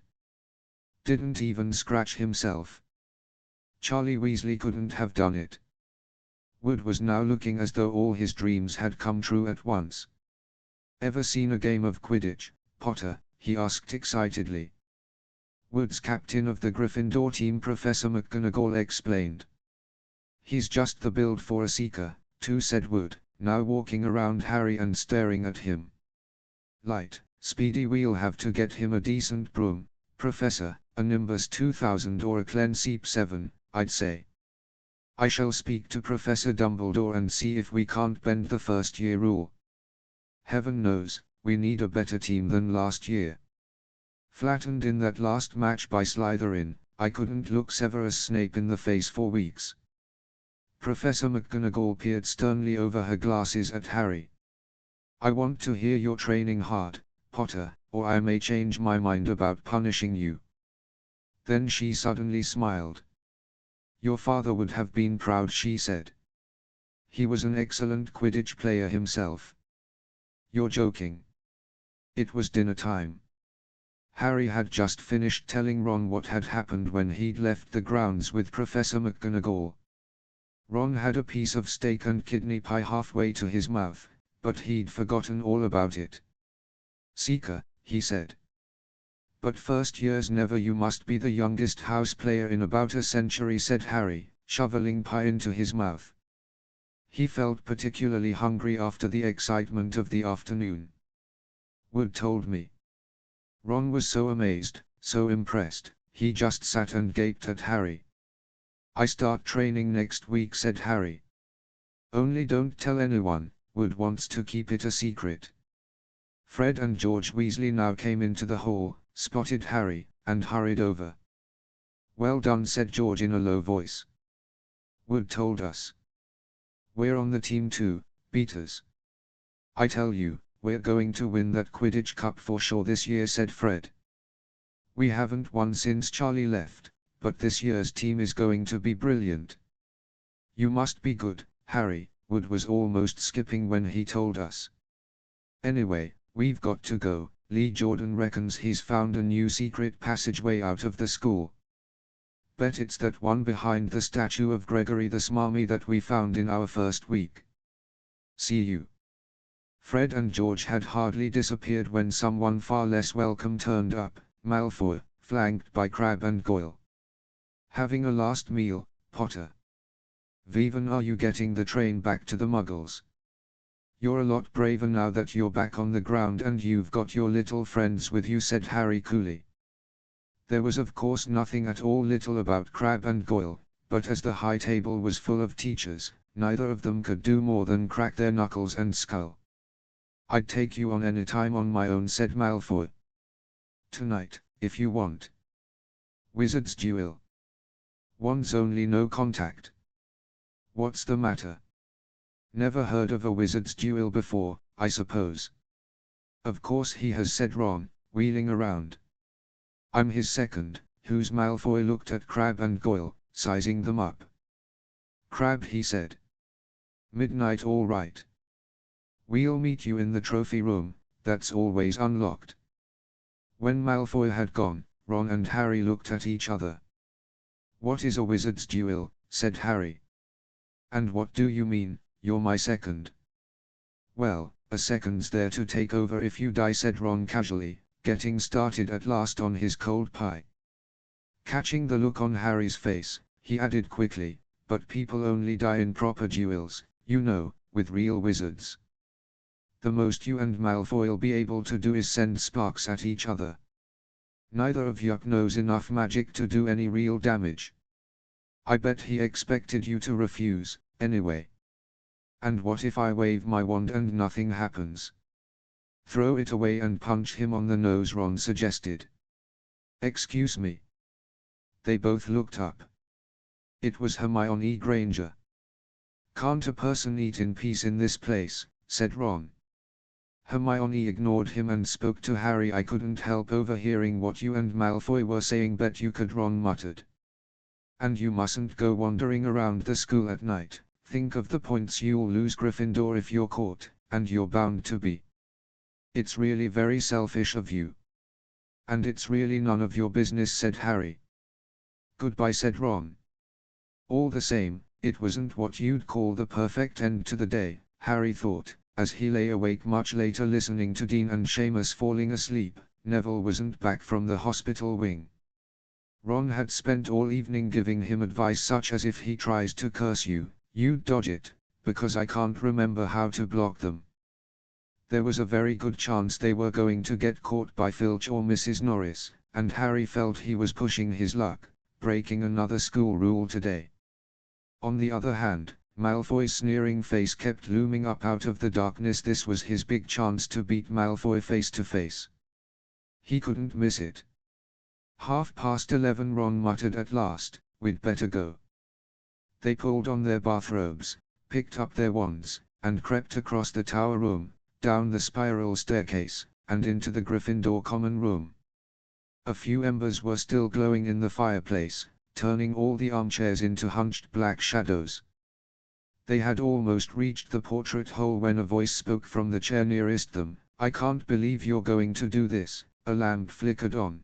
"Didn't even scratch himself. Charlie Weasley couldn't have done it." Wood was now looking as though all his dreams had come true at once. "Ever seen a game of Quidditch, Potter?" he asked excitedly. "Wood's captain of the Gryffindor team," Professor McGonagall explained. "He's just the build for a seeker, too," said Wood, now walking around Harry and staring at him. "Light, speedy. We'll have to get him a decent broom, Professor, a Nimbus 2000 or a Clenseep 7, I'd say. I shall speak to Professor Dumbledore and see if we can't bend the first-year rule. Heaven knows, we need a better team than last year. Flattened in that last match by Slytherin, I couldn't look Severus Snape in the face for weeks." Professor McGonagall peered sternly over her glasses at Harry. "I want to hear you're training hard, Potter, or I may change my mind about punishing you." Then she suddenly smiled. Your father would have been proud, she said. He was an excellent Quidditch player himself. You're joking. It was dinner time. Harry had just finished telling Ron what had happened when he'd left the grounds with Professor McGonagall. Ron had a piece of steak and kidney pie halfway to his mouth, but he'd forgotten all about it. Seeker, he said. But first years never. You must be the youngest house player in about a century, said Harry, shoveling pie into his mouth. He felt particularly hungry after the excitement of the afternoon. Wood told me. Ron was so amazed, so impressed, he just sat and gaped at Harry. I start training next week, said Harry. Only don't tell anyone. Wood wants to keep it a secret. Fred and George Weasley now came into the hall, spotted Harry, and hurried over. Well done, said George in a low voice. Wood told us. We're on the team too, beaters. I tell you, we're going to win that Quidditch Cup for sure this year, said Fred. We haven't won since Charlie left, but this year's team is going to be brilliant. You must be good, Harry. Wood was almost skipping when he told us. Anyway, we've got to go. Lee Jordan reckons he's found a new secret passageway out of the school. Bet it's that one behind the statue of Gregory the Smarmy that we found in our first week. See you. Fred and George had hardly disappeared when someone far less welcome turned up, Malfoy, flanked by Crabbe and Goyle. Having a last meal, Potter? Vivian, are you getting the train back to the Muggles? You're a lot braver now that you're back on the ground and you've got your little friends with you, said Harry coolly. There was of course nothing at all little about Crabbe and Goyle, but as the high table was full of teachers, neither of them could do more than crack their knuckles and scull. I'd take you on any time on my own, said Malfoy. Tonight, if you want. Wizard's duel. Wands only, no contact. What's the matter? Never heard of a wizard's duel before, I suppose. Of course he has, said Ron, wheeling around. I'm his second. Who's? Malfoy looked at Crabbe and Goyle, sizing them up. Crabbe, he said. Midnight, all right. We'll meet you in the trophy room, that's always unlocked. When Malfoy had gone, Ron and Harry looked at each other. What is a wizard's duel? Said Harry. And what do you mean, you're my second? Well, a second's there to take over if you die, said Ron casually, getting started at last on his cold pie. Catching the look on Harry's face, he added quickly, but people only die in proper duels, you know, with real wizards. The most you and Malfoy'll be able to do is send sparks at each other. Neither of you knows enough magic to do any real damage. I bet he expected you to refuse, anyway. And what if I wave my wand and nothing happens? Throw it away and punch him on the nose, Ron suggested. Excuse me. They both looked up. It was Hermione Granger. Can't a person eat in peace in this place? Said Ron. Hermione ignored him and spoke to Harry. I couldn't help overhearing what you and Malfoy were saying. Bet you could, Ron muttered. And you mustn't go wandering around the school at night. Think of the points you'll lose, Gryffindor, if you're caught, and you're bound to be. It's really very selfish of you. And it's really none of your business, said Harry. Goodbye, said Ron. All the same, it wasn't what you'd call the perfect end to the day, Harry thought, as he lay awake much later listening to Dean and Seamus falling asleep. Neville wasn't back from the hospital wing. Ron had spent all evening giving him advice such as, if he tries to curse you, you dodge it, because I can't remember how to block them. There was a very good chance they were going to get caught by Filch or Mrs. Norris, and Harry felt he was pushing his luck, breaking another school rule today. On the other hand, Malfoy's sneering face kept looming up out of the darkness. This was his big chance to beat Malfoy face to face. He couldn't miss it. 11:30, Ron muttered at last, we'd better go. They pulled on their bathrobes, picked up their wands, and crept across the tower room, down the spiral staircase, and into the Gryffindor common room. A few embers were still glowing in the fireplace, turning all the armchairs into hunched black shadows. They had almost reached the portrait hole when a voice spoke from the chair nearest them. "I can't believe you're going to do this." A lamp flickered on.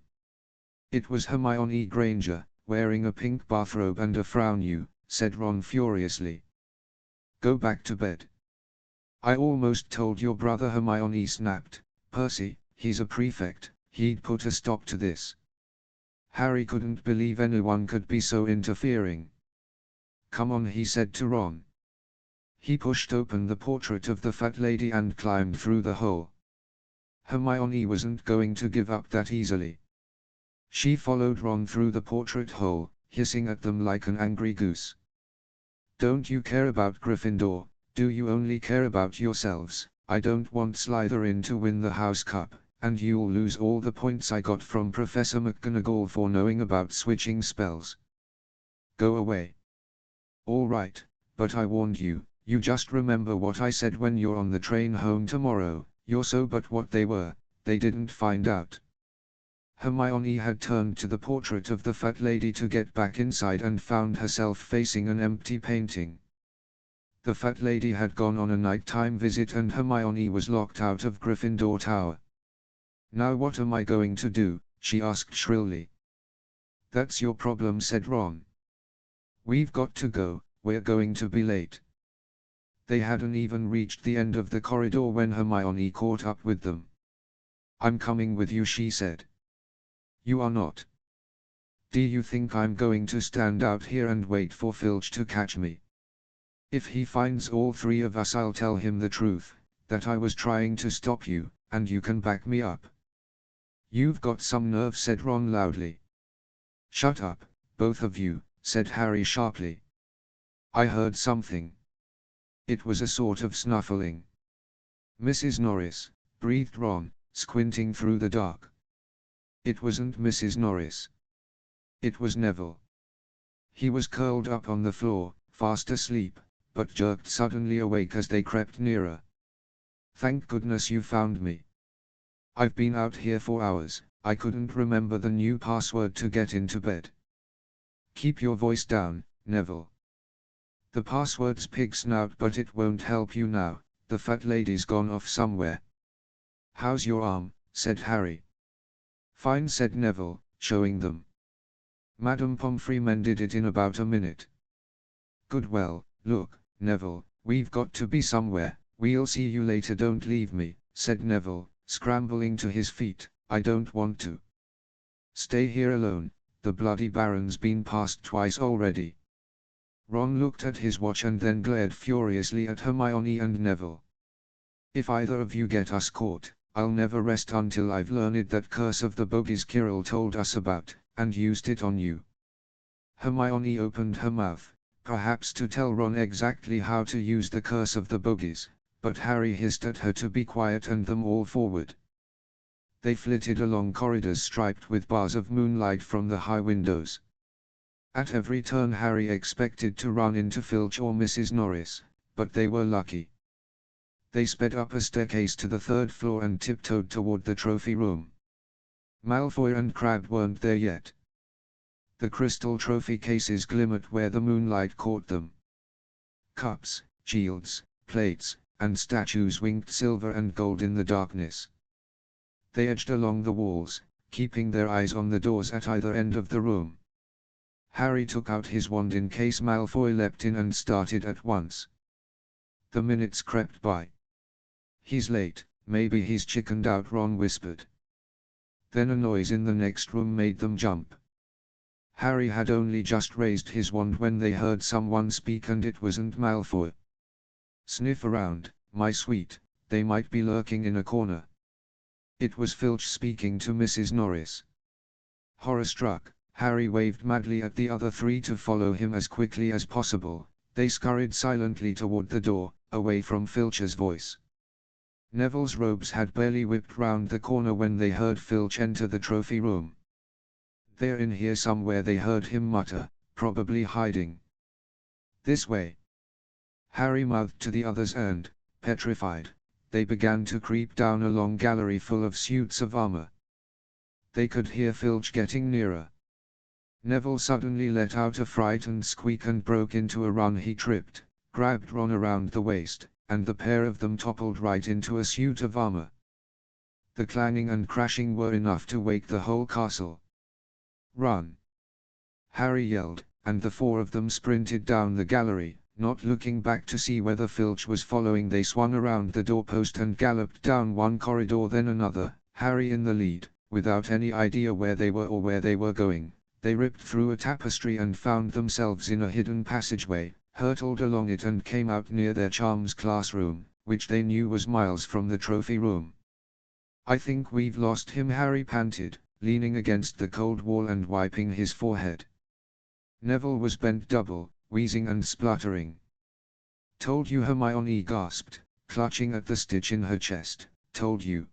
It was Hermione Granger, wearing a pink bathrobe and a frown. "You," said Ron furiously. "Go back to bed." "I almost told your brother," Hermione snapped. "Percy, he's a prefect, he'd put a stop to this." Harry couldn't believe anyone could be so interfering. "Come on," he said to Ron. He pushed open the portrait of the fat lady and climbed through the hole. Hermione wasn't going to give up that easily. She followed Ron through the portrait hole, hissing at them like an angry goose. "Don't you care about Gryffindor? Do you only care about yourselves? I don't want Slytherin to win the House Cup, and you'll lose all the points I got from Professor McGonagall for knowing about switching spells. Go away." "All right, but I warned you. You just remember what I said when you're on the train home tomorrow." "You're so but what they were, they didn't find out." Hermione had turned to the portrait of the fat lady to get back inside and found herself facing an empty painting. The fat lady had gone on a nighttime visit and Hermione was locked out of Gryffindor Tower. "Now what am I going to do?" she asked shrilly. "That's your problem," said Ron. "We've got to go, we're going to be late." They hadn't even reached the end of the corridor when Hermione caught up with them. "I'm coming with you," she said. "You are not." "Do you think I'm going to stand out here and wait for Filch to catch me? If he finds all three of us, I'll tell him the truth, that I was trying to stop you, and you can back me up." "You've got some nerve," said Ron loudly. "Shut up, both of you," said Harry sharply. "I heard something." It was a sort of snuffling. "Mrs. Norris," breathed Ron, squinting through the dark. It wasn't Mrs. Norris. It was Neville. He was curled up on the floor, fast asleep, but jerked suddenly awake as they crept nearer. "Thank goodness you found me. I've been out here for hours, I couldn't remember the new password to get into bed." "Keep your voice down, Neville. The password's pig snout, but it won't help you now, the fat lady's gone off somewhere." "How's your arm?" said Harry. "Fine," said Neville, showing them. "Madame Pomfrey mended it in about a minute." "Good, well, look, Neville, we've got to be somewhere." "We'll see you later, don't leave me," said Neville, scrambling to his feet. "I don't want to stay here alone, the bloody Baron's been past twice already." Ron looked at his watch and then glared furiously at Hermione and Neville. "If either of you get us caught, I'll never rest until I've learned that curse of the bogies Kirill told us about, and used it on you." Hermione opened her mouth, perhaps to tell Ron exactly how to use the curse of the bogies, but Harry hissed at her to be quiet and them all forward. They flitted along corridors striped with bars of moonlight from the high windows. At every turn Harry expected to run into Filch or Mrs. Norris, but they were lucky. They sped up a staircase to the third floor and tiptoed toward the trophy room. Malfoy and Crabbe weren't there yet. The crystal trophy cases glimmered where the moonlight caught them. Cups, shields, plates, and statues winked silver and gold in the darkness. They edged along the walls, keeping their eyes on the doors at either end of the room. Harry took out his wand in case Malfoy leapt in and started at once. The minutes crept by. "He's late, maybe he's chickened out," Ron whispered. Then a noise in the next room made them jump. Harry had only just raised his wand when they heard someone speak, and it wasn't Malfoy. "Sniff around, my sweet, they might be lurking in a corner." It was Filch speaking to Mrs. Norris. Horror-struck, Harry waved madly at the other three to follow him as quickly as possible. They scurried silently toward the door, away from Filch's voice. Neville's robes had barely whipped round the corner when they heard Filch enter the trophy room. "They're in here somewhere," they heard him mutter, "probably hiding." "This way." Harry mouthed to the others and, petrified, they began to creep down a long gallery full of suits of armor. They could hear Filch getting nearer. Neville suddenly let out a frightened squeak and broke into a run. He tripped, grabbed Ron around the waist, and the pair of them toppled right into a suit of armor. The clanging and crashing were enough to wake the whole castle. "Run!" Harry yelled, and the four of them sprinted down the gallery, not looking back to see whether Filch was following. They swung around the doorpost and galloped down one corridor then another, Harry in the lead, without any idea where they were or where they were going. They ripped through a tapestry and found themselves in a hidden passageway, hurtled along it and came out near their charms classroom, which they knew was miles from the trophy room. "I think we've lost him," Harry panted, leaning against the cold wall and wiping his forehead. Neville was bent double, wheezing and spluttering. "Told you," Hermione gasped, clutching at the stitch in her chest. "Told you."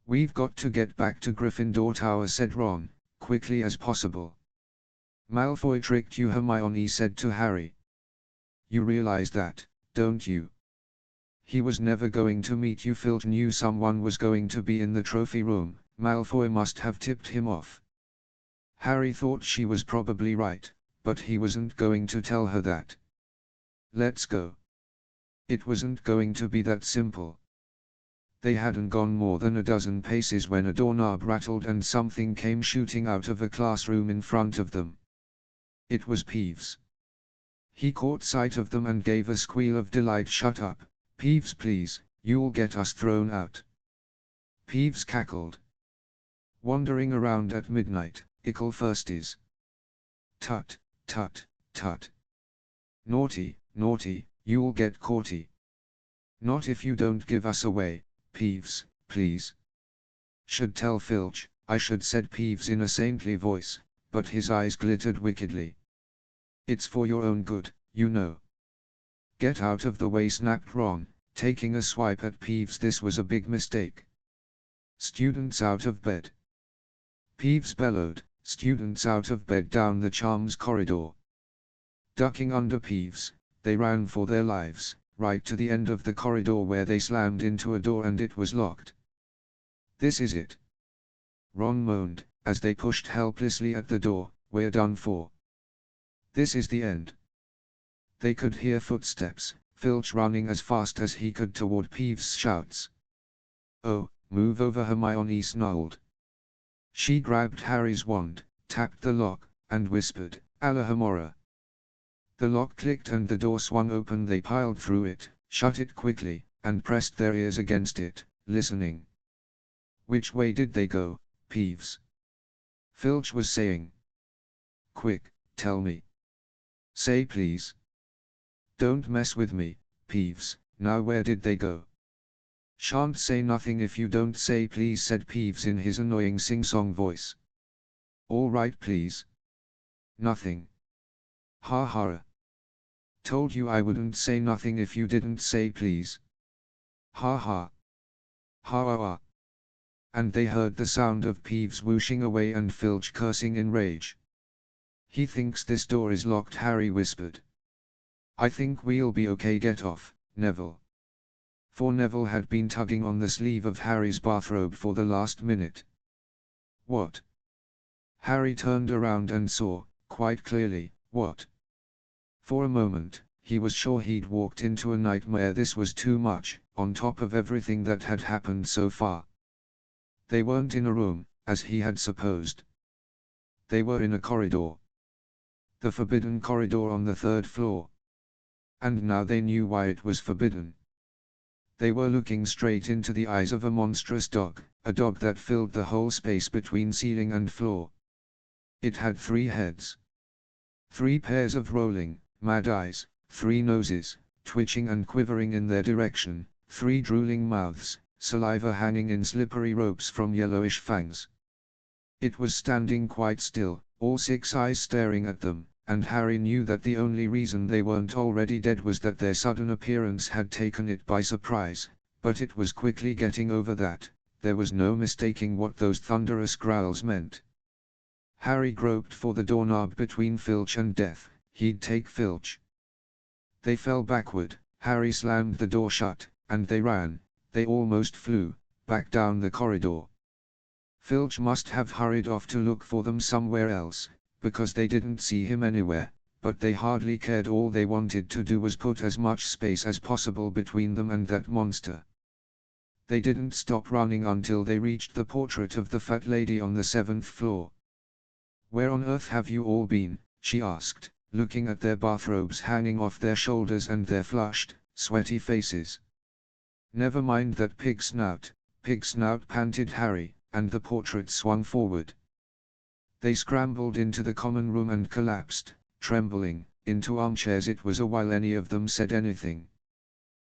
"We've got to get back to Gryffindor Tower," said Ron, quickly as possible. "Malfoy tricked you," Hermione said to Harry. "You realize that, don't you? He was never going to meet you." Filch knew someone was going to be in the trophy room. Malfoy must have tipped him off. Harry thought she was probably right, but he wasn't going to tell her that. "Let's go." It wasn't going to be that simple. They hadn't gone more than a dozen paces when a doorknob rattled and something came shooting out of a classroom in front of them. It was Peeves. He caught sight of them and gave a squeal of delight. "Shut up, Peeves, please, you'll get us thrown out." Peeves cackled. "Wandering around at midnight, ickle firsties. Tut, tut, tut. Naughty, naughty, you'll get caughty. Not if you don't give us away, Peeves, please." "Should tell Filch, I should," said Peeves in a saintly voice, but his eyes glittered wickedly. "It's for your own good, you know." "Get out of the way," snapped Ron, taking a swipe at Peeves. This was a big mistake. "Students out of bed." Peeves bellowed, "Students out of bed," down the charms corridor. Ducking under Peeves, they ran for their lives, right to the end of the corridor where they slammed into a door and it was locked. "This is it," Ron moaned, as they pushed helplessly at the door. "We're done for. This is the end." They could hear footsteps, Filch running as fast as he could toward Peeves' shouts. "Oh, move over," Hermione snarled. She grabbed Harry's wand, tapped the lock, and whispered, "Alohomora." The lock clicked and the door swung open. They piled through it, shut it quickly, and pressed their ears against it, listening. "Which way did they go, Peeves?" Filch was saying. "Quick, tell me. Say please. Don't mess with me, Peeves. Now where did they go?" "Shan't say nothing if you don't say please," said Peeves in his annoying sing-song voice. "All right please. Nothing. Ha ha. Told you I wouldn't say nothing if you didn't say please. Ha ha. Ha ha ha." And they heard the sound of Peeves whooshing away and Filch cursing in rage. "He thinks this door is locked," Harry whispered. "I think we'll be okay. Get off, Neville." For Neville had been tugging on the sleeve of Harry's bathrobe for the last minute. "What?" Harry turned around and saw, quite clearly, what. For a moment, he was sure he'd walked into a nightmare. This was too much, on top of everything that had happened so far. They weren't in a room, as he had supposed. They were in a corridor. The forbidden corridor on the 3rd floor. And now they knew why it was forbidden. They were looking straight into the eyes of a monstrous dog, a dog that filled the whole space between ceiling and floor. It had 3 heads. 3 pairs of rolling, mad eyes, 3 noses, twitching and quivering in their direction, 3 drooling mouths, saliva hanging in slippery ropes from yellowish fangs. It was standing quite still, all 6 eyes staring at them, and Harry knew that the only reason they weren't already dead was that their sudden appearance had taken it by surprise, but it was quickly getting over that. There was no mistaking what those thunderous growls meant. Harry groped for the doorknob between Filch and death. He'd take Filch. They fell backward, Harry slammed the door shut, and they ran. They almost flew, back down the corridor. Filch must have hurried off to look for them somewhere else, because they didn't see him anywhere, but they hardly cared. All they wanted to do was put as much space as possible between them and that monster. They didn't stop running until they reached the portrait of the fat lady on the 7th floor. "Where on earth have you all been?" she asked, looking at their bathrobes hanging off their shoulders and their flushed, sweaty faces. "Never mind that pig snout," panted Harry, and the portrait swung forward. They scrambled into the common room and collapsed, trembling, into armchairs. It was a while any of them said anything.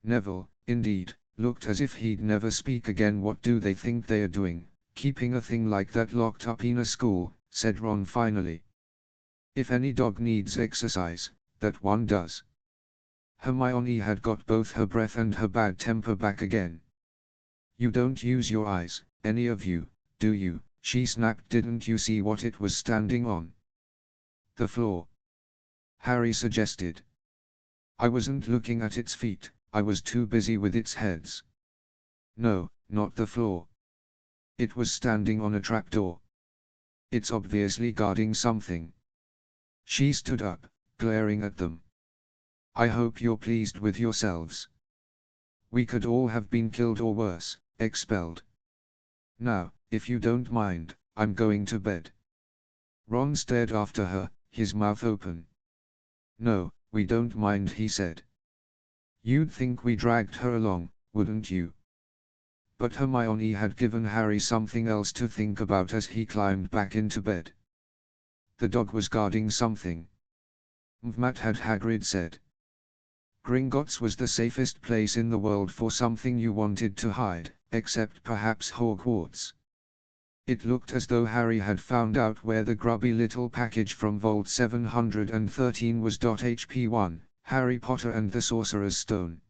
Neville, indeed, looked as if he'd never speak again. "What do they think they're doing, keeping a thing like that locked up in a school?" said Ron finally. "If any dog needs exercise, that one does." Hermione had got both her breath and her bad temper back again. "You don't use your eyes, any of you, do you?" she snapped. "Didn't you see what it was standing on?" "The floor," Harry suggested. "I wasn't looking at its feet, I was too busy with its heads." "No, not the floor. It was standing on a trapdoor. It's obviously guarding something." She stood up, glaring at them. "I hope you're pleased with yourselves. We could all have been killed or worse, expelled. Now, if you don't mind, I'm going to bed." Ron stared after her, his mouth open. "No, we don't mind," he said. "You'd think we dragged her along, wouldn't you?" But Hermione had given Harry something else to think about as he climbed back into bed. The dog was guarding something. "Matt," had Hagrid said. "Gringotts was the safest place in the world for something you wanted to hide, except perhaps Hogwarts." It looked as though Harry had found out where the grubby little package from Vault 713 was. HP1, Harry Potter and the Sorcerer's Stone.